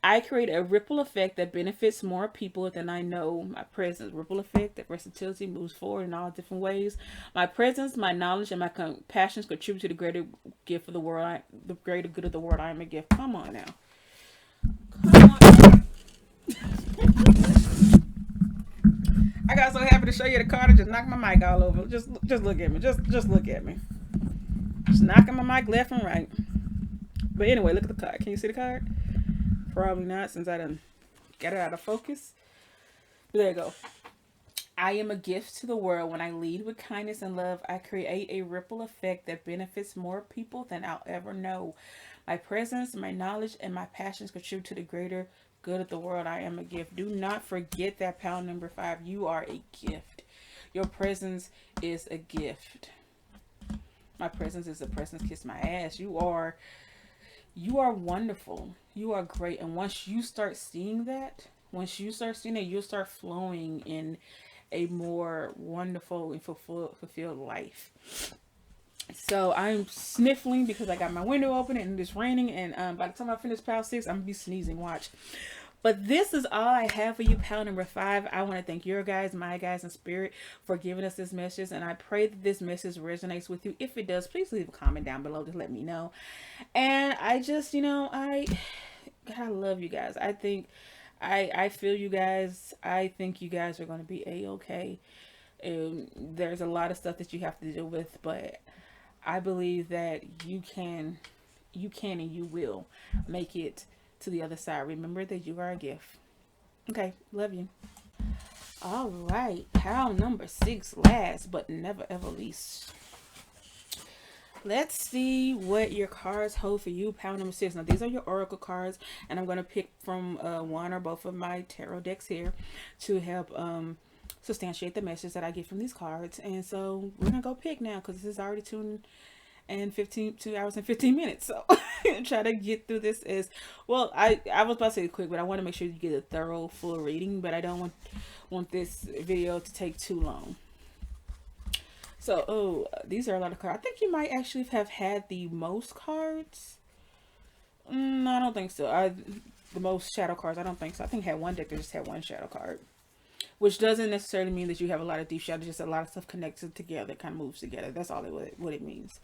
I create a ripple effect that benefits more people than I know. My presence, ripple effect, that versatility moves forward in all different ways. My presence, my knowledge, and my compassions contribute to the greater gift of the world. The greater good of the world. I am a gift. Come on now. Come on. I got so happy to show you the card. I just knocked my mic all over. Just look at me. Just look at me. Just knocking my mic left and right. But anyway, look at the card. Can you see the card? Probably not, since I done got it out of focus. But there you go. I am a gift to the world. When I lead with kindness and love, I create a ripple effect that benefits more people than I'll ever know. My presence, my knowledge, and my passions contribute to the greater good of the world. I am a gift. Do not forget that pound number 5. You are a gift. Your presence is a gift. My presence is a presence. Kiss my ass. You are wonderful. You are great. And once you start seeing that, you'll start flowing in a more wonderful and fulfilled life. So I'm sniffling because I got my window open and it's raining. And by the time I finish pile 6, I'm gonna be sneezing. Watch. But this is all I have for you, pal number 5. I want to thank your guys, my guys in spirit, for giving us this message. And I pray that this message resonates with you. If it does, please leave a comment down below to let me know. And I just, I love you guys. I feel you guys. I think you guys are going to be A-okay. There's a lot of stuff that you have to deal with, but I believe that you can and you will make it to the other side. Remember that you are a gift. Okay, love you. All right, pile number 6, last but never ever least. Let's see what your cards hold for you, pile number 6. Now, these are your oracle cards, and I'm going to pick from one or both of my tarot decks here to help substantiate the message that I get from these cards. And so we're going to go pick now because this is already 2 hours and 15 minutes. So try to get through this as well. I was about to say quick, but I want to make sure you get a thorough full reading, but I don't want this video to take too long. So, these are a lot of cards. I think you might actually have had the most cards. No, I don't think so. The most shadow cards, I don't think so. I think I had one deck that just had one shadow card. Which doesn't necessarily mean that you have a lot of deep shadows, just a lot of stuff connected together, kind of moves together. That's all what it means.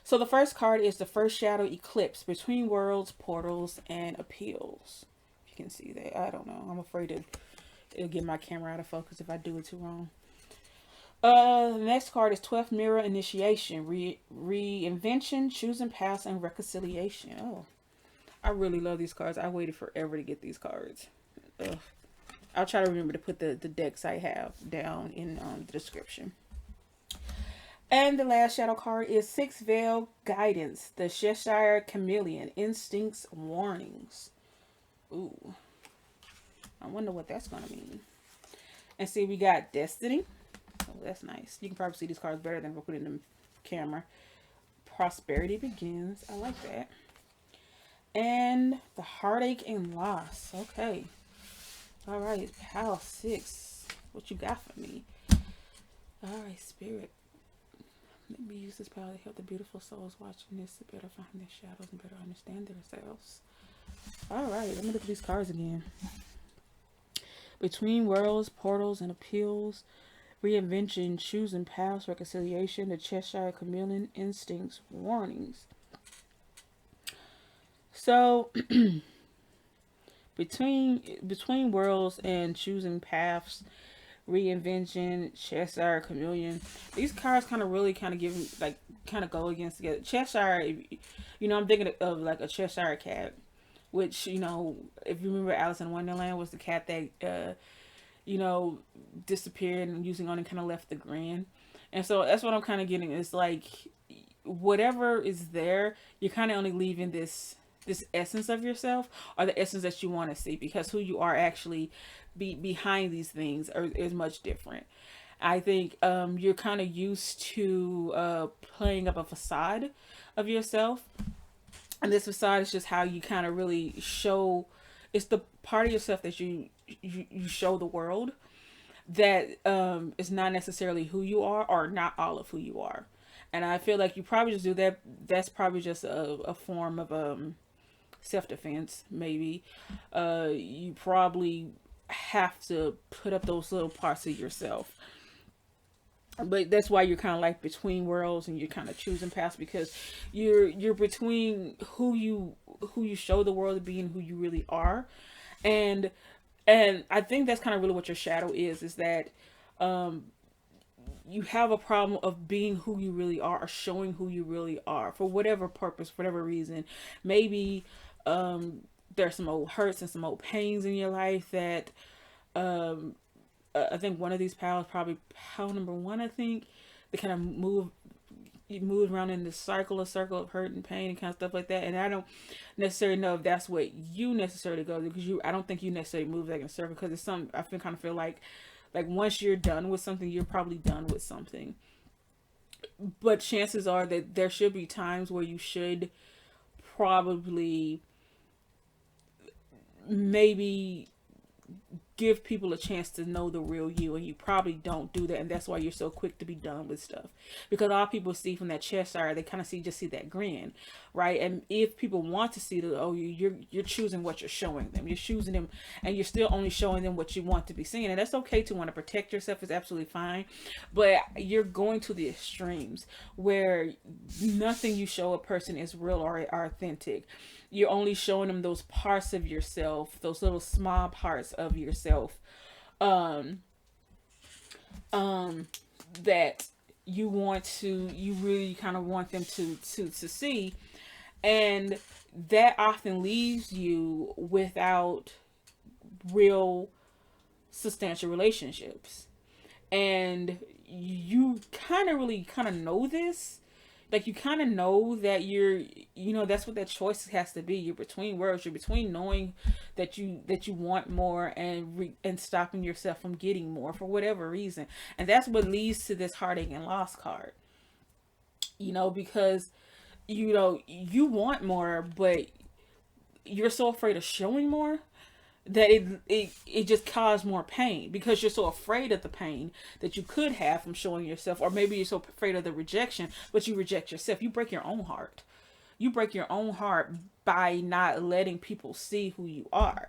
So the first card is the first shadow eclipse, between worlds, portals, and appeals. If you can see that. I don't know. I'm afraid it'll get my camera out of focus if I do it too wrong. The next card is 12th mirror, initiation, reinvention, choosing paths, and reconciliation. Oh, I really love these cards. I waited forever to get these cards. Ugh. I'll try to remember to put the decks I have down in the description. And the last shadow card is 6th veil, guidance, the Cheshire chameleon, instincts, warnings. Ooh, I wonder what that's going to mean. And see, we got destiny. Oh, that's nice. You can probably see these cards better than if I put it in the camera. Prosperity begins. I like that. And the heartache and loss. Okay. All right. Pile 6. What you got for me? All right, spirit. Let me use this power to help the beautiful souls watching this to better find their shadows and better understand themselves. All right. Let me look at these cards again. Between worlds, portals, and appeals. Reinvention, choosing paths, reconciliation, the Cheshire chameleon, instincts, warnings. So, between worlds and choosing paths, reinvention, Cheshire chameleon. These cards kind of give like kind of go against together. Cheshire, I'm thinking of like a Cheshire cat, which if you remember, Alice in Wonderland was the cat that disappeared and using only kind of left the grin. And so that's what I'm kind of getting. It's like whatever is there, you're kind of only leaving this essence of yourself, or the essence that you want to see, because who you are actually behind these things is much different. I think you're kind of used to playing up a facade of yourself, and this facade is just how you kind of really show. It's the part of yourself that you show the world that is not necessarily who you are, or not all of who you are. And I feel like you probably just do that. That's probably just a form of self-defense, maybe. You probably have to put up those little parts of yourself. But that's why you're kind of like between worlds, and you're kind of choosing paths, because you're between who you show the world to be and who you really are. And I think that's kind of really what your shadow is that you have a problem of being who you really are, or showing who you really are, for whatever purpose, whatever reason. Maybe there's some old hurts and some old pains in your life that I think one of these piles, probably pile number one, I think, they kind of move around in this circle, a circle of hurt and pain and kind of stuff like that. And I don't necessarily know if that's what you necessarily go through, because I don't think you necessarily move like in a circle, because it's some, I kind of feel like once you're done with something, you're probably done with something. But chances are that there should be times where you should probably maybe give people a chance to know the real you, and you probably don't do that, and that's why you're so quick to be done with stuff, because all people see from that chest area, they kind of see that grin, right? And if people want to see the, oh, you're choosing what you're showing them, you're choosing them, and you're still only showing them what you want to be seen, and that's okay to want to protect yourself, is absolutely fine, but you're going to the extremes where nothing you show a person is real or authentic. You're only showing them those parts of yourself, those little small parts of yourself, that you really kind of want them to see, and that often leaves you without real substantial relationships. And you kind of know this. Like, you kind of know that that's what that choice has to be. You're between worlds. You're between knowing that you want more and stopping yourself from getting more for whatever reason. And that's what leads to this heartache and loss card. Because, you want more, but you're so afraid of showing more that it just caused more pain, because you're so afraid of the pain that you could have from showing yourself, or maybe you're so afraid of the rejection, but you reject yourself. You break your own heart. You break your own heart by not letting people see who you are.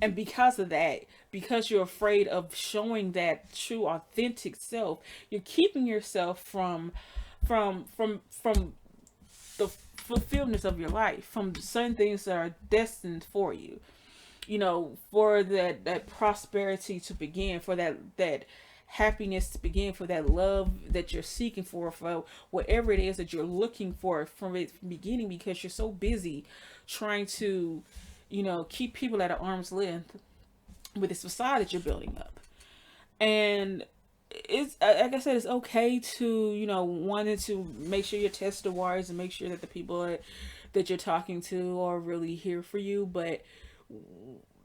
And because of that, because you're afraid of showing that true authentic self, you're keeping yourself from the fulfillment of your life, from certain things that are destined for you. For that prosperity to begin, for that happiness to begin, for that love that you're seeking for whatever it is that you're looking for from the beginning, because you're so busy trying to, keep people at an arm's length with this facade that you're building up. And it's, like I said, it's okay to, wanting to make sure you test the waters and make sure that the people that you're talking to are really here for you. But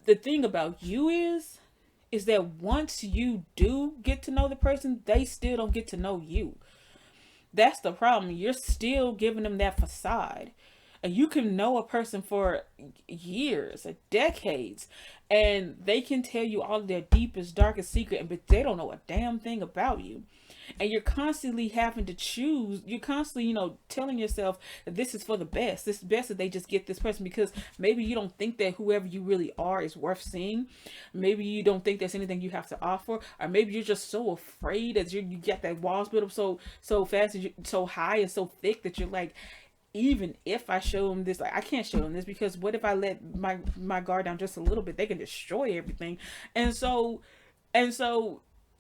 the thing about you is that once you do get to know the person, they still don't get to know you. That's the problem. You're still giving them that facade. And you can know a person for years, decades, and they can tell you all their deepest, darkest secret, but they don't know a damn thing about you. And you're constantly having to choose. You're constantly, telling yourself that this is for the best. It's best that they just get this person, because maybe you don't think that whoever you really are is worth seeing. Maybe you don't think there's anything you have to offer, or maybe you're just so afraid that you get that walls built up so fast, and so high and so thick that you're like, even if I show them this, I can't show them this, because what if I let my guard down just a little bit? They can destroy everything. And so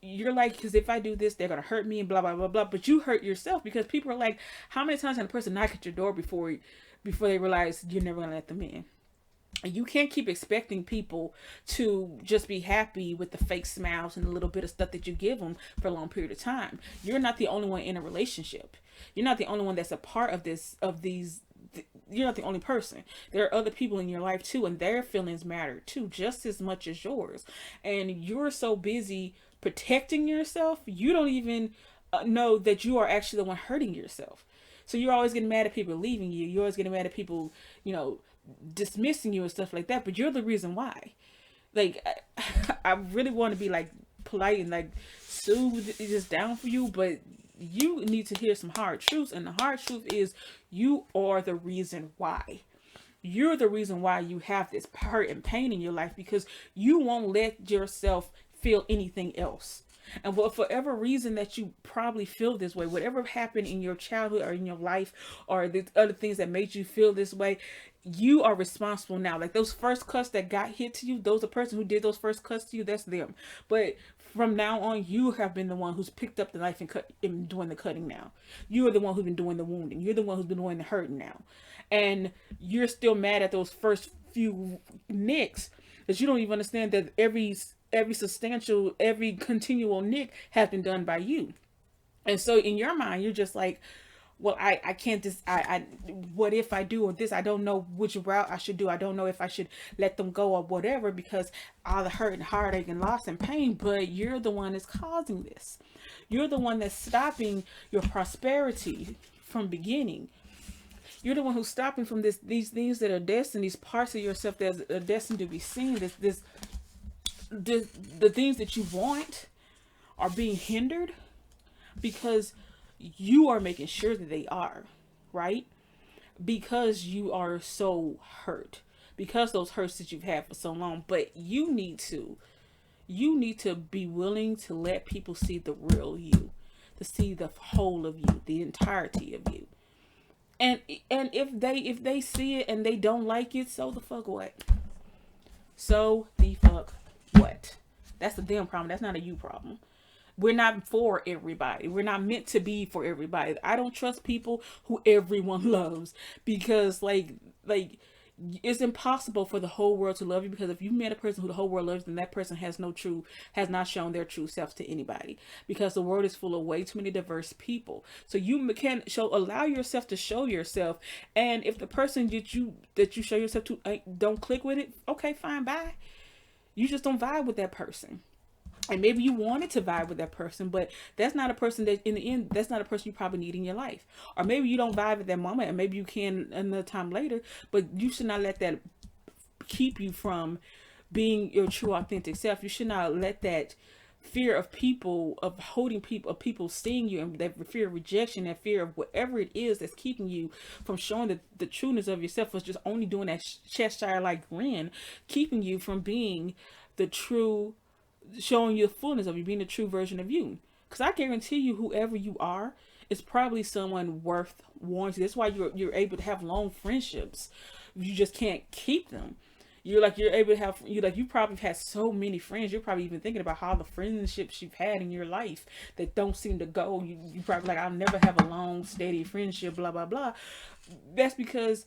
you're like, because if I do this, they're gonna hurt me and blah blah blah blah. But you hurt yourself, because people are like, how many times can a person knock at your door before they realize you're never gonna let them in? And you can't keep expecting people to just be happy with the fake smiles and the little bit of stuff that you give them for a long period of time. You're not the only one in a relationship. You're not the only one that's a part of these. You're not the only person. There are other people in your life too, and their feelings matter too, just as much as yours. And you're so busy protecting yourself, you don't even know that you are actually the one hurting yourself. So you're always getting mad at people leaving you. You're always getting mad at people, dismissing you and stuff like that. But you're the reason why. Like, I really want to be like polite and like soothe this down for you, but you need to hear some hard truths. And the hard truth is, you are the reason why. You're the reason why you have this hurt and pain in your life, because you won't let yourself feel anything else. And for whatever reason that you probably feel this way, whatever happened in your childhood or in your life, or the other things that made you feel this way, you are responsible now. Like those first cuts that got hit to you, those the person who did those first cuts to you, that's them. But from now on, you have been the one who's picked up the knife and doing the cutting now. You are the one who's been doing the wounding. You're the one who's been doing the hurting now. And you're still mad at those first few nicks, that you don't even understand that every every substantial, every continual nick has been done by you. And so in your mind, you're just like, well, I can't just, what if I do or this? I don't know which route I should do. I don't know if I should let them go or whatever, because all the hurt and heartache and loss and pain, but you're the one that's causing this. You're the one that's stopping your prosperity from beginning. You're the one who's stopping from these things that are destined, these parts of yourself that are destined to be seen. The things that you want are being hindered because you are making sure that they are, right? Because you are so hurt, because those hurts that you've had for so long. But you need to be willing to let people see the real you, to see the whole of you, the entirety of you. And if they see it and they don't like it, so the fuck what? So the fuck what? That's the damn problem. That's not a you problem. We're not for everybody. We're not meant to be for everybody. I don't trust people who everyone loves, because like it's impossible for the whole world to love you, because if you met a person who the whole world loves, then that person has not shown their true selves to anybody, because the world is full of way too many diverse people. So you can allow yourself to show yourself, and if the person that you show yourself to don't click with it, okay, fine, bye. You just don't vibe with that person. And maybe you wanted to vibe with that person, but that's not a person that, in the end, that's not a person you probably need in your life. Or maybe you don't vibe at that moment, and maybe you can another time later, but you should not let that keep you from being your true, authentic self. You should not let that fear of people, of holding people, of people seeing you, and that fear of rejection, that fear of whatever it is that's keeping you from showing the trueness of yourself, was just only doing that Cheshire-like grin, keeping you from being the true, showing you the fullness of you, being the true version of you. Because I guarantee you, whoever you are is probably someone worth wanting. That's why you're able to have long friendships. You just can't keep them. You're able to have, you probably had so many friends. You're probably even thinking about how the friendships you've had in your life that don't seem to go. You probably like, I'll never have a long, steady friendship, blah, blah, blah. That's because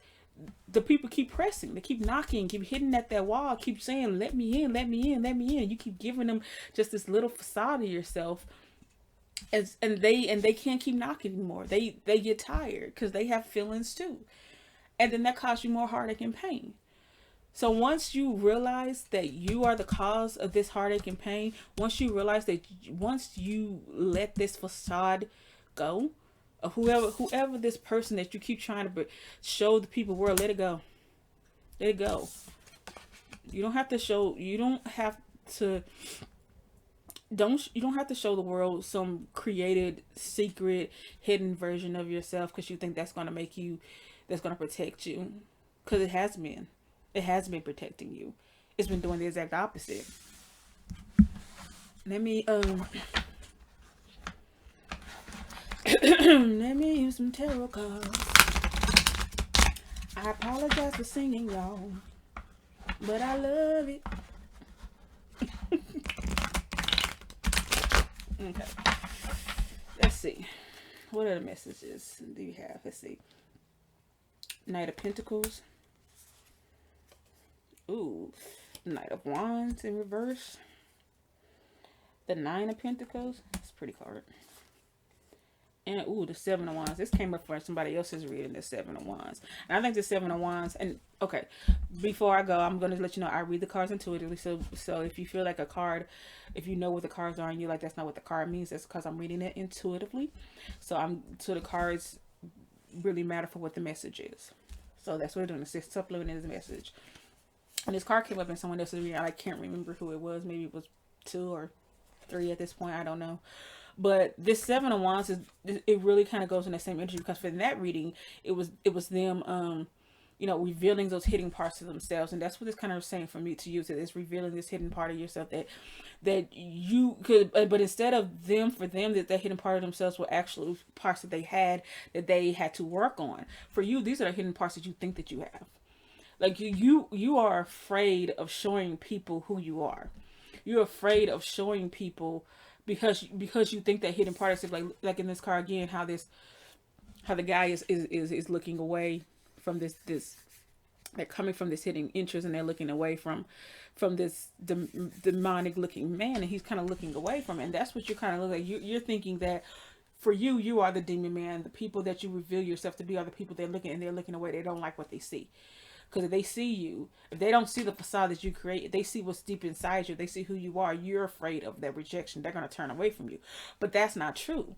the people keep pressing, they keep knocking, keep hitting at that wall, keep saying, let me in, let me in, let me in. You keep giving them just this little facade of yourself, and they can't keep knocking anymore. They get tired because they have feelings too, and then that causes you more heartache and pain. So once you realize that you are the cause of this heartache and pain, once you let this facade go, of whoever this person that you keep trying to show the people world, let it go. Let it go. You don't have to show the world some created, secret, hidden version of yourself because you think that's going to protect you. Because it has been protecting you. It's been doing the exact opposite. Let me let me use some tarot cards. I apologize for singing, y'all, but I love it. Okay. Let's see. What other messages do you have? Let's see. Knight of Pentacles. Ooh. Knight of Wands in reverse. The Nine of Pentacles. That's a pretty card. And ooh, the Seven of Wands. This came up for somebody else's reading, the Seven of Wands. And I think the Seven of Wands, and okay, before I go, I'm going to let you know I read the cards intuitively. So if you feel like a card, if you know what the cards are and you're like, that's not what the card means, that's because I'm reading it intuitively. So the cards really matter for what the message is. So that's what we're doing. It's supplementing the message. And this card came up in someone else's reading. I can't remember who it was. Maybe it was 2 or 3 at this point. I don't know. But this Seven of Wands it really kind of goes in the same energy, because for that reading, it was them, revealing those hidden parts of themselves. And that's what it's kind of saying for me to use it. It's revealing this hidden part of yourself that you could, but instead of that hidden part of themselves were actually parts that they had to work on. For you, these are the hidden parts that you think that you have. Like you are afraid of showing people who you are. You're afraid of showing people because you think that hidden part is like in this card again, how the guy is looking away from this They're coming from this hidden interest, and they're looking away from this demonic looking man, and he's kind of looking away from it. And that's what you're kind of looking like. You're thinking that for you, you are the demon man. The people that you reveal yourself to be are the people they're looking, and they're looking away. They don't like what they see. Because if they see you, if they don't see the facade that you create, if they see what's deep inside you, they see who you are, you're afraid of that rejection. They're going to turn away from you. But that's not true.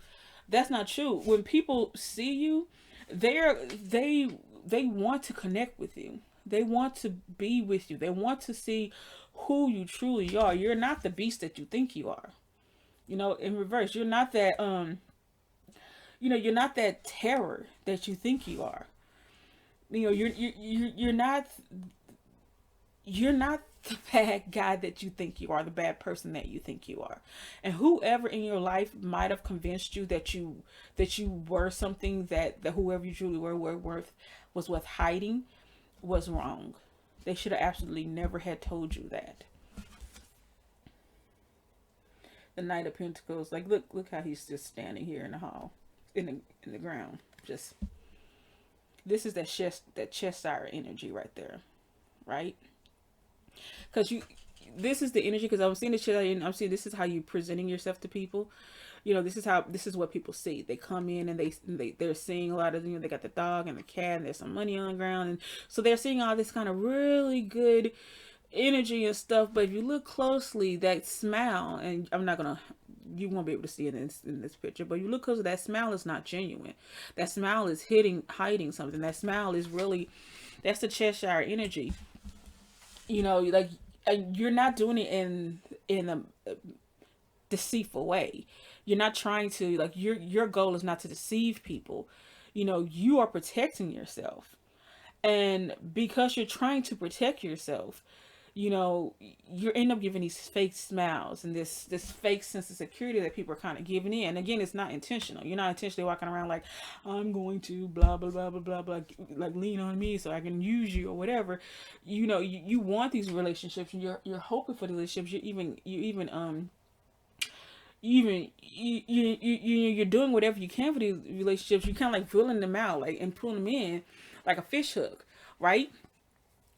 That's not true. When people see you, they want to connect with you. They want to be with you. They want to see who you truly are. You're not the beast that you think you are. You know, in reverse, you're not that you're not that terror that you think you are. You know, you're not the bad guy that you think you are, the bad person that you think you are. And whoever in your life might have convinced you that you were something that whoever you truly were was worth hiding was wrong. They should have absolutely never had told you that. The Knight of Pentacles, like look how he's just standing here in the hall, in the ground. Just, this is that Cheshire energy right there, right? Because this is the energy. Because I'm seeing the Cheshire, and I'm seeing this is how you presenting yourself to people. You know, this is what people see. They come in and they're seeing a lot of, you know, they got the dog and the cat, and there's some money on the ground, and so they're seeing all this kind of really good energy and stuff. But if you look closely, that smile, and you won't be able to see it in this picture, but you look closely, that smile is not genuine. That smile is hiding something. That smile is really, that's the Cheshire energy. You know, like, you're not doing it in a deceitful way. You're not trying to, like, your goal is not to deceive people. You know, you are protecting yourself. And because you're trying to protect yourself, you know, you end up giving these fake smiles and this fake sense of security that people are kind of giving in. And again, it's not intentional. You're not intentionally walking around like, I'm going to blah, blah, blah, blah, blah, blah, like lean on me so I can use you or whatever. You know, you want these relationships, and you're hoping for the relationships. You're doing whatever you can for these relationships. You kind of like filling them out, like, and pulling them in like a fish hook, right?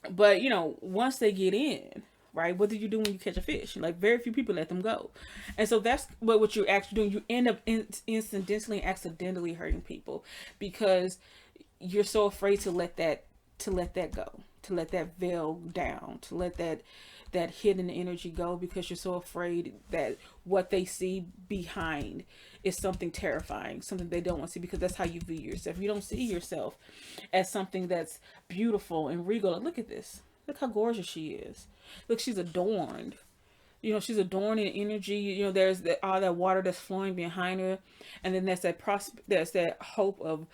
But, you know, once they get in, right, what do you do when you catch a fish? Like, very few people let them go. And so that's what you're actually doing. You end up accidentally hurting people, because you're so afraid to let that go, to let that veil down, to let that hidden energy go, because you're so afraid that what they see behind is something terrifying, something they don't want to see, because that's how you view yourself. You don't see yourself as something that's beautiful and regal. Like, look at this. Look how gorgeous she is. Look, she's adorned. You know, she's adorned in energy. You know, there's all that water that's flowing behind her. And then there's that hope of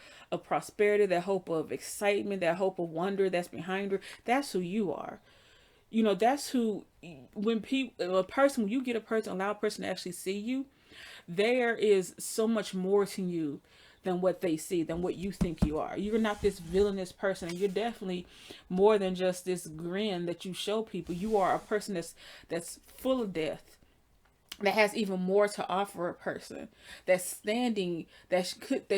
prosperity, that hope of excitement, that hope of wonder that's behind her. That's who you are. You know, that's who, when you allow a person to actually see you, there is so much more to you than what they see, than what you think you are. You're not this villainous person, and you're definitely more than just this grin that you show people. You are a person that's full of death, that has even more to offer a person, that's standing, that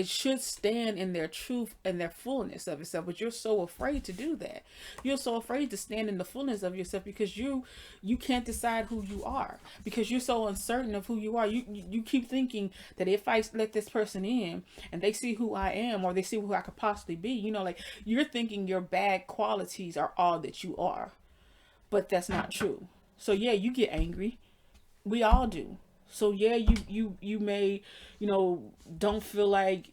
should stand in their truth and their fullness of itself. But you're so afraid to do that. You're so afraid to stand in the fullness of yourself, because you can't decide who you are, because you're so uncertain of who you are. You keep thinking that if I let this person in and they see who I am, or they see who I could possibly be, you know, like, you're thinking your bad qualities are all that you are, but that's not true. So yeah, you get angry. We all do. So yeah, you may, you know, don't feel like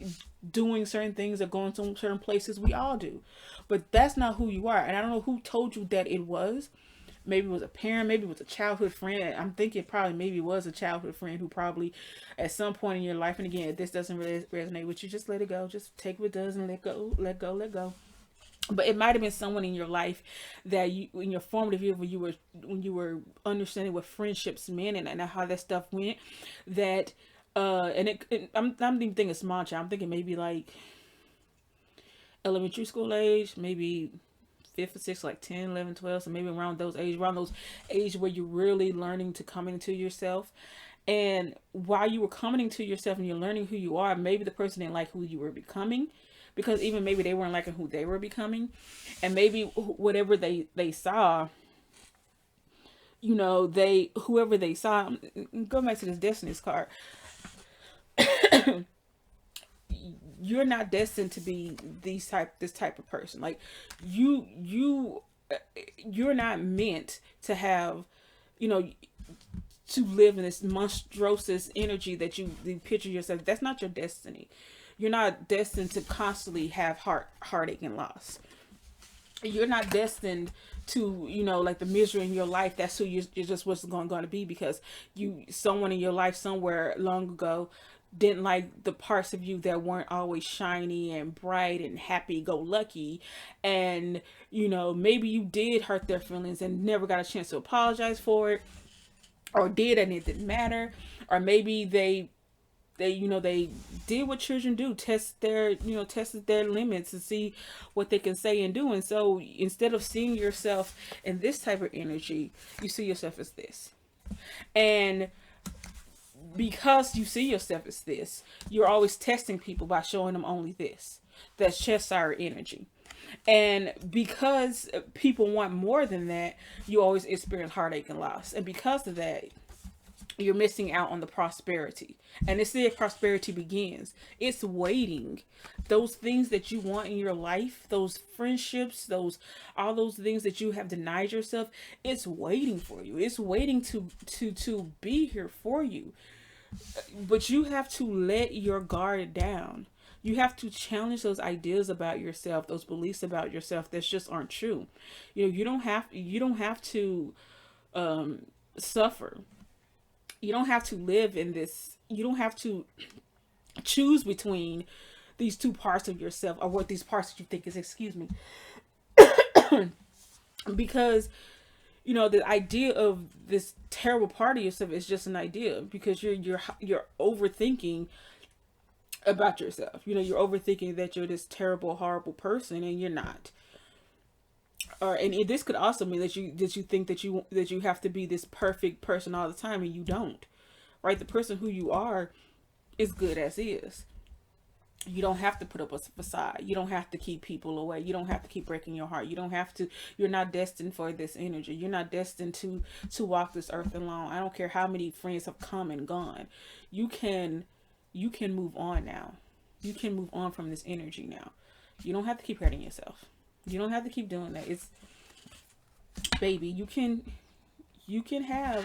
doing certain things or going to certain places. We all do. But that's not who you are. And I don't know who told you that it was. Maybe it was a parent, maybe it was a childhood friend. I'm thinking probably maybe it was a childhood friend who probably at some point in your life, and again, if this doesn't really resonate with you, just let it go. Just take what it does and let go, let go, let go. But it might have been someone in your life that you, in your formative years, when you were understanding what friendships meant and how that stuff went, that I'm not even thinking small child. I'm thinking maybe like elementary school age, maybe 5th or 6th, like 10, 11, 12. So maybe around those age where you're really learning to come into yourself. And while you were coming into yourself and you're learning who you are, maybe the person didn't like who you were becoming. because even maybe they weren't liking who they were becoming, and maybe whatever they saw, you know, whoever they saw, go back to this Destiny's card, you're not destined to be this type of person. Like you're not meant to have, you know, to live in this monstrous energy that you picture yourself. That's not your destiny. You're not destined to constantly have heartache and loss. You're not destined to, you know, like the misery in your life. That's who you're just what's going to be, because someone in your life somewhere long ago didn't like the parts of you that weren't always shiny and bright and happy go lucky, and you know, maybe you did hurt their feelings and never got a chance to apologize for it, or did and it didn't matter, or maybe they you know, they did what children do, tested their limits to see what they can say and do. And so instead of seeing yourself in this type of energy, you see yourself as this. And because you see yourself as this, you're always testing people by showing them only this. That's Cheshire energy. And because people want more than that, you always experience heartache and loss. And because of that, you're missing out on the prosperity. And it's there prosperity begins. It's waiting. Those things that you want in your life, those friendships, all those things that you have denied yourself, it's waiting for you. It's waiting to be here for you. But you have to let your guard down. You have to challenge those ideas about yourself, those beliefs about yourself that just aren't true. You know, you don't have to suffer. You don't have to live in this. You don't have to choose between these two parts of yourself, or what these parts that you think is, excuse me. Because, you know, the idea of this terrible part of yourself is just an idea, because you're overthinking about yourself. You know, you're overthinking that you're this terrible, horrible person, and you're not. And this could also mean that you think that you have to be this perfect person all the time, and you don't. Right? The person who you are is good as is. You don't have to put up a facade. You don't have to keep people away. You don't have to keep breaking your heart. You don't have to. You're not destined for this energy. You're not destined to walk this earth alone. I don't care how many friends have come and gone. You can move on now. You can move on from this energy now. You don't have to keep hurting yourself. You don't have to keep doing that. Baby, you can have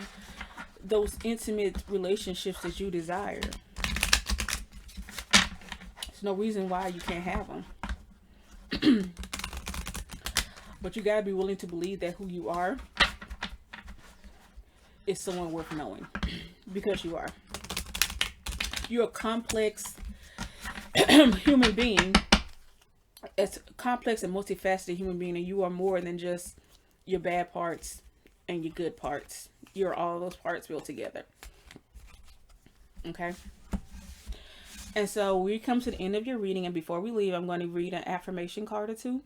those intimate relationships that you desire. There's no reason why you can't have them. But you gotta be willing to believe that who you are is someone worth knowing. Because you are. You're a complex human being. It's a complex and multifaceted human being, and you are more than just your bad parts and your good parts. You're all those parts built together. Okay? And so we come to the end of your reading, and before we leave, I'm going to read an affirmation card or two.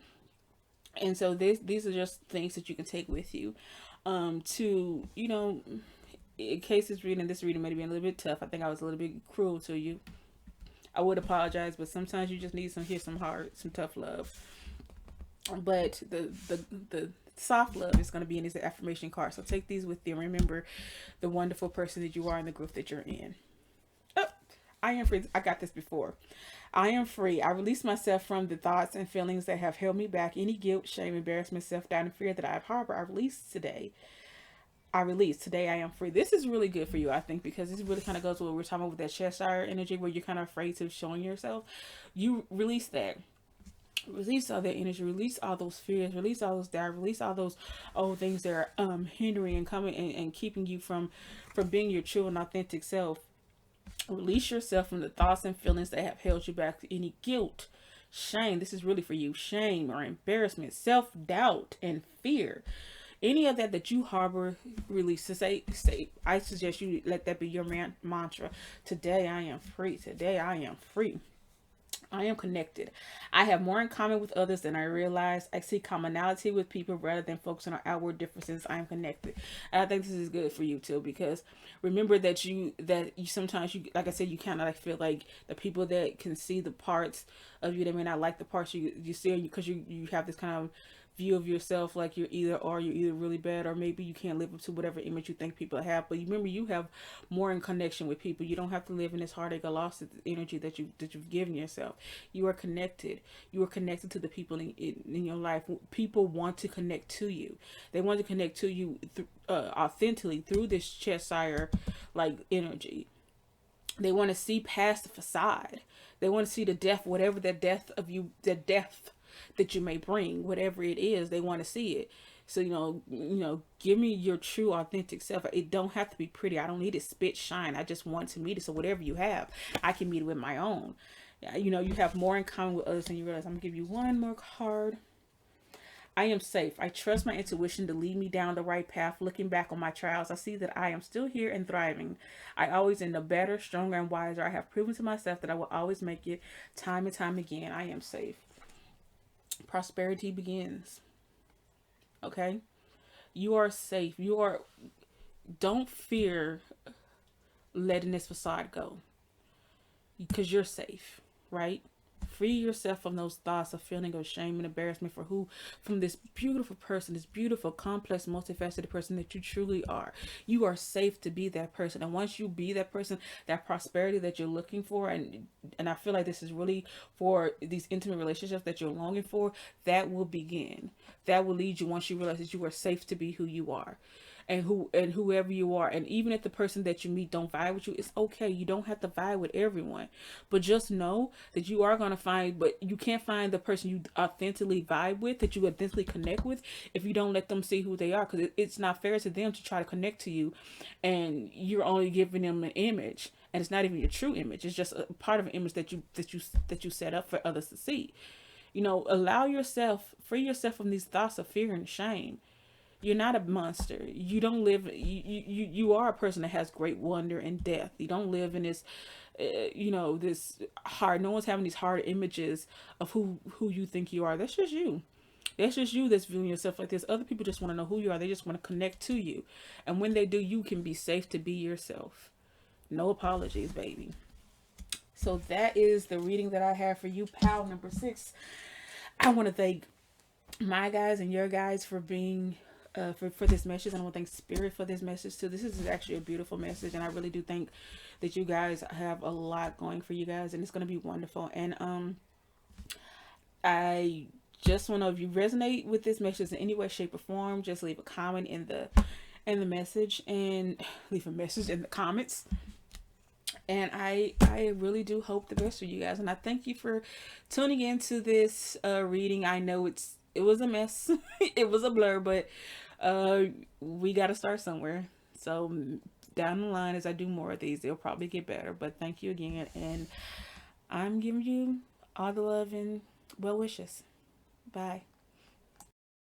And so these are just things that you can take with you. To, you know, in case this reading might have been a little bit tough. I think I was a little bit cruel to you. I would apologize, but sometimes you just need some tough love. But the soft love is going to be in this affirmation card. So take these with you. Remember the wonderful person that you are in the group that you're in. Oh, I am free. I got this before. I am free. I release myself from the thoughts and feelings that have held me back. Any guilt, shame, embarrassment, self-doubt, and fear that I have harbored, I release today. Today I am free. This is really good for you, I think, because this really kind of goes with what we're talking about with that Cheshire energy, where you're kind of afraid to showing yourself. You release that. Release all that energy. Release all those fears. Release all those doubt. Release all those old things that are hindering and coming and keeping you from being your true and authentic self. Release yourself from the thoughts and feelings that have held you back. Any guilt, shame. This is really for you. Shame or embarrassment, self-doubt, and fear. Any of that you harbor, release. To say, I suggest you let that be your mantra. Today I am free. Today I am free. I am connected. I have more in common with others than I realize. I see commonality with people rather than focusing on outward differences. I am connected. And I think this is good for you too, because remember that you sometimes, you, like I said, you kind of like feel like the people that can see the parts of you, they may not like the parts you see, because you have this kind of view of yourself like you're either really bad, or maybe you can't live up to whatever image you think people have. But you remember, you have more in connection with people. You don't have to live in this heartache or lost energy that you've given yourself. You are connected. You are connected to the people in your life. People want to connect to you. They want to connect to you authentically through this Cheshire like energy. They want to see past the facade. They want to see the depth, whatever the depth of you, the depth that you may bring, whatever it is, they want to see it. So give me your true, authentic self. It don't have to be pretty. I don't need it spit shine. I just want to meet it. So whatever you have, I can meet it with my own. You have more in common with others than you realize. I'm gonna give you one more card. I am safe. I trust my intuition to lead me down the right path. Looking back on my trials, I see that I am still here and thriving. I always end up better, stronger, and wiser. I have proven to myself that I will always make it time and time again. I am safe. Prosperity begins. Okay? You are safe. Don't fear letting this facade go, because you're safe, right? Free yourself from those thoughts of feeling of shame and embarrassment from this beautiful person, this beautiful, complex, multifaceted person that you truly are. You are safe to be that person. And once you be that person, that prosperity that you're looking for, and I feel like this is really for these intimate relationships that you're longing for, that will begin. That will lead you once you realize that you are safe to be who you are. And whoever you are, and even if the person that you meet don't vibe with you, it's okay. You don't have to vibe with everyone, but just know that you are going to find, but you can't find the person you authentically vibe with, that you authentically connect with, if you don't let them see who they are, because it's not fair to them to try to connect to you and you're only giving them an image, and it's not even your true image. It's just a part of an image that you set up for others to see. Allow yourself, free yourself from these thoughts of fear and shame. You're not a monster. You don't live. You are a person that has great wonder and depth. You don't live in this, this hard. No one's having these hard images of who you think you are. That's just you. That's just you that's viewing yourself like this. Other people just want to know who you are. They just want to connect to you. And when they do, you can be safe to be yourself. No apologies, baby. So that is the reading that I have for you, pal number 6. I want to thank my guys and your guys for being for this message. And I want to thank Spirit for this message too. This is actually a beautiful message, and I really do think that you guys have a lot going for you guys, and it's going to be wonderful. And I just want to, if you resonate with this message in any way, shape, or form, just leave a comment in the message, and leave a message in the comments. And I really do hope the best for you guys, and I thank you for tuning into this reading. I know it was a mess. It was a blur, but we got to start somewhere. So down the line, as I do more of these, they'll probably get better. But thank you again, and I'm giving you all the love and well wishes. Bye.